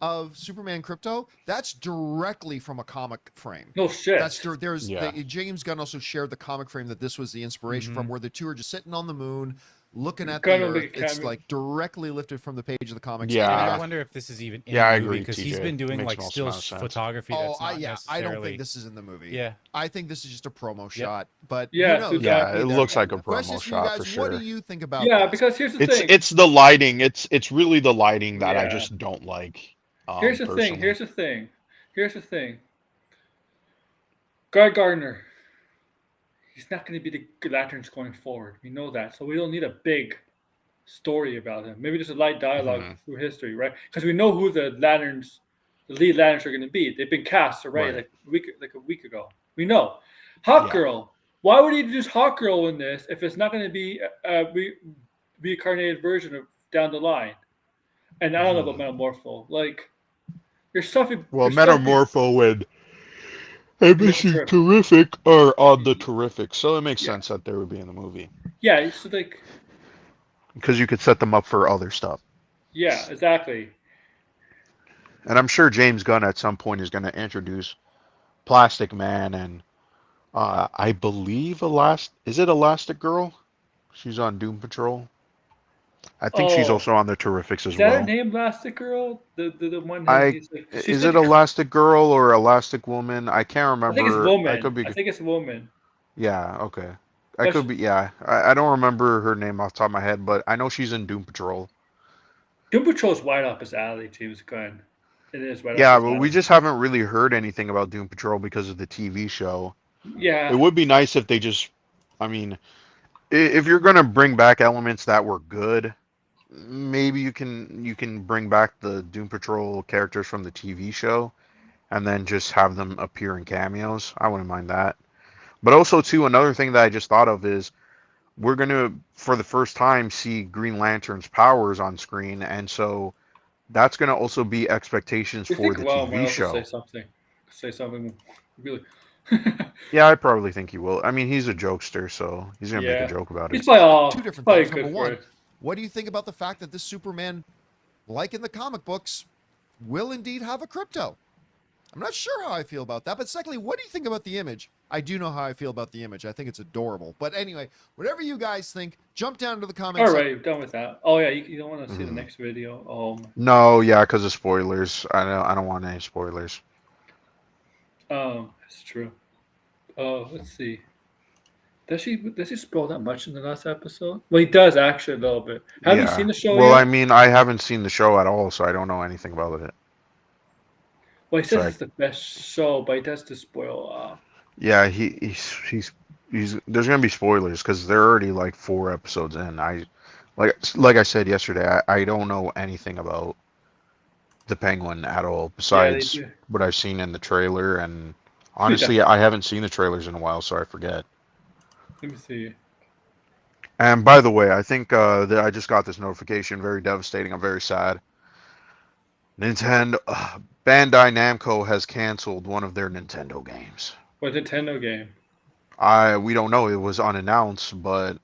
[SPEAKER 2] of Superman Krypto, that's directly from a comic frame.
[SPEAKER 1] No shit.
[SPEAKER 2] That's there's
[SPEAKER 5] Yeah.
[SPEAKER 2] James Gunn also shared the comic frame that this was the inspiration
[SPEAKER 4] Mm-hmm.
[SPEAKER 2] from, where the two are just sitting on the moon, looking at
[SPEAKER 1] Gunn
[SPEAKER 2] the
[SPEAKER 1] will make
[SPEAKER 2] Earth.
[SPEAKER 1] a
[SPEAKER 2] It's
[SPEAKER 1] cameo.
[SPEAKER 2] like directly lifted from the page of the comics.
[SPEAKER 5] Yeah.
[SPEAKER 2] And
[SPEAKER 4] And I
[SPEAKER 2] yeah,
[SPEAKER 4] wonder if this is even in
[SPEAKER 5] Yeah, I
[SPEAKER 4] the movie
[SPEAKER 5] agree,
[SPEAKER 4] because he's
[SPEAKER 5] TJ.
[SPEAKER 4] been doing
[SPEAKER 5] Makes
[SPEAKER 4] like
[SPEAKER 5] most
[SPEAKER 4] still
[SPEAKER 5] amount of sense.
[SPEAKER 4] photography.
[SPEAKER 2] oh,
[SPEAKER 4] That's not
[SPEAKER 2] I
[SPEAKER 4] necessarily.
[SPEAKER 2] don't think this is in the movie.
[SPEAKER 4] Yeah.
[SPEAKER 2] I think this is just a promo
[SPEAKER 4] Yep.
[SPEAKER 2] shot. But
[SPEAKER 1] Yeah,
[SPEAKER 2] who knows?
[SPEAKER 1] so
[SPEAKER 5] Yeah,
[SPEAKER 2] Might be
[SPEAKER 5] it
[SPEAKER 2] there.
[SPEAKER 5] looks like a
[SPEAKER 2] Questions
[SPEAKER 5] promo
[SPEAKER 2] for you
[SPEAKER 5] shot
[SPEAKER 2] guys.
[SPEAKER 5] for
[SPEAKER 2] What
[SPEAKER 5] sure.
[SPEAKER 2] do you think about
[SPEAKER 1] Yeah,
[SPEAKER 2] this?
[SPEAKER 1] because here's the thing.
[SPEAKER 5] It's the lighting. It's really the lighting that I
[SPEAKER 1] Yeah.
[SPEAKER 5] just don't like.
[SPEAKER 1] Here's the thing.
[SPEAKER 5] Personally.
[SPEAKER 1] Here's the thing. Here's the thing. Guy Gardner. He's not going to be the Lanterns going forward. We know that, so we don't need a big story about him. Maybe just a light dialogue
[SPEAKER 5] Mhm.
[SPEAKER 1] through history, right? Because we know who the lead Lanterns are going to be. They've been cast already,
[SPEAKER 5] Right.
[SPEAKER 1] like a week ago. We know. Hawk
[SPEAKER 5] Yeah.
[SPEAKER 1] Girl. Why would he introduce Hawk Girl in this if it's not going to be a reincarnated version of down the line? And I don't know about Metamorpho. Like, there's something.
[SPEAKER 5] Well,
[SPEAKER 1] There's something.
[SPEAKER 5] Metamorpho and Amazing
[SPEAKER 1] Terrific.
[SPEAKER 5] Terrific are on the Terrific, so it makes
[SPEAKER 1] Yeah.
[SPEAKER 5] sense that they would be in the movie
[SPEAKER 1] Yeah. So like.
[SPEAKER 5] because you could set them up for other stuff.
[SPEAKER 1] Yeah. Exactly.
[SPEAKER 5] And I'm sure James Gunn at some point is going to introduce Plastic Man and I believe is it Elastic Girl? She's on Doom Patrol. I think she's
[SPEAKER 1] Oh.
[SPEAKER 5] also on the Terrifics
[SPEAKER 1] Is
[SPEAKER 5] as
[SPEAKER 1] that her
[SPEAKER 5] well.
[SPEAKER 1] name, Elastic Girl? The one
[SPEAKER 5] I
[SPEAKER 1] he's like. She's
[SPEAKER 5] is
[SPEAKER 1] like.
[SPEAKER 5] it Elastic Girl or Elastic Woman? I can't
[SPEAKER 1] I think it's
[SPEAKER 5] remember. I could
[SPEAKER 1] woman.
[SPEAKER 5] be.
[SPEAKER 1] I think it's woman.
[SPEAKER 5] Yeah. Okay. I
[SPEAKER 1] But
[SPEAKER 5] could be. Yeah. I don't remember her name off the top of my head, but I know she's in Doom Patrol.
[SPEAKER 1] Doom Patrol's right up his alley, James Gunn. It is right up
[SPEAKER 5] Yeah,
[SPEAKER 1] his
[SPEAKER 5] but
[SPEAKER 1] alley.
[SPEAKER 5] we just haven't really heard anything about Doom Patrol because of the TV show.
[SPEAKER 1] Yeah.
[SPEAKER 5] It would be nice if they just. I mean, if you're gonna bring back elements that were good, maybe you can bring back the Doom Patrol characters from the TV show, and then just have them appear in cameos. I wouldn't mind that. But also, too, another thing that I just thought of is we're gonna, for the first time, see Green Lantern's powers on screen, and so that's gonna also be expectations
[SPEAKER 1] You
[SPEAKER 5] for
[SPEAKER 1] think
[SPEAKER 5] the
[SPEAKER 1] Well might
[SPEAKER 5] TV
[SPEAKER 1] also say
[SPEAKER 5] show.
[SPEAKER 1] something. Say something really.
[SPEAKER 5] Yeah, I probably think he will. I mean, he's a jokester, so he's gonna make a
[SPEAKER 1] Yeah.
[SPEAKER 5] joke about
[SPEAKER 1] He's
[SPEAKER 5] it.
[SPEAKER 1] probably
[SPEAKER 2] Two different
[SPEAKER 1] probably
[SPEAKER 2] things. Number
[SPEAKER 1] good for
[SPEAKER 2] one,
[SPEAKER 1] it.
[SPEAKER 2] what do you think about the fact that this Superman, like in the comic books, will indeed have a Krypto? I'm not sure how I feel about that. But secondly, what do you think about the image? I do know how I feel about the image. I think it's adorable. But anyway, whatever you guys think, jump down to the comments.
[SPEAKER 1] All right, done with that. Oh yeah, you don't want to see the
[SPEAKER 5] Mhm.
[SPEAKER 1] next video.
[SPEAKER 5] No, yeah, because of spoilers. I don't want any spoilers.
[SPEAKER 1] It's true. Let's see. Does he spoil that much in the last episode? Well, he does actually a little bit. Have you
[SPEAKER 5] Yeah.
[SPEAKER 1] seen the show
[SPEAKER 5] Well,
[SPEAKER 1] yet?
[SPEAKER 5] I mean, I haven't seen the show at all, so I don't know anything about it.
[SPEAKER 1] Well, he says
[SPEAKER 5] So
[SPEAKER 1] it's the best show, but he does to spoil.
[SPEAKER 5] yeah, he's there's gonna be spoilers because they're already like 4 episodes in. Like I said yesterday, I don't know anything about the Penguin at all,
[SPEAKER 1] Yeah, they
[SPEAKER 5] besides
[SPEAKER 1] do.
[SPEAKER 5] what I've seen in the trailer. And
[SPEAKER 1] Yeah.
[SPEAKER 5] honestly, I haven't seen the trailers in a while, so I forget.
[SPEAKER 1] Let me see.
[SPEAKER 5] And by the way, I think that I just got this notification. Very devastating. I'm very sad. Nintendo, Bandai Namco has canceled one of their Nintendo games.
[SPEAKER 1] What Nintendo game?
[SPEAKER 5] We don't know. It was unannounced, but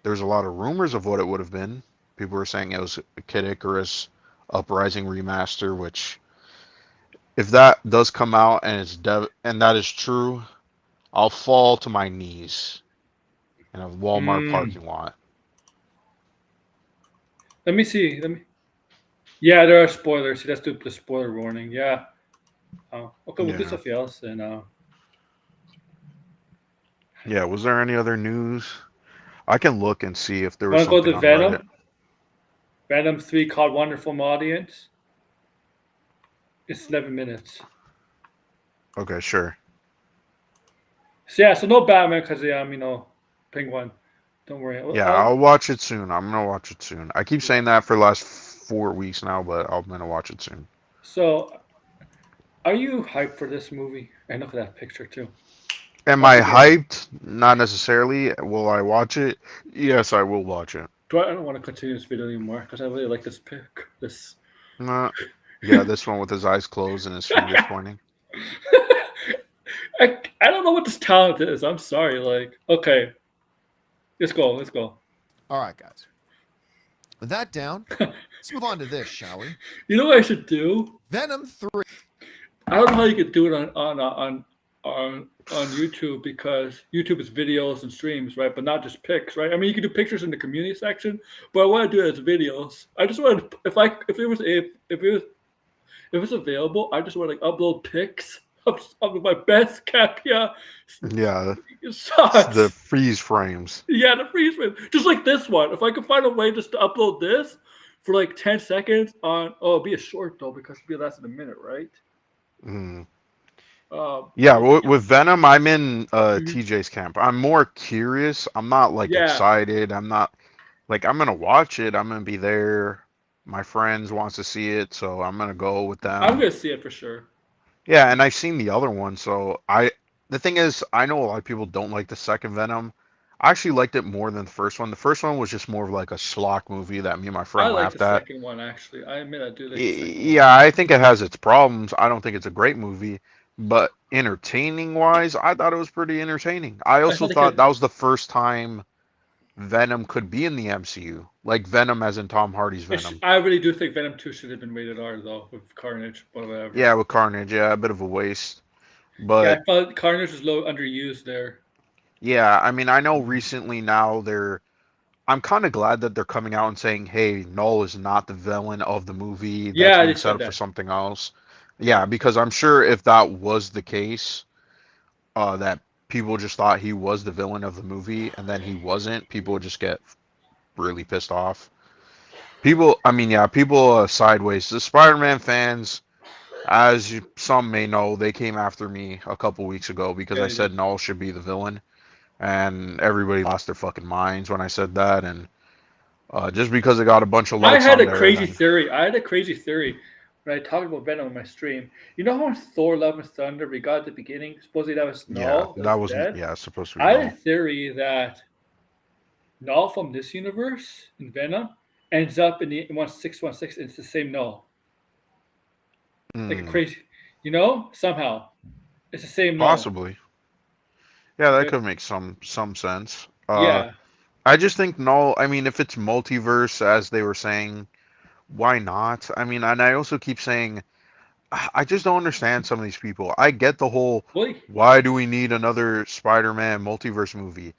[SPEAKER 5] there's a lot of rumors of what it would have been. People were saying it was Kid Icarus Uprising remaster, which if that does come out and and that is true, I'll fall to my knees in a Walmart
[SPEAKER 1] Hmm.
[SPEAKER 5] parking lot.
[SPEAKER 1] Let me see. Let me. Yeah, there are spoilers. Let's do the spoiler warning. Yeah. Okay, we'll do
[SPEAKER 5] Yeah.
[SPEAKER 1] something else. And
[SPEAKER 5] Yeah, was there any other news? I can look and see if there was
[SPEAKER 1] want to go
[SPEAKER 5] something
[SPEAKER 1] to
[SPEAKER 5] on Reddit.
[SPEAKER 1] Venom? Venom 3 called Wonderful Audience. It's 11 minutes.
[SPEAKER 5] Okay, sure.
[SPEAKER 1] So yeah, so no Batman because Penguin. Don't worry.
[SPEAKER 5] Yeah, I'll watch it soon. I'm gonna watch it soon. I keep saying that for the last 4 weeks now, but I'm gonna watch it soon.
[SPEAKER 1] So, are you hyped for this movie? And look at that picture too.
[SPEAKER 5] Am
[SPEAKER 1] Once
[SPEAKER 5] I
[SPEAKER 1] again,
[SPEAKER 5] hyped? Not necessarily. Will I watch it? Yes, I will watch it.
[SPEAKER 1] I don't want to continue this video anymore because I really like this pic. This.
[SPEAKER 5] Uh, yeah, this one with his eyes closed and his fingers pointing.
[SPEAKER 1] I don't know what this talent is. I'm sorry. Like, okay, let's go. Let's go.
[SPEAKER 2] All right, guys. With that down, let's move on to this, shall we?
[SPEAKER 1] You know what I should do?
[SPEAKER 2] Venom 3.
[SPEAKER 1] I don't know how you could do it on YouTube because YouTube is videos and streams, right? But not just pics, right? I mean, you can do pictures in the community section, but I want to do it as videos. I just want to, if it's available, I just want to like upload pics of my best Campea
[SPEAKER 5] Yeah, the
[SPEAKER 1] shots.
[SPEAKER 5] freeze frames.
[SPEAKER 1] Yeah, the freeze frame, just like this one. If I could find a way just to upload this for like 10 seconds on, it'll be a short though because it'll be less than a minute, right?
[SPEAKER 5] Mm.
[SPEAKER 1] Um,
[SPEAKER 5] Yeah, with Venom, I'm in
[SPEAKER 1] Mhm.
[SPEAKER 5] TJ's camp. I'm more curious. I'm not like
[SPEAKER 1] Yeah,
[SPEAKER 5] excited. I'm not like I'm gonna watch it. I'm gonna be there. My friends wants to see it, so I'm gonna go with
[SPEAKER 1] I'm
[SPEAKER 5] them.
[SPEAKER 1] gonna see it for sure.
[SPEAKER 5] Yeah, and I've seen the other one, so the thing is, I know a lot of people don't like the second Venom. I actually liked it more than the first one. The first one was just more of like a schlock movie that me and my
[SPEAKER 1] I
[SPEAKER 5] friend
[SPEAKER 1] like the
[SPEAKER 5] laughed at.
[SPEAKER 1] second one actually. I admit I do like the second one.
[SPEAKER 5] Yeah, I think it has its problems. I don't think it's a great movie, but entertaining wise, I thought it was pretty entertaining. I
[SPEAKER 1] I
[SPEAKER 5] also
[SPEAKER 1] thought they
[SPEAKER 5] thought
[SPEAKER 1] could.
[SPEAKER 5] that was the first time Venom could be in the MCU, like Venom as in Tom Hardy's Venom.
[SPEAKER 1] I really do think Venom 2 should have been rated R though with Carnage, but whatever.
[SPEAKER 5] Yeah, with Carnage, yeah, a bit of a waste.
[SPEAKER 1] Yeah,
[SPEAKER 5] But
[SPEAKER 1] I felt Carnage was low underused there.
[SPEAKER 5] yeah, I mean, I know recently now I'm kind of glad that they're coming out and saying, "Hey, Null is not the villain of the movie. That's
[SPEAKER 1] Yeah, they
[SPEAKER 5] being set
[SPEAKER 1] said
[SPEAKER 5] up for
[SPEAKER 1] that.
[SPEAKER 5] something else." Yeah, because I'm sure if that was the case, that people just thought he was the villain of the movie and then he wasn't, people would just get really pissed off. I mean, yeah, people sideways. The Spider-Man fans, some may know, they came after me a couple weeks ago because
[SPEAKER 1] Yeah,
[SPEAKER 5] I
[SPEAKER 1] they did.
[SPEAKER 5] said Null should be the villain, and everybody lost their fucking minds when I said that, and just because it got a bunch of
[SPEAKER 1] I
[SPEAKER 5] likes
[SPEAKER 1] had
[SPEAKER 5] on
[SPEAKER 1] a
[SPEAKER 5] there,
[SPEAKER 1] crazy
[SPEAKER 5] then
[SPEAKER 1] theory. I had a crazy theory when I talked about Venom on my stream. You know how in Thor: Love and Thunder we got at the beginning, supposedly that was
[SPEAKER 5] yeah,
[SPEAKER 1] Null that
[SPEAKER 5] that
[SPEAKER 1] was
[SPEAKER 5] was
[SPEAKER 1] dead.
[SPEAKER 5] yeah supposed to be
[SPEAKER 1] I had a
[SPEAKER 5] Null.
[SPEAKER 1] theory that Null from this universe in Venom ends up in the 1616. It's the same Null, like a
[SPEAKER 5] Hmm,
[SPEAKER 1] crazy, somehow it's the same Null.
[SPEAKER 5] possibly. Yeah, that
[SPEAKER 1] Okay.
[SPEAKER 5] could make some sense.
[SPEAKER 1] Yeah,
[SPEAKER 5] I just think Null. I mean, if it's multiverse, as they were saying, why not? I mean, and I also keep saying, I just don't understand some of these people. I get the whole,
[SPEAKER 1] well,
[SPEAKER 5] why do we need another Spider-Man multiverse movie?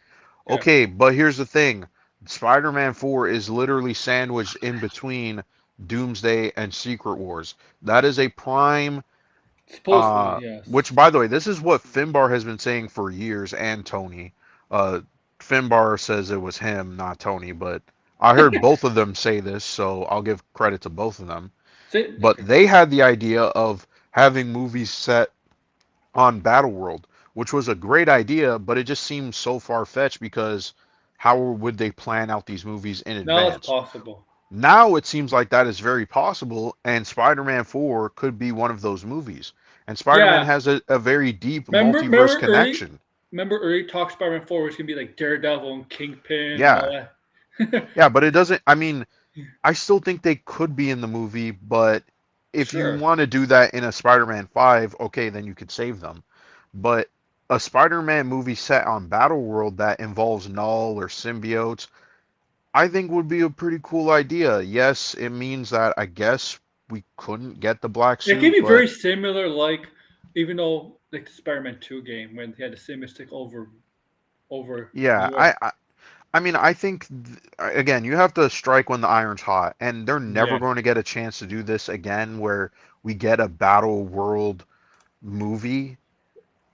[SPEAKER 1] yeah.
[SPEAKER 5] Okay, but here's the thing. Spider-Man 4 is literally sandwiched in between Doomsday and Secret Wars. That is a prime,
[SPEAKER 1] Supposedly, yes.
[SPEAKER 5] which by the way, this is what Finbar has been saying for years, and Tony. Uh, Finbar says it was him, not Tony, but I heard both of them say this, so I'll give credit to both of them. But
[SPEAKER 1] Okay.
[SPEAKER 5] they had the idea of having movies set on Battleworld, which was a great idea, but it just seemed so far fetched because how would they plan out these movies in
[SPEAKER 1] Now it's
[SPEAKER 5] advance?
[SPEAKER 1] possible.
[SPEAKER 5] Now it seems like that is very possible, and Spider-Man 4 could be one of those movies. And Spider-Man
[SPEAKER 1] Yeah.
[SPEAKER 5] has a very deep
[SPEAKER 1] Remember,
[SPEAKER 5] multiverse
[SPEAKER 1] remember early,
[SPEAKER 5] connection.
[SPEAKER 1] remember early talk Spider-Man 4 was gonna be like Daredevil and Kingpin and all
[SPEAKER 5] Yeah,
[SPEAKER 1] that.
[SPEAKER 5] yeah, but it doesn't. I mean, I still think they could be in the movie, but if you
[SPEAKER 1] Sure.
[SPEAKER 5] want to do that in a Spider-Man 5, okay, then you could save them. But a Spider-Man movie set on Battleworld that involves Null or symbiotes, I think would be a pretty cool idea. Yes, it means that I guess we couldn't get the black
[SPEAKER 1] It can
[SPEAKER 5] suit,
[SPEAKER 1] be
[SPEAKER 5] but
[SPEAKER 1] very similar, like even though like the Spider-Man 2 game when he had the symbiote stick over New
[SPEAKER 5] yeah,
[SPEAKER 1] York.
[SPEAKER 5] I mean, I think again, you have to strike when the iron's hot, and they're never
[SPEAKER 1] Yeah.
[SPEAKER 5] going to get a chance to do this again, where we get a Battle World movie,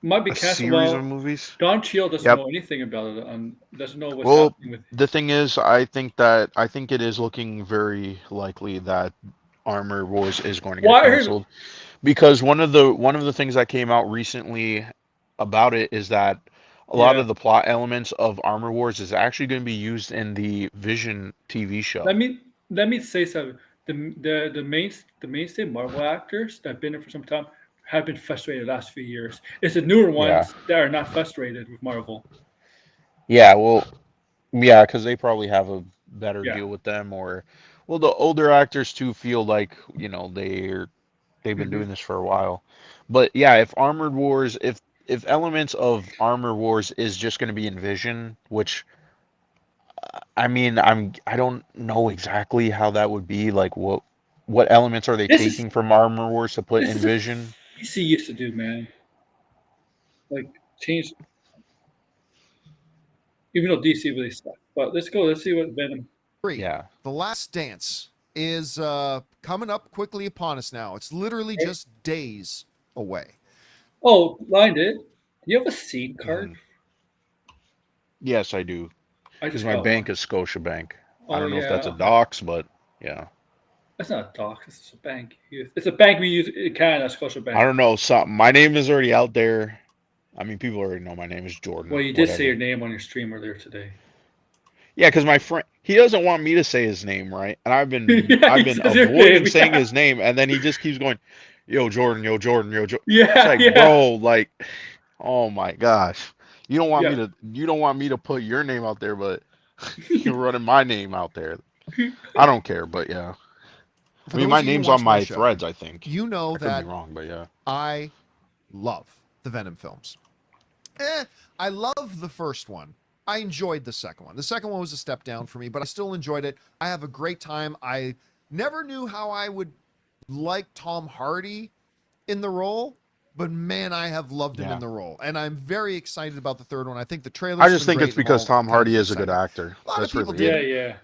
[SPEAKER 1] Might be
[SPEAKER 5] a
[SPEAKER 1] canceled.
[SPEAKER 5] series of
[SPEAKER 1] Well,
[SPEAKER 5] movies.
[SPEAKER 1] Don Cheadle doesn't
[SPEAKER 5] Yep.
[SPEAKER 1] know anything about it and doesn't know what's
[SPEAKER 5] Well,
[SPEAKER 1] happening with.
[SPEAKER 5] the thing is, I think it is looking very likely that Armor Wars is going to get
[SPEAKER 1] Well, I heard.
[SPEAKER 5] canceled because one of the things that came out recently about it is that a lot
[SPEAKER 1] Yeah.
[SPEAKER 5] of the plot elements of Armor Wars is actually going to be used in the Vision TV show.
[SPEAKER 1] Let me say something. The mainstay Marvel actors that have been there for some time have been frustrated the last few years. It's the newer
[SPEAKER 5] Yeah.
[SPEAKER 1] ones that are not frustrated with Marvel.
[SPEAKER 5] Yeah, well, yeah, because they probably have a better
[SPEAKER 1] Yeah.
[SPEAKER 5] deal with them, or, well, the older actors too feel like, they've been
[SPEAKER 1] Hmm.
[SPEAKER 5] doing this for a while. But yeah, if Armored Wars, if elements of Armor Wars is just going to be in Vision, which I mean, I don't know exactly how that would be. Like, what elements are they
[SPEAKER 1] This is
[SPEAKER 5] taking from Armor Wars to put
[SPEAKER 1] this
[SPEAKER 5] in
[SPEAKER 1] is a
[SPEAKER 5] Vision?
[SPEAKER 1] DC used to do, man. Like change, even though DC really sucked. But let's go. Let's see what Venom.
[SPEAKER 2] 3.
[SPEAKER 5] Yeah.
[SPEAKER 2] The Last Dance is coming up quickly upon us now. It's literally just days away.
[SPEAKER 1] Oh, blind it. Do you have a seed card?
[SPEAKER 5] Hmm. Yes, I do.
[SPEAKER 1] I
[SPEAKER 5] Because
[SPEAKER 1] just
[SPEAKER 5] my
[SPEAKER 1] got one.
[SPEAKER 5] bank is Scotiabank. I
[SPEAKER 1] Oh
[SPEAKER 5] don't know if
[SPEAKER 1] yeah.
[SPEAKER 5] that's a
[SPEAKER 1] Okay.
[SPEAKER 5] dox, but yeah.
[SPEAKER 1] That's not a doc. It's a bank. It's a bank we use in Canada, Scotia
[SPEAKER 5] I
[SPEAKER 1] Bank.
[SPEAKER 5] don't know. Something. My name is already out there. I mean, people already know my name is
[SPEAKER 1] Well,
[SPEAKER 5] Jordan.
[SPEAKER 1] you did say your
[SPEAKER 5] Whatever.
[SPEAKER 1] name on your stream earlier today.
[SPEAKER 5] Yeah, because my friend, he doesn't want me to say his name, right? And I've been
[SPEAKER 1] Yeah,
[SPEAKER 5] I've
[SPEAKER 1] he
[SPEAKER 5] been
[SPEAKER 1] says your
[SPEAKER 5] avoiding
[SPEAKER 1] name.
[SPEAKER 5] saying
[SPEAKER 1] Yeah.
[SPEAKER 5] his name, and then he just keeps going, "Yo, Jordan, yo, Jordan, yo, Jordan." It's
[SPEAKER 1] Yeah.
[SPEAKER 5] like,
[SPEAKER 1] Yeah.
[SPEAKER 5] bro, like, oh my gosh,
[SPEAKER 1] Yeah.
[SPEAKER 5] you don't want me to put your name out there, but you're running my name out there. I don't care, but yeah. I
[SPEAKER 2] For
[SPEAKER 5] mean,
[SPEAKER 2] those
[SPEAKER 5] my
[SPEAKER 2] of you who
[SPEAKER 5] name's on
[SPEAKER 2] watch my
[SPEAKER 5] my
[SPEAKER 2] show,
[SPEAKER 5] threads, I think.
[SPEAKER 2] you know
[SPEAKER 5] I could be
[SPEAKER 2] that
[SPEAKER 5] wrong, but yeah.
[SPEAKER 2] I love the Venom films. I love the first one. I enjoyed the second one. The second one was a step down for me, but I still enjoyed it. I have a great time. I never knew how I would like Tom Hardy in the role, but man, I have loved him in
[SPEAKER 5] Yeah.
[SPEAKER 2] the role. And I'm very excited about the third one. I think the
[SPEAKER 5] I
[SPEAKER 2] trailers have
[SPEAKER 5] just
[SPEAKER 2] been
[SPEAKER 5] think
[SPEAKER 2] great
[SPEAKER 5] it's
[SPEAKER 2] and I'm
[SPEAKER 5] because
[SPEAKER 2] all
[SPEAKER 5] Tom
[SPEAKER 2] kind of
[SPEAKER 5] Hardy is a good
[SPEAKER 2] excited.
[SPEAKER 5] actor.
[SPEAKER 2] A lot of
[SPEAKER 5] That's
[SPEAKER 2] people
[SPEAKER 5] really
[SPEAKER 1] Yeah.
[SPEAKER 2] did.
[SPEAKER 1] Yeah.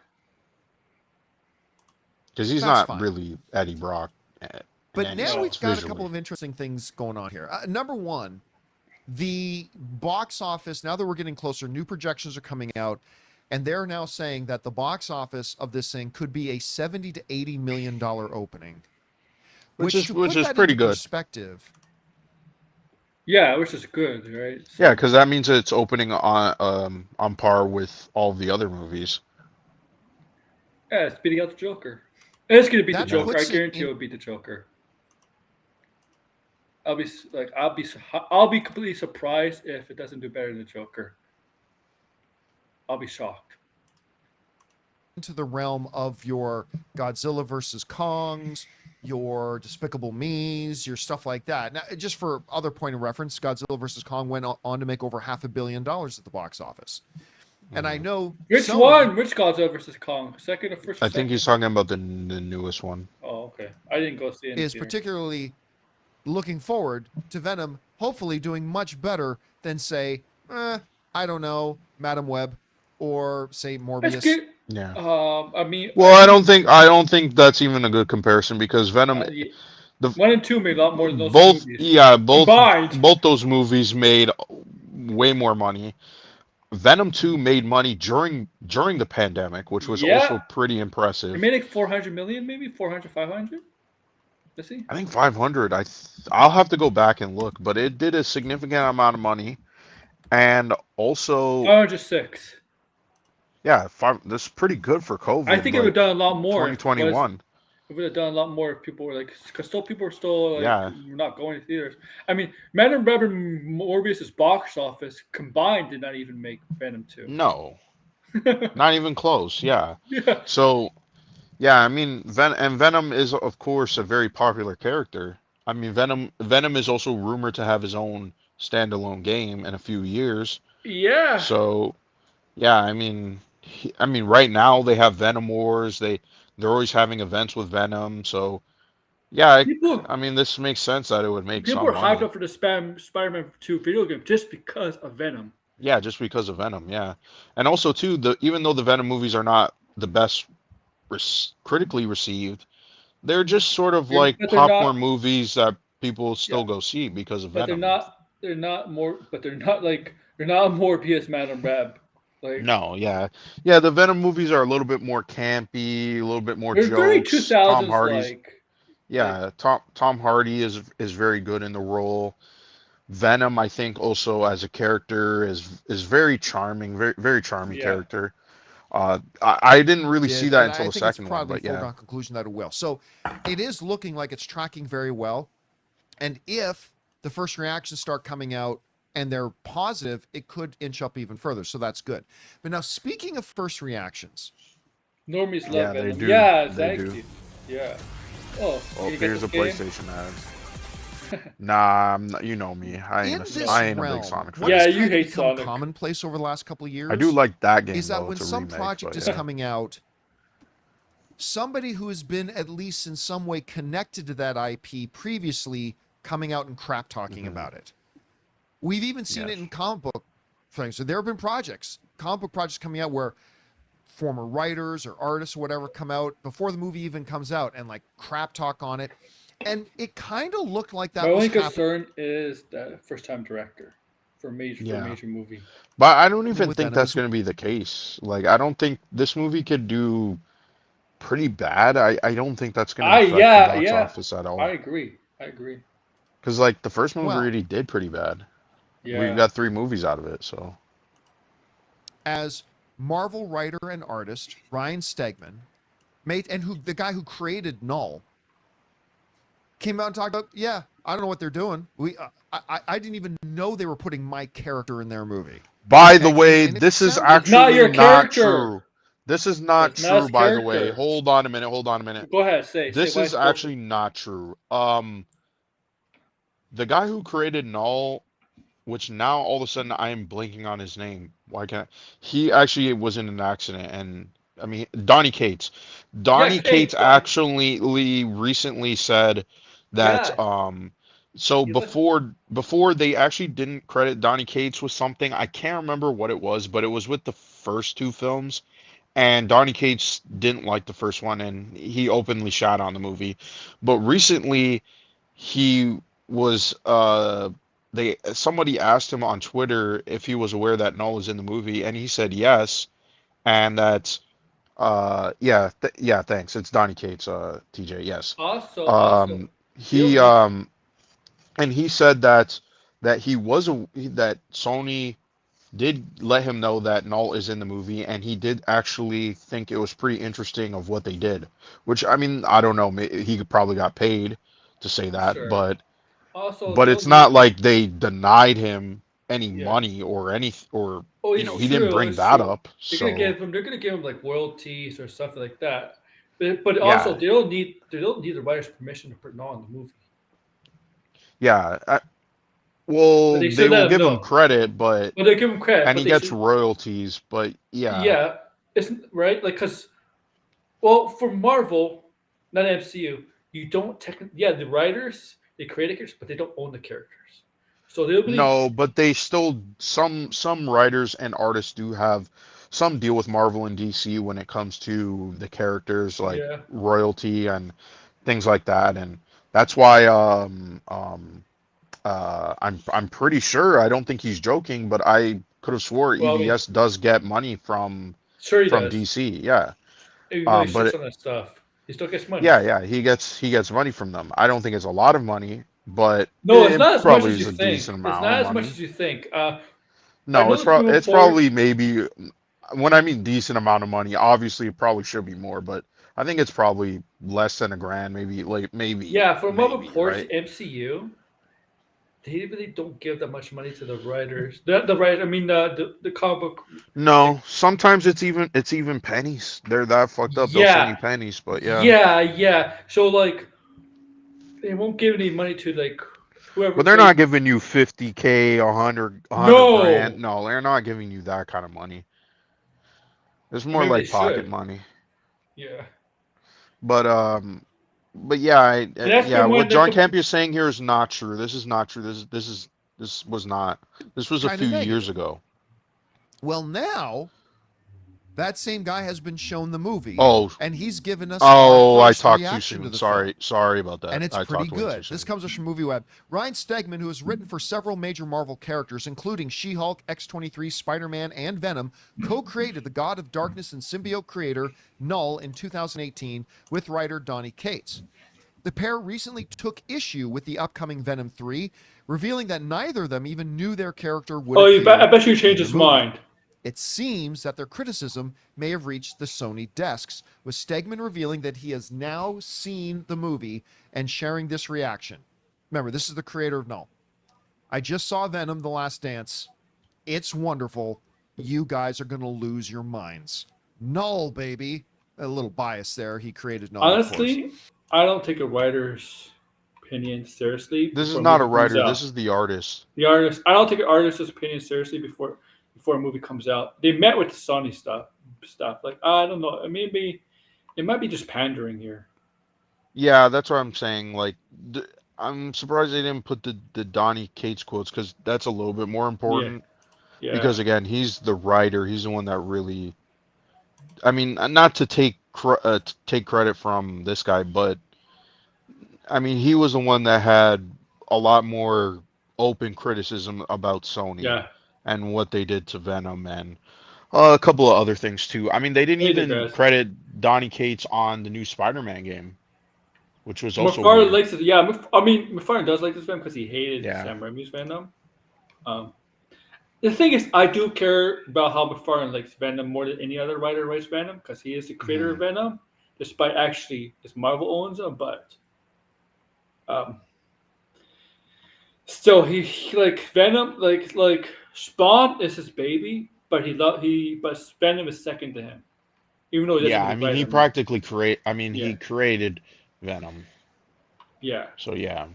[SPEAKER 5] because he's
[SPEAKER 2] That's
[SPEAKER 5] not
[SPEAKER 2] fine.
[SPEAKER 5] really Eddie Brock. In
[SPEAKER 2] But
[SPEAKER 5] any
[SPEAKER 2] now
[SPEAKER 1] No.
[SPEAKER 2] we've
[SPEAKER 5] sense,
[SPEAKER 2] got a
[SPEAKER 5] visually.
[SPEAKER 2] couple of interesting things going on here. Number one, the box office, now that we're getting closer, new projections are coming out, and they're now saying that the box office of this thing could be a 70 to 80 million dollar opening.
[SPEAKER 5] Which
[SPEAKER 2] Which to
[SPEAKER 5] is
[SPEAKER 2] put that
[SPEAKER 5] pretty
[SPEAKER 2] into
[SPEAKER 5] good.
[SPEAKER 2] perspective,
[SPEAKER 1] Yeah, which is good, right?
[SPEAKER 5] Yeah,
[SPEAKER 1] So,
[SPEAKER 5] because that means it's opening on par with all the other movies.
[SPEAKER 1] yeah, it's beating out the Joker. And it's gonna beat the
[SPEAKER 2] that
[SPEAKER 1] Joker. I
[SPEAKER 2] puts it
[SPEAKER 1] guarantee
[SPEAKER 2] in
[SPEAKER 1] it'll beat the Joker. I'll be completely surprised if it doesn't do better than the Joker. I'll be shocked.
[SPEAKER 2] into the realm of your Godzilla versus Kongs, your Despicable Me's, your stuff like that. Now, just for other point of reference, Godzilla versus Kong went on to make over $500 million at the box office. And I know
[SPEAKER 1] Which
[SPEAKER 2] Sony,
[SPEAKER 1] one? Which Godzilla versus Kong? Second or first? Or
[SPEAKER 5] I think
[SPEAKER 1] second?
[SPEAKER 5] he's talking about the newest one.
[SPEAKER 1] Oh, okay. I didn't go see it. In
[SPEAKER 2] is
[SPEAKER 1] theater.
[SPEAKER 2] particularly looking forward to Venom hopefully doing much better than, say, I don't know, Madam Web or, say,
[SPEAKER 1] Let's
[SPEAKER 2] Morbius.
[SPEAKER 1] get.
[SPEAKER 5] Yeah.
[SPEAKER 1] I mean.
[SPEAKER 5] Well, I don't think that's even a good comparison because Venom,
[SPEAKER 1] Yeah,
[SPEAKER 5] the
[SPEAKER 1] 1 and 2 made a lot more than those two
[SPEAKER 5] both
[SPEAKER 1] movies
[SPEAKER 5] yeah
[SPEAKER 1] combined.
[SPEAKER 5] both those movies made way more money. Venom 2 made money during the pandemic, which was also
[SPEAKER 1] Yeah,
[SPEAKER 5] pretty
[SPEAKER 1] it
[SPEAKER 5] impressive.
[SPEAKER 1] made like 400 million, maybe 400, 500. Let's see.
[SPEAKER 5] I think 500. I'll have to go back and look, but it did a significant amount of money, and also
[SPEAKER 1] 506.
[SPEAKER 5] Yeah, that's pretty good for COVID.
[SPEAKER 1] I think it would have
[SPEAKER 5] Like
[SPEAKER 1] done a lot more if it was.
[SPEAKER 5] 2021.
[SPEAKER 1] It would have done a lot more if people were like, because still people are still like
[SPEAKER 5] Yeah.
[SPEAKER 1] not going to theaters. I mean, Venom Web and Morbius's box office combined did not even make Venom 2.
[SPEAKER 5] No, not even close. Yeah.
[SPEAKER 1] Yeah.
[SPEAKER 5] So yeah, I mean, Venom is of course a very popular character. I mean, Venom is also rumored to have his own standalone game in a few years.
[SPEAKER 1] Yeah.
[SPEAKER 5] So yeah, I mean, right now they have Venom Wars. They're always having events with Venom. So yeah,
[SPEAKER 1] People
[SPEAKER 5] I mean, this makes sense that it would make
[SPEAKER 1] people
[SPEAKER 5] some
[SPEAKER 1] are hyped
[SPEAKER 5] money.
[SPEAKER 1] up for the Spider-Man 2 video game just because of Venom.
[SPEAKER 5] Yeah, just because of Venom. Yeah, and also too, the even though the Venom movies are not the best critically received, they're just sort of like
[SPEAKER 1] But they're
[SPEAKER 5] popcorn
[SPEAKER 1] not.
[SPEAKER 5] movies that people
[SPEAKER 1] Yeah.
[SPEAKER 5] still go see because of
[SPEAKER 1] But they're
[SPEAKER 5] Venom.
[SPEAKER 1] not. They're not more. But they're not like. They're not more PS Madam Web. Like
[SPEAKER 5] No, yeah, yeah. The Venom movies are a little bit more campy, a little bit more
[SPEAKER 1] they're very two
[SPEAKER 5] jokes. Tom
[SPEAKER 1] thousands.
[SPEAKER 5] Hardy's, yeah, Tom Hardy is very good in the role. Venom, I think, also as a character is very charming, very charming
[SPEAKER 1] Yeah.
[SPEAKER 5] character. I didn't really see
[SPEAKER 2] Did,
[SPEAKER 5] that
[SPEAKER 2] and
[SPEAKER 5] until
[SPEAKER 2] I
[SPEAKER 5] the
[SPEAKER 2] think it's
[SPEAKER 5] second one,
[SPEAKER 2] probably a
[SPEAKER 5] but yeah,
[SPEAKER 2] foregone conclusion that it will. So it is looking like it's tracking very well. And if the first reactions start coming out and they're positive, it could inch up even further. So that's good. But now, speaking of first reactions,
[SPEAKER 1] Normies love
[SPEAKER 5] yeah, they
[SPEAKER 1] Venom.
[SPEAKER 5] do,
[SPEAKER 1] Yeah,
[SPEAKER 5] they
[SPEAKER 1] thank
[SPEAKER 5] do.
[SPEAKER 1] you. Yeah. Oh,
[SPEAKER 5] Oh,
[SPEAKER 1] you get
[SPEAKER 5] here's a
[SPEAKER 1] this game?
[SPEAKER 5] PlayStation ad. Nah, you know me.
[SPEAKER 2] in this
[SPEAKER 5] I ain't a
[SPEAKER 2] realm,
[SPEAKER 5] big Sonic
[SPEAKER 2] what
[SPEAKER 5] fan.
[SPEAKER 1] Yeah,
[SPEAKER 2] has
[SPEAKER 1] you
[SPEAKER 2] kind of
[SPEAKER 1] hate
[SPEAKER 2] become
[SPEAKER 1] Sonic.
[SPEAKER 2] commonplace over the last couple of years
[SPEAKER 5] I do like that game
[SPEAKER 2] is that
[SPEAKER 5] though.
[SPEAKER 2] when
[SPEAKER 5] It's a
[SPEAKER 2] some
[SPEAKER 5] remake,
[SPEAKER 2] project
[SPEAKER 5] but
[SPEAKER 2] is
[SPEAKER 5] yeah.
[SPEAKER 2] coming out, somebody who has been at least in some way connected to that IP previously coming out and crap talking about it. We've even seen it
[SPEAKER 5] Yes.
[SPEAKER 2] in comic book things. So there have been comic book projects coming out where former writers or artists or whatever come out before the movie even comes out and like crap talk on it. And it kind of looked like that
[SPEAKER 1] My
[SPEAKER 2] was
[SPEAKER 1] only
[SPEAKER 2] happening
[SPEAKER 1] concern is that first time director for a
[SPEAKER 5] Yeah.
[SPEAKER 1] major movie.
[SPEAKER 5] But I don't even
[SPEAKER 2] with
[SPEAKER 5] think
[SPEAKER 2] Venom
[SPEAKER 5] that's
[SPEAKER 2] as
[SPEAKER 5] going to be the case. Like, I don't think this movie could do pretty bad. I don't think that's going to affect the box office at
[SPEAKER 1] I
[SPEAKER 5] all.
[SPEAKER 1] agree. I agree.
[SPEAKER 5] Because, like, the first movie
[SPEAKER 2] well.
[SPEAKER 5] already did pretty bad. We
[SPEAKER 1] Yeah.
[SPEAKER 5] got 3 movies out of it, so.
[SPEAKER 2] As Marvel writer and artist Ryan Stegman made, and who the guy who created Null came out and talked about, yeah, I don't know what they're doing. I didn't even know they were putting my character in their movie.
[SPEAKER 5] By the
[SPEAKER 2] And-
[SPEAKER 5] way,
[SPEAKER 2] and it
[SPEAKER 5] this is
[SPEAKER 2] sounded-
[SPEAKER 5] actually
[SPEAKER 1] Not your
[SPEAKER 5] not
[SPEAKER 1] character.
[SPEAKER 5] true. This is not
[SPEAKER 1] That's not his
[SPEAKER 5] true, by the way.
[SPEAKER 1] character.
[SPEAKER 5] Hold on a minute. Hold on a minute.
[SPEAKER 1] Go ahead. Say.
[SPEAKER 5] This
[SPEAKER 1] say why
[SPEAKER 5] is
[SPEAKER 1] it's bullshit.
[SPEAKER 5] actually not true. The guy who created Null, which now all of a sudden I am blanking on his name. Why can't he actually was in an accident? And I mean, Donny Cates. Donny Cates
[SPEAKER 1] Cates,
[SPEAKER 5] actually recently said that
[SPEAKER 1] Yeah.
[SPEAKER 5] so
[SPEAKER 1] He was-
[SPEAKER 5] before they actually didn't credit Donny Cates with something. I can't remember what it was, but it was with the first 2 films. And Donny Cates didn't like the first one, and he openly shat on the movie. But recently, he was somebody asked him on Twitter if he was aware that Null was in the movie, and he said yes, and that yeah, thanks. It's Donny Cates, TJ, yes.
[SPEAKER 1] Also,
[SPEAKER 5] He
[SPEAKER 1] Bill-
[SPEAKER 5] and he said that he was that Sony did let him know that Null is in the movie, and he did actually think it was pretty interesting of what they did. Which I mean, I don't know. He probably got paid to say that,
[SPEAKER 1] Sure.
[SPEAKER 5] but
[SPEAKER 1] Also,
[SPEAKER 5] it's not like they denied him any
[SPEAKER 1] Yeah.
[SPEAKER 5] money or
[SPEAKER 1] Oh,
[SPEAKER 5] you
[SPEAKER 1] it's
[SPEAKER 5] know, he didn't
[SPEAKER 1] true,
[SPEAKER 5] bring
[SPEAKER 1] it's
[SPEAKER 5] that
[SPEAKER 1] true.
[SPEAKER 5] up.
[SPEAKER 1] They're gonna
[SPEAKER 5] So
[SPEAKER 1] give him. They're gonna give him like royalties or something like that. But
[SPEAKER 5] Yeah.
[SPEAKER 1] also, they don't need the writer's permission to put Null in the movie.
[SPEAKER 5] yeah, well,
[SPEAKER 1] But they
[SPEAKER 5] they
[SPEAKER 1] should let
[SPEAKER 5] will
[SPEAKER 1] him
[SPEAKER 5] give him
[SPEAKER 1] know.
[SPEAKER 5] credit, but
[SPEAKER 1] But they give him credit.
[SPEAKER 5] and
[SPEAKER 1] but
[SPEAKER 5] he
[SPEAKER 1] they
[SPEAKER 5] gets
[SPEAKER 1] should,
[SPEAKER 5] royalties, but yeah,
[SPEAKER 1] Yeah, isn't right? Like, cause, well, for Marvel, not MCU, you don't technically. Yeah, the writers they create the characters, but they don't own the characters. So they'll be
[SPEAKER 5] no, but they still some writers and artists do have some deal with Marvel and DC when it comes to the characters like
[SPEAKER 1] Yeah.
[SPEAKER 5] royalty and things like that, and that's why I'm pretty sure, I don't think he's joking, but I could have swore
[SPEAKER 1] Well, I mean,
[SPEAKER 5] EVS does get money from
[SPEAKER 1] sure he does.
[SPEAKER 5] DC, yeah.
[SPEAKER 1] Even though he
[SPEAKER 5] But
[SPEAKER 1] shits on that stuff, he still gets money.
[SPEAKER 5] yeah, he gets money from them. I don't think it's a lot of money, but
[SPEAKER 1] No, it's
[SPEAKER 5] it
[SPEAKER 1] not as much
[SPEAKER 5] probably
[SPEAKER 1] as
[SPEAKER 5] is
[SPEAKER 1] you
[SPEAKER 5] a
[SPEAKER 1] think.
[SPEAKER 5] decent
[SPEAKER 1] It's
[SPEAKER 5] amount
[SPEAKER 1] not
[SPEAKER 5] of
[SPEAKER 1] as much
[SPEAKER 5] money.
[SPEAKER 1] as you think. I
[SPEAKER 5] No,
[SPEAKER 1] know
[SPEAKER 5] it's
[SPEAKER 1] the Film
[SPEAKER 5] it's
[SPEAKER 1] Awards.
[SPEAKER 5] probably maybe when I mean decent amount of money, obviously it probably should be more, but I think it's probably less than a grand, maybe like
[SPEAKER 1] Yeah, for Marvel
[SPEAKER 5] maybe,
[SPEAKER 1] Ports
[SPEAKER 5] right?
[SPEAKER 1] MCU, they really don't give that much money to the writers. The writer, I mean the comic book. Like,
[SPEAKER 5] No, sometimes it's even pennies. They're that fucked up. They'll send
[SPEAKER 1] yeah,
[SPEAKER 5] you pennies, but yeah.
[SPEAKER 1] yeah. So like, they won't give any money to like whoever
[SPEAKER 5] But they're not
[SPEAKER 1] played.
[SPEAKER 5] giving you 50K, a hundred grand.
[SPEAKER 1] No,
[SPEAKER 5] No, they're not giving you that kind of money. It's
[SPEAKER 1] or
[SPEAKER 5] more
[SPEAKER 1] maybe they
[SPEAKER 5] like pocket
[SPEAKER 1] should.
[SPEAKER 5] money.
[SPEAKER 1] Yeah,
[SPEAKER 5] But yeah,
[SPEAKER 1] and that's
[SPEAKER 5] yeah,
[SPEAKER 1] been one
[SPEAKER 5] what
[SPEAKER 1] of the
[SPEAKER 5] John Campea is saying here is not true. This is not true. This was not. This was a
[SPEAKER 2] Kind of
[SPEAKER 5] few years
[SPEAKER 2] negative.
[SPEAKER 5] ago.
[SPEAKER 2] Well, now that same guy has been shown the movie,
[SPEAKER 5] Oh,
[SPEAKER 2] and he's given us our
[SPEAKER 5] oh, I
[SPEAKER 2] first
[SPEAKER 5] talked too
[SPEAKER 2] reaction to
[SPEAKER 5] soon.
[SPEAKER 2] the film.
[SPEAKER 5] Sorry about that.
[SPEAKER 2] And it's
[SPEAKER 5] I
[SPEAKER 2] pretty
[SPEAKER 5] talked way too
[SPEAKER 2] good. This
[SPEAKER 5] soon.
[SPEAKER 2] comes from MovieWeb. Ryan Stegman, who has written for several major Marvel characters, including She-Hulk, X-23, Spider-Man, and Venom, co-created the God of Darkness and symbiote creator Null in 2018 with writer Donny Cates. The pair recently took issue with the upcoming Venom 3, revealing that neither of them even knew their character would
[SPEAKER 1] oh,
[SPEAKER 2] appear
[SPEAKER 1] I bet you
[SPEAKER 2] in
[SPEAKER 1] changed
[SPEAKER 2] the
[SPEAKER 1] his
[SPEAKER 2] movie.
[SPEAKER 1] mind.
[SPEAKER 2] It seems that their criticism may have reached the Sony desks, with Stegman revealing that he has now seen the movie and sharing this reaction. Remember, this is the creator of Null. I just saw Venom: The Last Dance. It's wonderful. You guys are going to lose your minds. Null, baby. A little bias there. He created Null, of course.
[SPEAKER 1] Honestly, I don't take a writer's opinion seriously
[SPEAKER 5] This is
[SPEAKER 1] before a
[SPEAKER 5] not a
[SPEAKER 1] movie comes
[SPEAKER 5] writer. This
[SPEAKER 1] out.
[SPEAKER 5] is the artist.
[SPEAKER 1] The artist, I don't take an artist's opinion seriously before a movie comes out. They met with the Sony stuff. Like I don't know, maybe it might be just pandering here.
[SPEAKER 5] Yeah, that's what I'm saying. Like, I'm surprised they didn't put the Donny Cates quotes because that's a little bit more
[SPEAKER 1] Yeah,
[SPEAKER 5] important.
[SPEAKER 1] yeah.
[SPEAKER 5] Because again, he's the writer. He's the one that really. I mean, not to take credit from this guy, but I mean, he was the one that had a lot more open criticism about Sony
[SPEAKER 1] Yeah,
[SPEAKER 5] and what they did to Venom and a couple of other things too. I mean, they didn't
[SPEAKER 1] he
[SPEAKER 5] even
[SPEAKER 1] digress.
[SPEAKER 5] credit Donny Cates on the new Spider-Man game, which was also
[SPEAKER 1] McFarlane
[SPEAKER 5] weird.
[SPEAKER 1] likes it. Yeah, I mean, McFarlane does like this Venom because he hated
[SPEAKER 5] Yeah.
[SPEAKER 1] Sam Raimi's Venom. Um, the thing is, I do care about how McFarlane likes Venom more than any other writer writes Venom because he is the creator of Venom, despite actually his Marvel owns him. But um, still, he like Venom, like Spawn is his baby, but but Venom is second to him, even though he doesn't
[SPEAKER 5] Yeah, I
[SPEAKER 1] really
[SPEAKER 5] mean,
[SPEAKER 1] write
[SPEAKER 5] he
[SPEAKER 1] him.
[SPEAKER 5] practically create. I mean,
[SPEAKER 1] Yeah,
[SPEAKER 5] he created Venom.
[SPEAKER 1] yeah.
[SPEAKER 5] So yeah.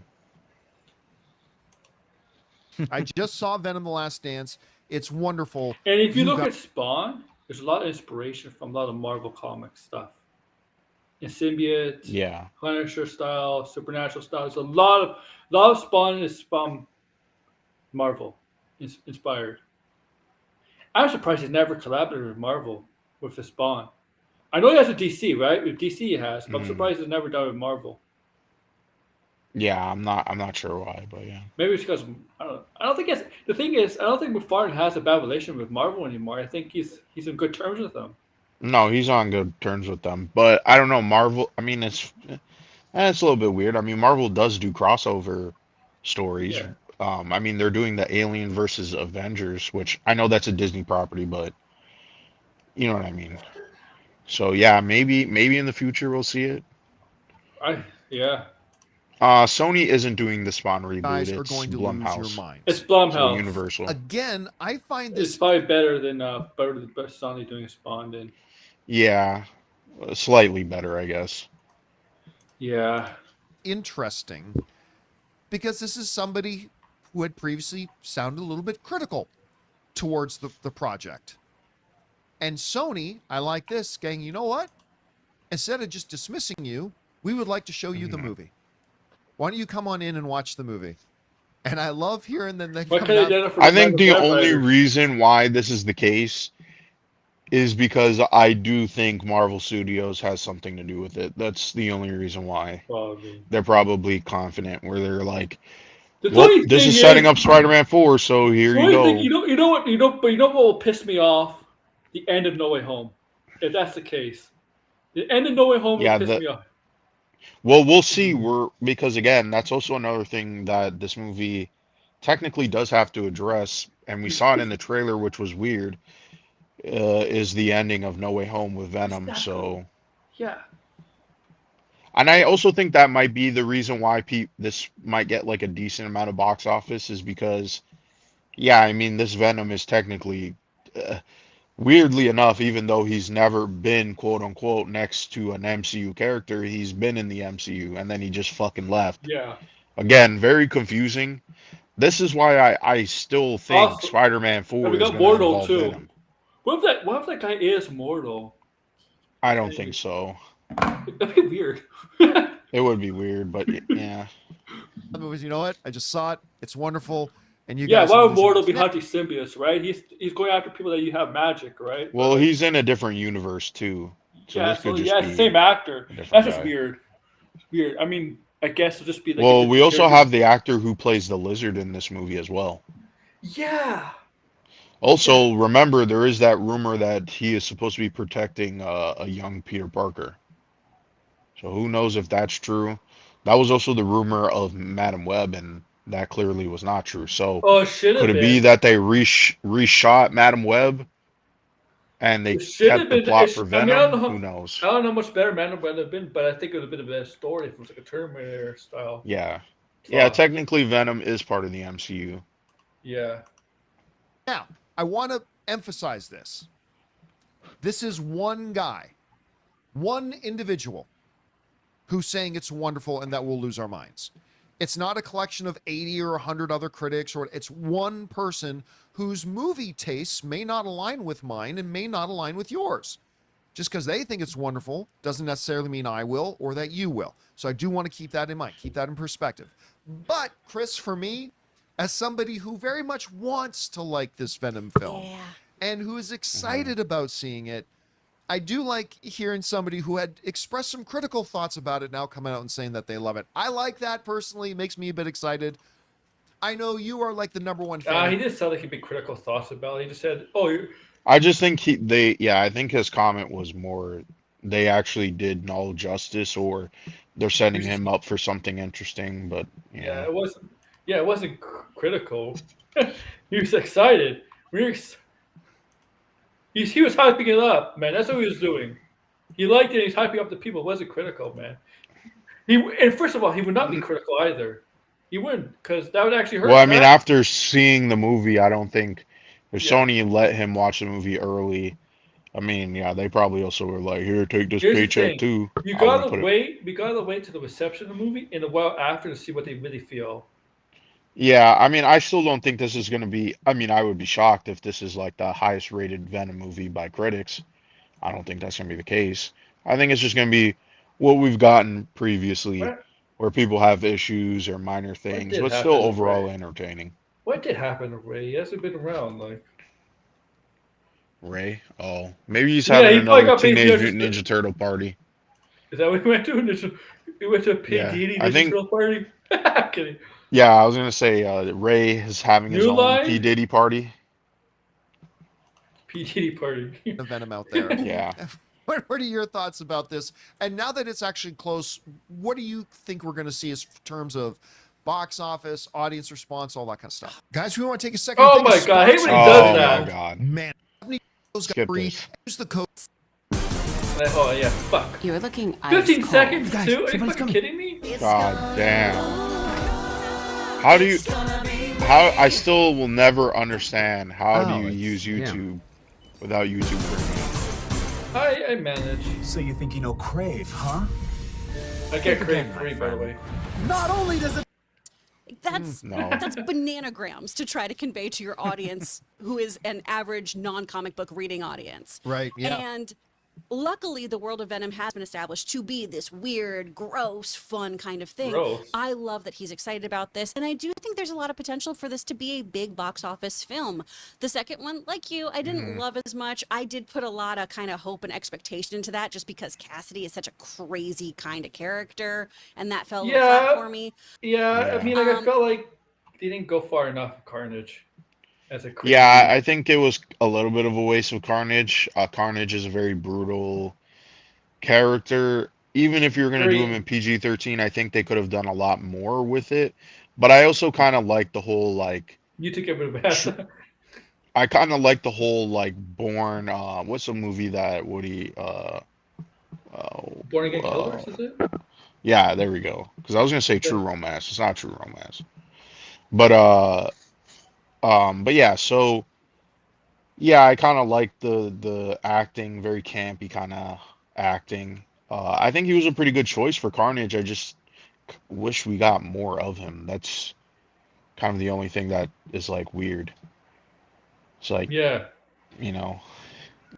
[SPEAKER 2] I just saw Venom: The Last Dance. It's wonderful.
[SPEAKER 1] And if you
[SPEAKER 2] You
[SPEAKER 1] look
[SPEAKER 2] got
[SPEAKER 1] at Spawn, there's a lot of inspiration from a lot of Marvel comic stuff. In Symbiote,
[SPEAKER 5] Yeah.
[SPEAKER 1] Punisher style, Supernatural style. There's a lot of Spawn is from Marvel inspired. I'm surprised he's never collaborated with Marvel with the Spawn. I know he has a DC, right? With DC he has, but I'm
[SPEAKER 5] Mhm.
[SPEAKER 1] surprised he's never done it with Marvel.
[SPEAKER 5] Yeah, I'm not sure why, but yeah.
[SPEAKER 1] Maybe it's because I don't think it's the thing is I don't think McFarlane has a bad relation with Marvel anymore. I think he's in good terms with them.
[SPEAKER 5] No, he's on good terms with them, but I don't know Marvel. I mean, it's a little bit weird. I mean, Marvel does do crossover stories.
[SPEAKER 1] Yeah.
[SPEAKER 5] I mean, they're doing the Alien versus Avengers, which I know that's a Disney property, but you know what I mean. So yeah, maybe in the future we'll see it.
[SPEAKER 1] Yeah.
[SPEAKER 5] Sony isn't doing the Spawn reboot.
[SPEAKER 2] guys are
[SPEAKER 5] It's
[SPEAKER 2] going to lose your
[SPEAKER 5] Blumhouse.
[SPEAKER 2] minds.
[SPEAKER 1] It's
[SPEAKER 5] So
[SPEAKER 1] Blumhouse.
[SPEAKER 5] Universal.
[SPEAKER 2] Again, I find
[SPEAKER 1] It's
[SPEAKER 2] this
[SPEAKER 1] probably better than Sony doing a Spawn than.
[SPEAKER 5] Yeah, slightly better, I guess.
[SPEAKER 1] Yeah.
[SPEAKER 2] interesting because this is somebody who had previously sounded a little bit critical towards the project. And Sony, I like this, gang, you know what? Instead of just dismissing you, we would like to show you the movie. Why don't you come on in and watch the movie? And I love hearing them.
[SPEAKER 1] What can I get for
[SPEAKER 5] I think the
[SPEAKER 1] Web
[SPEAKER 5] only
[SPEAKER 1] Writers?
[SPEAKER 5] reason why this is the case is because I do think Marvel Studios has something to do with it. That's the only reason why.
[SPEAKER 1] Probably.
[SPEAKER 5] They're probably confident where they're like,
[SPEAKER 1] The
[SPEAKER 5] well,
[SPEAKER 1] funny
[SPEAKER 5] this
[SPEAKER 1] thing
[SPEAKER 5] is setting
[SPEAKER 1] is,
[SPEAKER 5] up Spider-Man 4, so here
[SPEAKER 1] the
[SPEAKER 5] you
[SPEAKER 1] only thing
[SPEAKER 5] go.
[SPEAKER 1] but you know what will piss me off? The end of No Way Home. If that's the case, the end of No Way Home will
[SPEAKER 5] Yeah,
[SPEAKER 1] piss me off.
[SPEAKER 5] well, we'll see. Because again, that's also another thing that this movie technically does have to address, and we saw it in the trailer, which was weird. is the ending of No Way Home with Venom.
[SPEAKER 1] Exactly.
[SPEAKER 5] So,
[SPEAKER 1] Yeah.
[SPEAKER 5] and I also think that might be the reason why this might get like a decent amount of box office is because, yeah, I mean, this Venom is technically, uh, weirdly enough, even though he's never been quote unquote next to an MCU character, he's been in the MCU and then he just fucking left.
[SPEAKER 1] Yeah.
[SPEAKER 5] Again, very confusing. This is why I still think
[SPEAKER 1] Also,
[SPEAKER 5] Spider-Man
[SPEAKER 1] and
[SPEAKER 5] 4
[SPEAKER 1] we
[SPEAKER 5] is
[SPEAKER 1] got
[SPEAKER 5] going to
[SPEAKER 1] Mortal
[SPEAKER 5] involve
[SPEAKER 1] too.
[SPEAKER 5] Venom.
[SPEAKER 1] What if that guy is mortal?
[SPEAKER 5] I don't think so.
[SPEAKER 1] That'd be weird.
[SPEAKER 5] It would be weird, but yeah.
[SPEAKER 2] Because you know what? I just saw it. It's wonderful. And you
[SPEAKER 1] Yeah,
[SPEAKER 2] guys
[SPEAKER 1] why
[SPEAKER 2] are
[SPEAKER 1] would
[SPEAKER 2] losing
[SPEAKER 1] mortal
[SPEAKER 2] this.
[SPEAKER 1] be
[SPEAKER 2] Now,
[SPEAKER 1] hunting symbiotes, right? He's going after people that you have magic, right? But
[SPEAKER 5] Well,
[SPEAKER 1] like,
[SPEAKER 5] he's in a different universe too, so
[SPEAKER 1] yeah,
[SPEAKER 5] this
[SPEAKER 1] so
[SPEAKER 5] could just
[SPEAKER 1] yeah, it's the
[SPEAKER 5] be
[SPEAKER 1] same actor.
[SPEAKER 5] a different
[SPEAKER 1] That's just
[SPEAKER 5] guy.
[SPEAKER 1] weird. Weird. I mean, I guess it'll just be like a
[SPEAKER 5] Well, we
[SPEAKER 1] different
[SPEAKER 5] also
[SPEAKER 1] character.
[SPEAKER 5] have the actor who plays the lizard in this movie as well.
[SPEAKER 1] Yeah.
[SPEAKER 5] Also, remember there is that rumor that he is supposed to be protecting a young Peter Parker. So who knows if that's true? That was also the rumor of Madam Web, and that clearly was not true. So
[SPEAKER 1] Oh, it should
[SPEAKER 5] could
[SPEAKER 1] have
[SPEAKER 5] it be
[SPEAKER 1] been.
[SPEAKER 5] that they reshot Madam Web and
[SPEAKER 1] It
[SPEAKER 5] they
[SPEAKER 1] should have
[SPEAKER 5] kept the
[SPEAKER 1] been.
[SPEAKER 5] plot for
[SPEAKER 1] I mean, I don't know
[SPEAKER 5] Venom? Who
[SPEAKER 1] how.
[SPEAKER 5] knows?
[SPEAKER 1] I don't know how much better Man would have been, but I think it would have been a better story if it was like a Terminator style
[SPEAKER 5] Yeah. Yeah,
[SPEAKER 1] plot.
[SPEAKER 5] technically Venom is part of the MCU.
[SPEAKER 1] Yeah.
[SPEAKER 2] now, I want to emphasize this. This is one guy, one individual who's saying it's wonderful and that we'll lose our minds. It's not a collection of 80 or 100 other critics, or it's one person whose movie tastes may not align with mine and may not align with yours. Just because they think it's wonderful doesn't necessarily mean I will or that you will. So I do want to keep that in mind, keep that in perspective. But Chris, for me, as somebody who very much wants to like this Venom film
[SPEAKER 3] Yeah.
[SPEAKER 2] and who is excited about seeing it, I do like hearing somebody who had expressed some critical thoughts about it now coming out and saying that they love it. I like that personally. It makes me a bit excited. I know you are like the number one fan.
[SPEAKER 1] He didn't sound like he'd be critical thoughts about it. He just said, "Oh,
[SPEAKER 5] I just think I think his comment was more they actually did Null justice or they're setting
[SPEAKER 1] just,
[SPEAKER 5] him up for something interesting, but
[SPEAKER 1] yeah,
[SPEAKER 5] yeah.
[SPEAKER 1] it wasn't. Yeah, it wasn't critical. He was excited. He was hyping it up, man. That's what he was doing. He liked it. He's hyping up the people. It wasn't critical, man. And first of all, he would not be critical either. He wouldn't, because that would actually hurt.
[SPEAKER 5] Well, I mean,
[SPEAKER 1] that.
[SPEAKER 5] after seeing the movie, I don't think if
[SPEAKER 1] Yeah.
[SPEAKER 5] Sony let him watch the movie early, I mean, yeah, they probably also were like, "Here, take this
[SPEAKER 1] Here's the
[SPEAKER 5] paycheck
[SPEAKER 1] thing:
[SPEAKER 5] too."
[SPEAKER 1] you
[SPEAKER 5] I wouldn't
[SPEAKER 1] gotta
[SPEAKER 5] put it.
[SPEAKER 1] wait. We gotta wait to the reception of the movie and a while after to see what they really feel.
[SPEAKER 5] Yeah, I mean, I still don't think this is gonna be. I mean, I would be shocked if this is like the highest rated Venom movie by critics. I don't think that's gonna be the case. I think it's just gonna be what we've gotten previously,
[SPEAKER 1] What?
[SPEAKER 5] where people have issues or minor
[SPEAKER 1] What
[SPEAKER 5] things,
[SPEAKER 1] did
[SPEAKER 5] but
[SPEAKER 1] happen
[SPEAKER 5] still
[SPEAKER 1] to
[SPEAKER 5] overall
[SPEAKER 1] Ray?
[SPEAKER 5] entertaining.
[SPEAKER 1] What did happen to Ray? He hasn't been around. Like,
[SPEAKER 5] Ray, oh, maybe he's
[SPEAKER 1] yeah,
[SPEAKER 5] having
[SPEAKER 1] he probably
[SPEAKER 5] another
[SPEAKER 1] got paid
[SPEAKER 5] Teenage
[SPEAKER 1] 300.
[SPEAKER 5] Mutant Ninja Turtle party.
[SPEAKER 1] Is that what we went to? We went to a P.
[SPEAKER 5] Yeah,
[SPEAKER 1] Diddy
[SPEAKER 5] I
[SPEAKER 1] Ninja
[SPEAKER 5] think.
[SPEAKER 1] Turtle party. I'm kidding.
[SPEAKER 5] Yeah, I was gonna say Ray is having his
[SPEAKER 1] New
[SPEAKER 5] own P
[SPEAKER 1] Line
[SPEAKER 5] Diddy party.
[SPEAKER 1] P. Diddy party.
[SPEAKER 2] The Venom out there.
[SPEAKER 5] Yeah.
[SPEAKER 2] What are your thoughts about this? And now that it's actually close, what do you think we're going to see as terms of box office, audience response, all that kind of stuff? Guys, we want to take a second.
[SPEAKER 1] Oh my God, I hate when he
[SPEAKER 5] Oh
[SPEAKER 1] does
[SPEAKER 5] my
[SPEAKER 1] that.
[SPEAKER 5] God.
[SPEAKER 2] Man, those got
[SPEAKER 5] Skip
[SPEAKER 2] free.
[SPEAKER 5] this.
[SPEAKER 2] Use the code.
[SPEAKER 1] Oh yeah, fuck.
[SPEAKER 7] You're looking
[SPEAKER 1] 15
[SPEAKER 7] ice
[SPEAKER 1] seconds
[SPEAKER 7] cold.
[SPEAKER 1] too? Are you fucking kidding me?
[SPEAKER 5] God damn. How do you? How I still will never understand how do you use YouTube without YouTube Premium?
[SPEAKER 1] I manage.
[SPEAKER 8] So you think you know Crave, huh?
[SPEAKER 1] I get Crave free, by the way.
[SPEAKER 8] Not only does it
[SPEAKER 3] That's
[SPEAKER 5] No.
[SPEAKER 3] that's bananagrams to try to convey to your audience who is an average non-comic book reading audience.
[SPEAKER 2] Right, yeah.
[SPEAKER 3] And luckily the world of Venom has been established to be this weird, gross, fun kind of thing.
[SPEAKER 1] Gross.
[SPEAKER 3] I love that he's excited about this, and I do think there's a lot of potential for this to be a big box office film. The second one, like you, I didn't love as much. I did put a lot of kind of hope and expectation into that just because Cassidy is such a crazy kind of character, and that fell a little flat for me.
[SPEAKER 1] Yeah, I mean, like I felt like they didn't go far enough with Carnage as a crazy.
[SPEAKER 5] Yeah, I think it was a little bit of a waste of Carnage. Carnage is a very brutal character. Even if you're gonna do him in PG-13, I think they could have done a lot more with it. But I also kind of like the whole like
[SPEAKER 1] You took it with a bad.
[SPEAKER 5] I kind of like the whole like Born. What's the movie that Woody?
[SPEAKER 1] Born Again
[SPEAKER 5] Uh,
[SPEAKER 1] Killers, is it?
[SPEAKER 5] yeah, there we go. Because I was gonna say
[SPEAKER 1] Yeah.
[SPEAKER 5] True Romance. It's not True Romance. But but yeah. So yeah, I kind of like the acting, very campy kind of acting. I think he was a pretty good choice for Carnage. I just wish we got more of him. That's kind of the only thing that is like weird. It's like,
[SPEAKER 1] Yeah.
[SPEAKER 5] you know,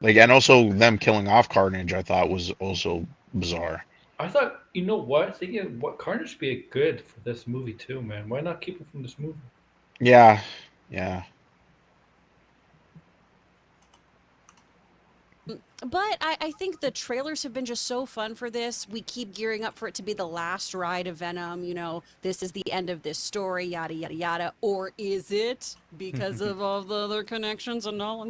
[SPEAKER 5] like, and also them killing off Carnage, I thought was also bizarre.
[SPEAKER 1] I thought, you know what? Thinking what Carnage would be good for this movie too, man. Why not keep him from this movie?
[SPEAKER 5] Yeah, yeah.
[SPEAKER 3] But I think the trailers have been just so fun for this. We keep gearing up for it to be the last ride of Venom. You know, this is the end of this story, yada, yada, yada. Or is it because of all the other connections and all?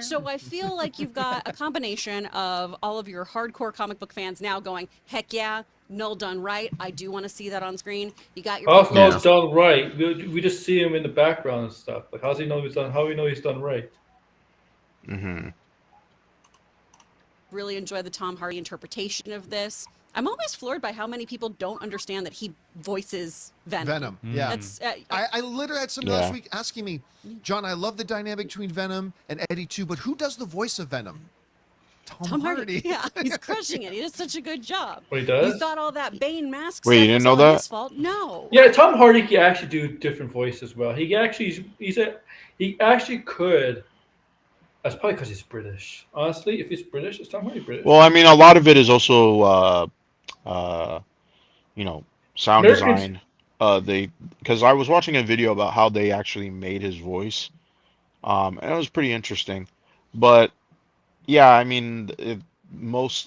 [SPEAKER 3] So I feel like you've got a combination of all of your hardcore comic book fans now going, heck yeah, Null done right. I do want to see that on screen. You got your
[SPEAKER 1] How's
[SPEAKER 3] people
[SPEAKER 5] Yeah.
[SPEAKER 1] not done right? We just see him in the background and stuff. Like, how's he know he's done? How do we know he's done right?
[SPEAKER 5] Hmm.
[SPEAKER 3] really enjoy the Tom Hardy interpretation of this. I'm always floored by how many people don't understand that he voices Venom.
[SPEAKER 2] Venom. Yeah.
[SPEAKER 3] That's
[SPEAKER 2] I literally had somebody
[SPEAKER 5] Yeah.
[SPEAKER 2] last week asking me, John, I love the dynamic between Venom and Eddie too, but who does the voice of Venom?
[SPEAKER 3] Tom Hardy. Yeah, he's crushing it. He does such a good job.
[SPEAKER 1] What he
[SPEAKER 3] You
[SPEAKER 1] does?
[SPEAKER 3] thought all that Bane mask
[SPEAKER 5] Wait, you
[SPEAKER 3] stuff
[SPEAKER 5] didn't
[SPEAKER 3] was
[SPEAKER 5] know
[SPEAKER 3] all
[SPEAKER 5] that?
[SPEAKER 3] his fault? No.
[SPEAKER 1] Yeah, Tom Hardy can actually do different voices well. He actually he actually could. That's probably because he's British. Honestly, if he's British, is Tom Hardy British?
[SPEAKER 5] Well, I mean, a lot of it is also uh, you know, sound
[SPEAKER 1] Americans.
[SPEAKER 5] design. They because I was watching a video about how they actually made his voice, and it was pretty interesting. But yeah, I mean,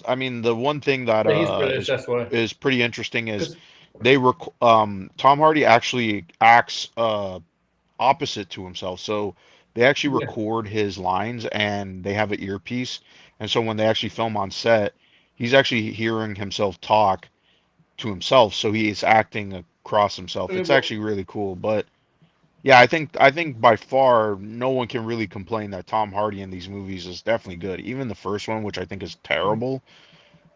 [SPEAKER 5] I mean, the one thing that
[SPEAKER 1] Yeah, he's British. That's why.
[SPEAKER 5] is pretty interesting is
[SPEAKER 1] Because
[SPEAKER 5] Tom Hardy actually acts opposite to himself. So they actually
[SPEAKER 1] yeah,
[SPEAKER 5] record his lines and they have an earpiece. And so when they actually film on set, he's actually hearing himself talk to himself. So he is acting across himself. It's
[SPEAKER 1] well,
[SPEAKER 5] actually really cool. But yeah, I think by far no one can really complain that Tom Hardy in these movies is definitely good. Even the first one, which I think is terrible,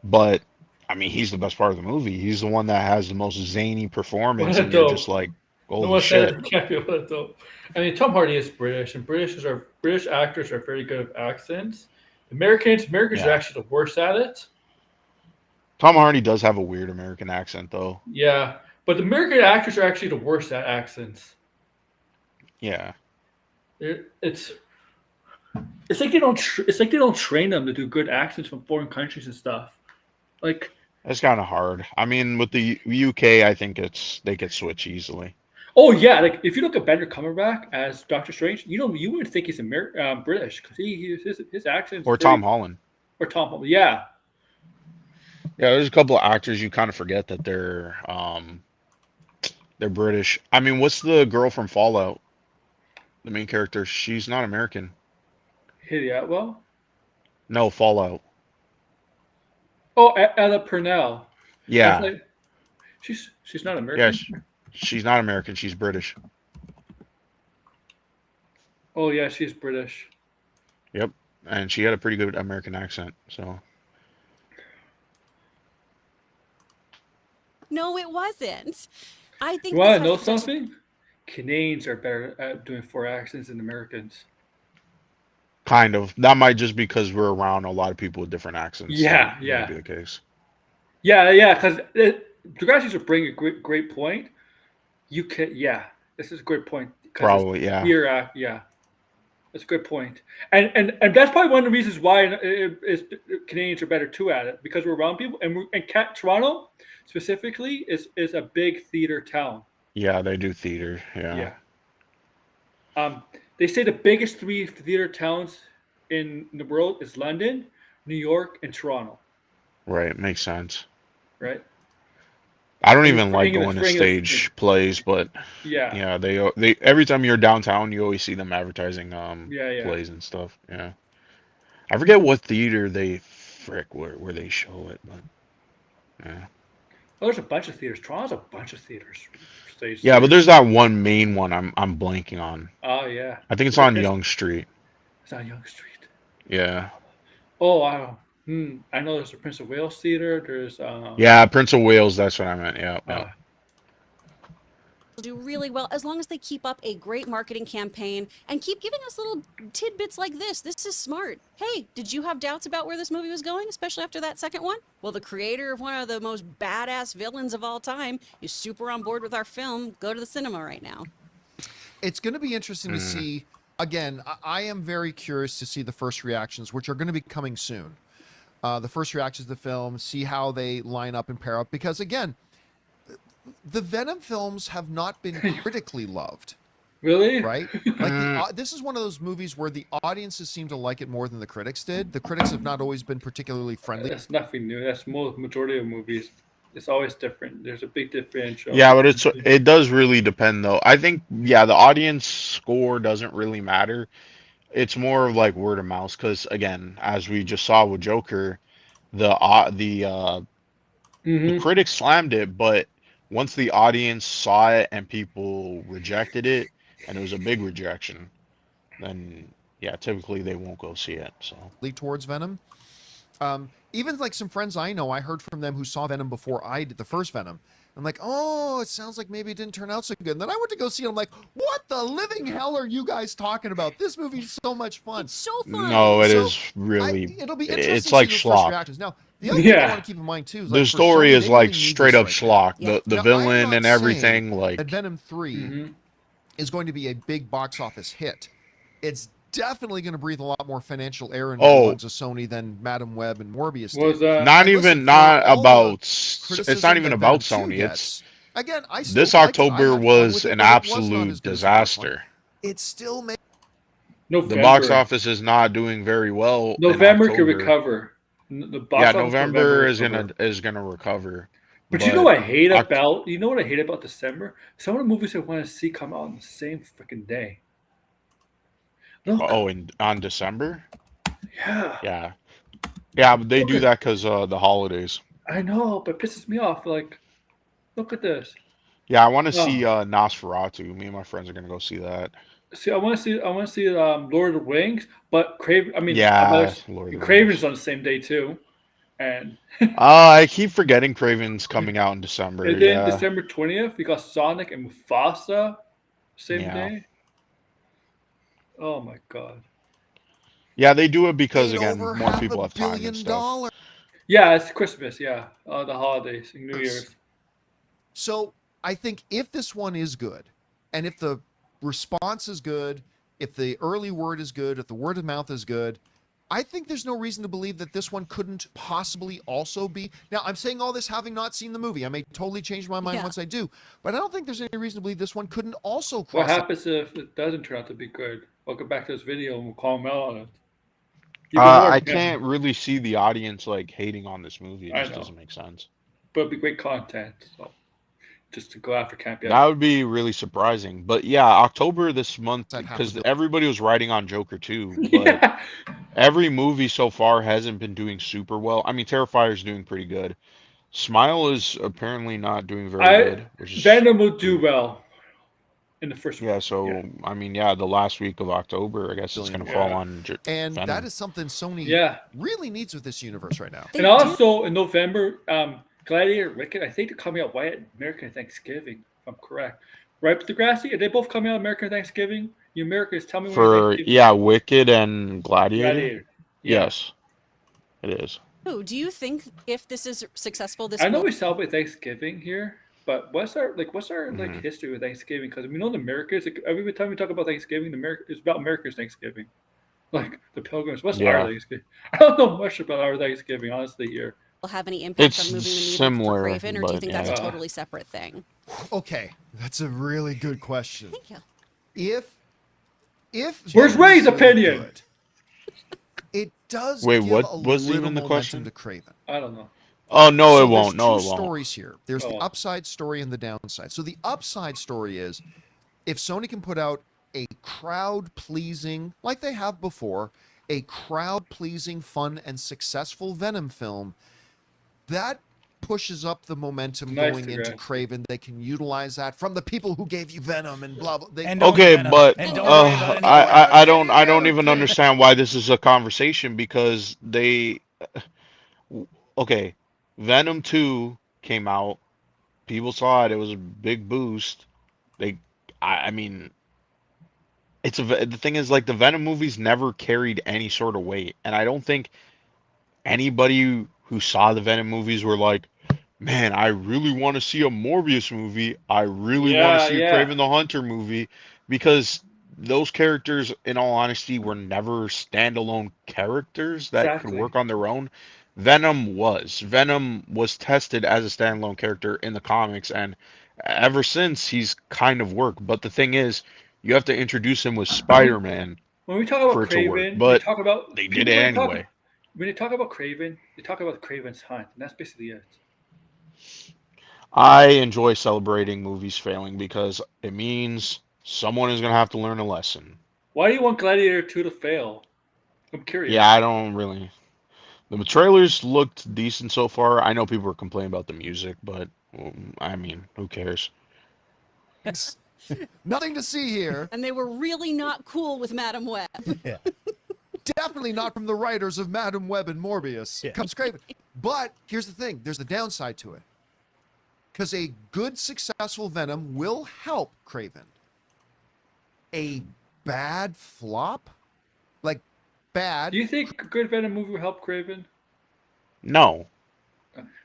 [SPEAKER 5] but I mean he's the best part of the movie. He's the one that has the most zany performance, and you're just
[SPEAKER 1] though.
[SPEAKER 5] like,
[SPEAKER 1] No
[SPEAKER 5] holy
[SPEAKER 1] one said
[SPEAKER 5] shit.
[SPEAKER 1] it can't be able to though. I mean, Tom Hardy is British, and British actors are very good at accents. Americans are
[SPEAKER 5] Yeah.
[SPEAKER 1] actually the worst at it.
[SPEAKER 5] Tom Hardy does have a weird American accent, though.
[SPEAKER 1] Yeah, but the American actors are actually the worst at accents.
[SPEAKER 5] Yeah,
[SPEAKER 1] It's it's like they don't train them to do good accents from foreign countries and stuff. Like,
[SPEAKER 5] it's kind of hard. I mean, with the UK, I think they could switch easily.
[SPEAKER 1] oh yeah, like if you look at Benedict Cumberbatch as Doctor Strange, you wouldn't think he's British because his accent's
[SPEAKER 5] Or
[SPEAKER 1] very
[SPEAKER 5] Tom Holland.
[SPEAKER 1] or Tom Holland. Yeah,
[SPEAKER 5] Yeah, there's a couple of actors you kind of forget that they're British. I mean, what's the girl from Fallout? The main character, she's not American.
[SPEAKER 1] Haley Atwell.
[SPEAKER 5] No, Fallout.
[SPEAKER 1] Oh, Ella Purnell. That's
[SPEAKER 5] Yeah,
[SPEAKER 1] like she's not
[SPEAKER 5] yeah,
[SPEAKER 1] American.
[SPEAKER 5] she's not American. She's British.
[SPEAKER 1] Oh yeah, she's British.
[SPEAKER 5] Yep, and she had a pretty good American accent. So
[SPEAKER 3] No, it wasn't. I
[SPEAKER 1] You
[SPEAKER 3] think this
[SPEAKER 1] want to
[SPEAKER 3] has
[SPEAKER 1] know
[SPEAKER 3] the potential.
[SPEAKER 1] something? Canadians are better at doing four accents than Americans.
[SPEAKER 5] kind of. That might just because we're around a lot of people with different accents. That
[SPEAKER 1] Yeah,
[SPEAKER 5] might be
[SPEAKER 1] yeah,
[SPEAKER 5] the case.
[SPEAKER 1] yeah. Because you guys are bringing a great point. You can, yeah, this is a great point because it's
[SPEAKER 5] Probably, yeah.
[SPEAKER 1] weird. Yeah, that's a good point. And that's probably one of the reasons why Canadians are better too at it because we're around people Toronto specifically is a big theater town.
[SPEAKER 5] Yeah, they do theater. Yeah.
[SPEAKER 1] Yeah. They say the biggest three theater towns in the world is London, New York, and Toronto.
[SPEAKER 5] Right, makes sense.
[SPEAKER 1] Right?
[SPEAKER 5] I don't
[SPEAKER 1] And
[SPEAKER 5] even like
[SPEAKER 1] English,
[SPEAKER 5] going to
[SPEAKER 1] for English,
[SPEAKER 5] stage plays, but
[SPEAKER 1] yeah,
[SPEAKER 5] yeah, they every time you're downtown, you always see them advertising
[SPEAKER 1] yeah.
[SPEAKER 5] plays and stuff. Yeah. I forget what theater they where they show it, but yeah.
[SPEAKER 1] Oh, there's a bunch of theaters. Toronto's a bunch of theaters. Stage
[SPEAKER 5] Yeah, but
[SPEAKER 1] theaters.
[SPEAKER 5] there's that one main one I'm blanking on.
[SPEAKER 1] Oh yeah.
[SPEAKER 5] I think it's
[SPEAKER 1] Is it
[SPEAKER 5] on
[SPEAKER 1] Prince?
[SPEAKER 5] Yonge Street.
[SPEAKER 1] It's on Yonge Street.
[SPEAKER 5] Yeah.
[SPEAKER 1] Oh, I know there's a Prince of Wales theater. There's
[SPEAKER 5] Yeah, Prince of Wales, that's what I meant. Yeah, yeah.
[SPEAKER 1] uh,
[SPEAKER 3] do really well as long as they keep up a great marketing campaign and keep giving us little tidbits like this. This is smart. Hey, did you have doubts about where this movie was going, especially after that second one? Well, the creator of one of the most badass villains of all time is super on board with our film. Go to the cinema right now.
[SPEAKER 2] It's going to be interesting to see. Again, I am very curious to see the first reactions, which are going to be coming soon. The first reactions to the film, see how they line up and pair up. Because again, the Venom films have not been critically loved,
[SPEAKER 1] really?
[SPEAKER 2] right? Like this is one of those movies where the audiences seem to like it more than the critics did. The critics have not always been particularly friendly.
[SPEAKER 1] That's nothing new. That's majority of movies. It's always different. There's a big differential.
[SPEAKER 5] Yeah, but it does really depend though. I think the audience score doesn't really matter. It's more of like word of mouth because again, as we just saw with Joker, the
[SPEAKER 1] hmm
[SPEAKER 5] critics slammed it, but once the audience saw it and people rejected it, and it was a big rejection, then yeah, typically they won't go see it. So
[SPEAKER 2] Towards Venom. Even like some friends I know, I heard from them who saw Venom before I did the first Venom. I'm like, oh, it sounds like maybe it didn't turn out so good. And then I went to go see it. I'm like, what the living hell are you guys talking about? This movie's so much fun.
[SPEAKER 3] It's so fun.
[SPEAKER 5] no, it
[SPEAKER 2] So,
[SPEAKER 5] is really.
[SPEAKER 2] It'll be interesting
[SPEAKER 5] It's
[SPEAKER 2] to see
[SPEAKER 5] like
[SPEAKER 2] those first
[SPEAKER 5] schlock.
[SPEAKER 2] reactions. Now, the other thing I
[SPEAKER 1] Yeah.
[SPEAKER 2] want to keep in mind too is
[SPEAKER 5] The
[SPEAKER 2] like, for
[SPEAKER 5] story
[SPEAKER 2] Sony,
[SPEAKER 5] is
[SPEAKER 2] they
[SPEAKER 5] like
[SPEAKER 2] really need
[SPEAKER 5] straight
[SPEAKER 2] this
[SPEAKER 5] up
[SPEAKER 2] right now.
[SPEAKER 5] schlock.
[SPEAKER 3] Yeah.
[SPEAKER 5] The
[SPEAKER 2] Now, I'm
[SPEAKER 5] villain
[SPEAKER 2] not
[SPEAKER 5] and
[SPEAKER 2] saying
[SPEAKER 5] everything, like
[SPEAKER 2] that Venom 3
[SPEAKER 1] hmm
[SPEAKER 2] is going to be a big box office hit. It's definitely going to breathe a lot more financial air into
[SPEAKER 5] Oh.
[SPEAKER 2] the lungs of Sony than Madam Web and Morbius
[SPEAKER 1] What was
[SPEAKER 2] did.
[SPEAKER 1] that?
[SPEAKER 5] not
[SPEAKER 2] And
[SPEAKER 5] even
[SPEAKER 2] listen, for
[SPEAKER 5] not
[SPEAKER 2] all the
[SPEAKER 5] about. It's
[SPEAKER 2] criticism
[SPEAKER 5] not even
[SPEAKER 2] that
[SPEAKER 5] about
[SPEAKER 2] Venom 2
[SPEAKER 5] Sony. It's
[SPEAKER 2] gets, again, I still
[SPEAKER 5] this
[SPEAKER 2] liked it. I
[SPEAKER 5] October
[SPEAKER 2] had fun
[SPEAKER 5] was
[SPEAKER 2] with it,
[SPEAKER 5] an
[SPEAKER 2] but it was not as
[SPEAKER 5] absolute
[SPEAKER 2] good as the first one.
[SPEAKER 5] disaster.
[SPEAKER 2] It still made
[SPEAKER 5] The box
[SPEAKER 1] November.
[SPEAKER 5] office is not doing very well in
[SPEAKER 1] November could
[SPEAKER 5] October.
[SPEAKER 1] recover. The box
[SPEAKER 5] Yeah,
[SPEAKER 1] office
[SPEAKER 5] November is
[SPEAKER 1] recover.
[SPEAKER 5] gonna recover.
[SPEAKER 1] But you know what I hate
[SPEAKER 5] Oct-
[SPEAKER 1] about December? Some of the movies I want to see come out on the same freaking day. Look,
[SPEAKER 5] oh, and on December,
[SPEAKER 1] yeah,
[SPEAKER 5] yeah, but they
[SPEAKER 1] look
[SPEAKER 5] do
[SPEAKER 1] at,
[SPEAKER 5] that because the holidays.
[SPEAKER 1] I know, but it pisses me off. Like, look at this.
[SPEAKER 5] Yeah, I want to see
[SPEAKER 1] Oh,
[SPEAKER 5] Nosferatu. Me and my friends are gonna go see that.
[SPEAKER 1] see, I want to see Lord of the Rings, but Craven. I mean,
[SPEAKER 5] Yeah, Lord of the
[SPEAKER 1] Craven's
[SPEAKER 5] Rings.
[SPEAKER 1] on the same day too, and
[SPEAKER 5] I keep forgetting Craven's coming out in December.
[SPEAKER 1] and then
[SPEAKER 5] Yeah,
[SPEAKER 1] December 20th we got Sonic and Mufasa, same
[SPEAKER 5] yeah,
[SPEAKER 1] day. Oh my god.
[SPEAKER 5] yeah. They do it because again,
[SPEAKER 2] over
[SPEAKER 5] more
[SPEAKER 2] half
[SPEAKER 5] people
[SPEAKER 2] a
[SPEAKER 5] have time and
[SPEAKER 2] billion
[SPEAKER 5] stuff.
[SPEAKER 2] dollars.
[SPEAKER 1] Yeah, it's Christmas. Yeah, the holidays, New Year's.
[SPEAKER 2] So I think if this one is good, and if the response is good, if the early word is good, if the word of mouth is good, I think there's no reason to believe that this one couldn't possibly also be. Now, I'm saying all this having not seen the movie. I may totally change my mind
[SPEAKER 3] Yeah.
[SPEAKER 2] once I do, but I don't think there's any reason to believe this one couldn't also
[SPEAKER 1] What
[SPEAKER 2] cross.
[SPEAKER 1] happens if it doesn't turn out to be good? Welcome back to this video, and we'll call him out on it. Even more,
[SPEAKER 5] I
[SPEAKER 1] yeah,
[SPEAKER 5] can't really see the audience like hating on this movie. It
[SPEAKER 1] I
[SPEAKER 5] just
[SPEAKER 1] know,
[SPEAKER 5] doesn't make sense.
[SPEAKER 1] but it'd be great content. So just to go after Campea.
[SPEAKER 5] That would be really surprising. But yeah, October this month,
[SPEAKER 2] That half a
[SPEAKER 5] because
[SPEAKER 2] billion.
[SPEAKER 5] everybody was writing on Joker too, but
[SPEAKER 1] Yeah,
[SPEAKER 5] every movie so far hasn't been doing super well. I mean, Terrifier's doing pretty good. Smile is apparently not doing very good, which is
[SPEAKER 1] Venom will do well in the first
[SPEAKER 5] yeah.
[SPEAKER 1] week.
[SPEAKER 5] So
[SPEAKER 1] Yeah,
[SPEAKER 5] I mean, yeah, the last week of October, I guess it's
[SPEAKER 2] Billion.
[SPEAKER 5] gonna fall
[SPEAKER 1] yeah,
[SPEAKER 5] on
[SPEAKER 2] And that
[SPEAKER 5] Venom.
[SPEAKER 2] is something Sony
[SPEAKER 1] yeah.
[SPEAKER 2] really needs with this universe right now.
[SPEAKER 3] They
[SPEAKER 1] And
[SPEAKER 3] do.
[SPEAKER 1] also in November, Gladiator, Wicked. I think they're coming out right at American Thanksgiving, if I'm correct. Right, Degrassi? Are they both coming out American Thanksgiving? You Americans, tell me when your
[SPEAKER 5] For
[SPEAKER 1] Thanksgiving
[SPEAKER 5] yeah, Wicked and Gladiator.
[SPEAKER 1] Gladiator. Yeah,
[SPEAKER 5] Yes, it is.
[SPEAKER 3] Ooh, do you think if this is successful, this
[SPEAKER 1] I know
[SPEAKER 3] will
[SPEAKER 1] we celebrate Thanksgiving here, but what's our
[SPEAKER 5] Hmm.
[SPEAKER 1] history with Thanksgiving? Because we know the Americas. Like, every time we talk about Thanksgiving, it's about America's Thanksgiving. Like the Pilgrims. What's our
[SPEAKER 5] Yeah,
[SPEAKER 1] Thanksgiving? I don't know much about our Thanksgiving, honestly. Here,
[SPEAKER 3] have any impact on
[SPEAKER 5] it's
[SPEAKER 3] moving the needle for
[SPEAKER 5] similar,
[SPEAKER 3] Craven, or do you
[SPEAKER 5] but
[SPEAKER 3] think that's a
[SPEAKER 5] yeah.
[SPEAKER 3] totally separate thing?
[SPEAKER 2] Okay, that's a really good question.
[SPEAKER 3] Thank you.
[SPEAKER 2] If
[SPEAKER 1] where's
[SPEAKER 2] Venom is
[SPEAKER 1] Ray's
[SPEAKER 2] really
[SPEAKER 1] opinion?
[SPEAKER 2] good, it does
[SPEAKER 5] Wait,
[SPEAKER 2] give
[SPEAKER 5] what
[SPEAKER 2] a
[SPEAKER 5] was
[SPEAKER 2] little
[SPEAKER 5] even the
[SPEAKER 2] momentum
[SPEAKER 5] question?
[SPEAKER 2] to Craven.
[SPEAKER 1] I don't know.
[SPEAKER 5] Oh no,
[SPEAKER 2] So
[SPEAKER 5] it won't.
[SPEAKER 2] there's
[SPEAKER 5] No,
[SPEAKER 2] two
[SPEAKER 5] it won't.
[SPEAKER 2] stories here. There's the
[SPEAKER 1] Oh,
[SPEAKER 2] upside story and the downside. So the upside story is if Sony can put out a crowd pleasing, like they have before, a crowd pleasing, fun, and successful Venom film, that pushes up the momentum
[SPEAKER 1] Nice
[SPEAKER 2] going into
[SPEAKER 1] digression.
[SPEAKER 2] Craven. They can utilize that from the people who gave you Venom and blah blah. They,
[SPEAKER 4] And don't
[SPEAKER 5] Okay,
[SPEAKER 4] eat Venom.
[SPEAKER 5] but
[SPEAKER 4] And don't worry about any
[SPEAKER 5] I don't
[SPEAKER 2] Venom,
[SPEAKER 5] even
[SPEAKER 2] Craven.
[SPEAKER 5] understand why this is a conversation because okay, Venom 2 came out. People saw it. It was a big boost. They, I mean, the thing is like the Venom movies never carried any sort of weight, and I don't think anybody who saw the Venom movies were like, man, I really want to see a Morbius movie. I really want to
[SPEAKER 1] Yeah,
[SPEAKER 5] see a
[SPEAKER 1] yeah.
[SPEAKER 5] Kraven the Hunter movie because those characters, in all honesty, were never standalone characters that could
[SPEAKER 1] Exactly.
[SPEAKER 5] work on their own. Venom was. Venom was tested as a standalone character in the comics, and ever since he's kind of worked. But the thing is, you have to introduce him with
[SPEAKER 1] When we
[SPEAKER 5] Spider-Man
[SPEAKER 1] when we talk about
[SPEAKER 5] for it to work.
[SPEAKER 1] Craven, they
[SPEAKER 5] But
[SPEAKER 1] talk about
[SPEAKER 5] they did
[SPEAKER 1] people
[SPEAKER 5] it anyway.
[SPEAKER 1] when they talk about Craven, they talk about Craven's Hunt, and that's basically it.
[SPEAKER 5] I enjoy celebrating movies failing because it means someone is going to have to learn a lesson.
[SPEAKER 1] Why do you want Gladiator 2 to fail? I'm curious.
[SPEAKER 5] Yeah, I don't really. The trailers looked decent so far. I know people are complaining about the music, but I mean, who cares?
[SPEAKER 2] Nothing to see here.
[SPEAKER 3] And they were really not cool with Madam Web.
[SPEAKER 4] Yeah.
[SPEAKER 2] Definitely not from the writers of Madam Web and Morbius.
[SPEAKER 4] Yeah.
[SPEAKER 2] Comes Craven. But here's the thing. There's the downside to it. Because a good, successful Venom will help Craven. A bad flop? Like, bad.
[SPEAKER 1] Do you think a good Venom movie will help Craven?
[SPEAKER 5] No,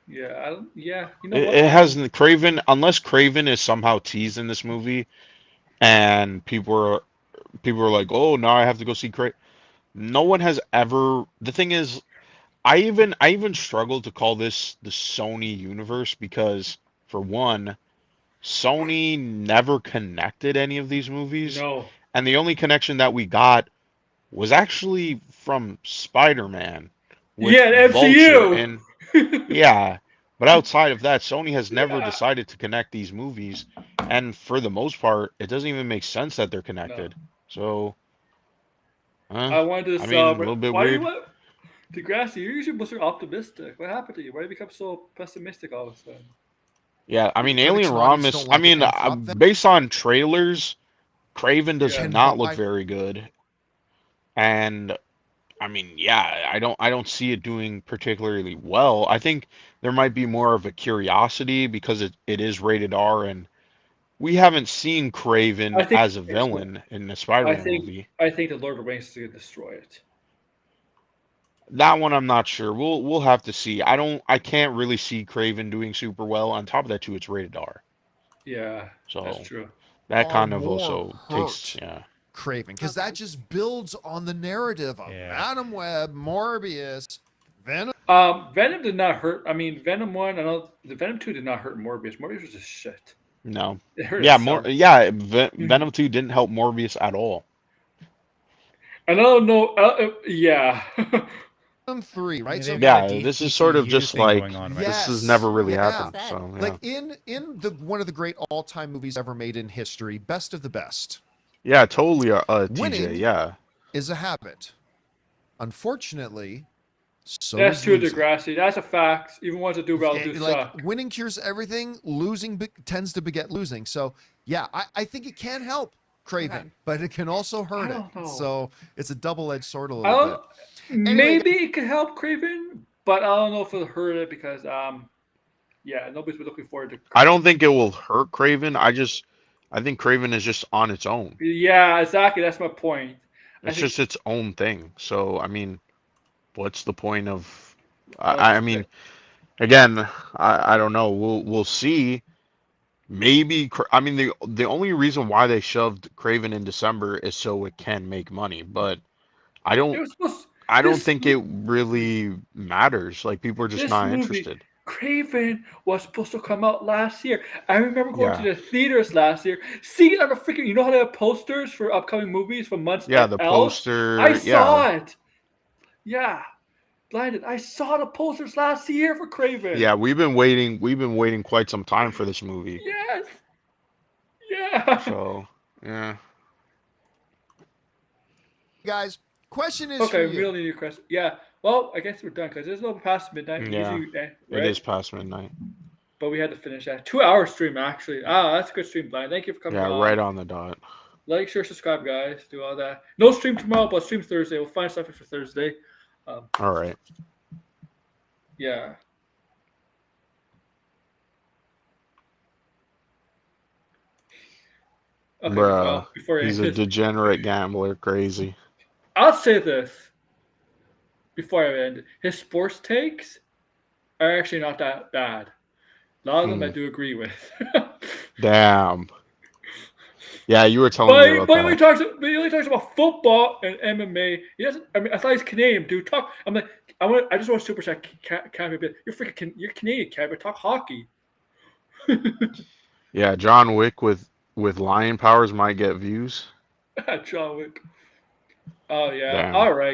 [SPEAKER 1] Yeah, yeah. You know
[SPEAKER 5] it,
[SPEAKER 1] what?
[SPEAKER 5] it hasn't. Craven, unless Craven is somehow teased in this movie, and people are like, oh, now I have to go see Craven. No one has ever. The thing is, I even struggle to call this the Sony universe because, for one, Sony never connected any of these movies,
[SPEAKER 1] No.
[SPEAKER 5] and the only connection that we got was actually from Spider-Man with
[SPEAKER 1] Yeah, the
[SPEAKER 5] Vulture,
[SPEAKER 1] MCU.
[SPEAKER 5] and yeah, but outside of that, Sony has never
[SPEAKER 1] Yeah.
[SPEAKER 5] decided to connect these movies, and for the most part, it doesn't even make sense that they're
[SPEAKER 1] No.
[SPEAKER 5] connected. So,
[SPEAKER 1] I wanted to
[SPEAKER 5] I mean, a
[SPEAKER 1] celebrate.
[SPEAKER 5] little bit
[SPEAKER 1] Why do you
[SPEAKER 5] weird.
[SPEAKER 1] want Degrassi? You're usually supposed to be optimistic. What happened to you? Why do you become so pessimistic all of a sudden?
[SPEAKER 5] Yeah, I mean,
[SPEAKER 2] Critics
[SPEAKER 5] Alien
[SPEAKER 2] and audience
[SPEAKER 5] Romus.
[SPEAKER 2] don't
[SPEAKER 5] I
[SPEAKER 2] like it
[SPEAKER 5] mean,
[SPEAKER 2] and flop Venom
[SPEAKER 5] based on trailers, Craven does
[SPEAKER 1] Yeah.
[SPEAKER 2] can
[SPEAKER 5] not look
[SPEAKER 2] buy.
[SPEAKER 5] very good, and I mean, yeah, I don't see it doing particularly well. I think there might be more of a curiosity because it is rated R, and we haven't seen
[SPEAKER 1] I
[SPEAKER 5] Craven
[SPEAKER 1] think
[SPEAKER 5] as a
[SPEAKER 1] it's.
[SPEAKER 5] villain in a
[SPEAKER 1] I
[SPEAKER 5] Spider-Man
[SPEAKER 1] think.
[SPEAKER 5] movie.
[SPEAKER 1] I think the Lord of the Rings is gonna destroy it.
[SPEAKER 5] That one I'm not sure. We'll have to see. I can't really see Craven doing super well. On top of that too, it's rated R.
[SPEAKER 1] Yeah, that's
[SPEAKER 5] So
[SPEAKER 1] true.
[SPEAKER 5] that
[SPEAKER 2] Far
[SPEAKER 5] kind of
[SPEAKER 2] more
[SPEAKER 5] also takes,
[SPEAKER 2] hurt
[SPEAKER 5] yeah.
[SPEAKER 2] Craven. Because
[SPEAKER 3] Okay.
[SPEAKER 2] that just builds on the narrative of
[SPEAKER 4] Yeah.
[SPEAKER 2] Madam Web, Morbius, Venom.
[SPEAKER 1] Venom did not hurt. I mean, Venom 1. I know the Venom 2 did not hurt Morbius. Morbius was just shit.
[SPEAKER 5] No.
[SPEAKER 1] It hurt
[SPEAKER 5] Yeah, more
[SPEAKER 1] itself.
[SPEAKER 5] yeah, Venom 2 didn't help Morbius at all.
[SPEAKER 1] And I don't know. Yeah.
[SPEAKER 2] Venom 3,
[SPEAKER 4] I
[SPEAKER 2] right?
[SPEAKER 4] mean,
[SPEAKER 2] So
[SPEAKER 4] they've got a
[SPEAKER 5] Yeah, this is sort of
[SPEAKER 4] DCU
[SPEAKER 5] just
[SPEAKER 4] thing
[SPEAKER 5] like
[SPEAKER 4] going on right
[SPEAKER 5] this
[SPEAKER 4] now.
[SPEAKER 5] has never really
[SPEAKER 2] Yeah.
[SPEAKER 5] happened.
[SPEAKER 3] That.
[SPEAKER 5] So yeah.
[SPEAKER 2] like in the one of the great all-time movies ever made in history, Best of the Best,
[SPEAKER 5] Yeah, totally TJ,
[SPEAKER 2] winning
[SPEAKER 5] yeah.
[SPEAKER 2] is a habit. Unfortunately, so
[SPEAKER 1] That's
[SPEAKER 2] is
[SPEAKER 1] true,
[SPEAKER 2] losing.
[SPEAKER 1] Degrassi. That's a fact. Even ones that do well do
[SPEAKER 2] Like
[SPEAKER 1] suck.
[SPEAKER 2] winning cures everything, losing tends to beget losing. So yeah, I think it can help Craven,
[SPEAKER 3] Okay.
[SPEAKER 2] but it can also hurt it.
[SPEAKER 1] don't know.
[SPEAKER 2] So it's a double-edged sword a
[SPEAKER 1] I
[SPEAKER 2] little bit.
[SPEAKER 1] don't. Maybe it could help Craven, but I don't know if it'll hurt it because yeah, nobody's been looking forward to.
[SPEAKER 5] I don't think it will hurt Craven. I think Craven is just on its own.
[SPEAKER 1] Yeah, exactly. That's my point.
[SPEAKER 5] It's
[SPEAKER 1] think-
[SPEAKER 5] just its own thing. So I mean, what's the point of
[SPEAKER 1] Oh,
[SPEAKER 5] I mean, again, I don't know. We'll see. Maybe I mean the only reason why they shoved Craven in December is so it can make money, but I
[SPEAKER 1] It
[SPEAKER 5] don't
[SPEAKER 1] was supposed.
[SPEAKER 5] I don't
[SPEAKER 1] this
[SPEAKER 5] think it really matters. Like people are just
[SPEAKER 1] This
[SPEAKER 5] not
[SPEAKER 1] movie,
[SPEAKER 5] interested.
[SPEAKER 1] Craven, was supposed to come out last year. I remember going to
[SPEAKER 5] Yeah.
[SPEAKER 1] the theaters last year, seeing it on the freaking. You know how they have posters for upcoming movies for months
[SPEAKER 5] Yeah, the
[SPEAKER 1] else?
[SPEAKER 5] poster.
[SPEAKER 1] I
[SPEAKER 5] Yeah.
[SPEAKER 1] saw it. Yeah, blinded. I saw the posters last year for Craven.
[SPEAKER 5] Yeah, we've been waiting quite some time for this movie.
[SPEAKER 1] Yes. Yeah.
[SPEAKER 5] So, yeah.
[SPEAKER 2] Guys, question is
[SPEAKER 1] Okay,
[SPEAKER 2] for you.
[SPEAKER 1] really new question. Yeah. Well, I guess we're done because it's a little past midnight.
[SPEAKER 5] Yeah,
[SPEAKER 1] Usually,
[SPEAKER 5] it
[SPEAKER 1] right?
[SPEAKER 5] is past midnight.
[SPEAKER 1] But we had to finish that 2 hour stream actually. That's a good stream, Blind. Thank you for coming
[SPEAKER 5] Yeah,
[SPEAKER 1] on.
[SPEAKER 5] right on the dot.
[SPEAKER 1] Like, share, subscribe, guys. Do all that. No stream tomorrow, but stream Thursday. We'll find stuff for Thursday.
[SPEAKER 5] All right.
[SPEAKER 1] Yeah. Okay,
[SPEAKER 5] Bruh,
[SPEAKER 1] before I
[SPEAKER 5] he's
[SPEAKER 1] end
[SPEAKER 5] a
[SPEAKER 1] this,
[SPEAKER 5] degenerate gambler. Crazy.
[SPEAKER 1] I'll say this before I end. His sports takes are actually not that bad. A lot of them I do agree with.
[SPEAKER 5] Damn. Yeah, you were telling me about
[SPEAKER 1] But
[SPEAKER 5] that.
[SPEAKER 1] he only talks about football and MMA. He doesn't. I mean, I thought he's Canadian, dude. I'm like, I just want to super chat Campea. You're Canadian, Campea. Talk hockey.
[SPEAKER 5] Yeah, John Wick with lion powers might get views.
[SPEAKER 1] John Wick. Oh yeah.
[SPEAKER 5] Damn.
[SPEAKER 1] All right.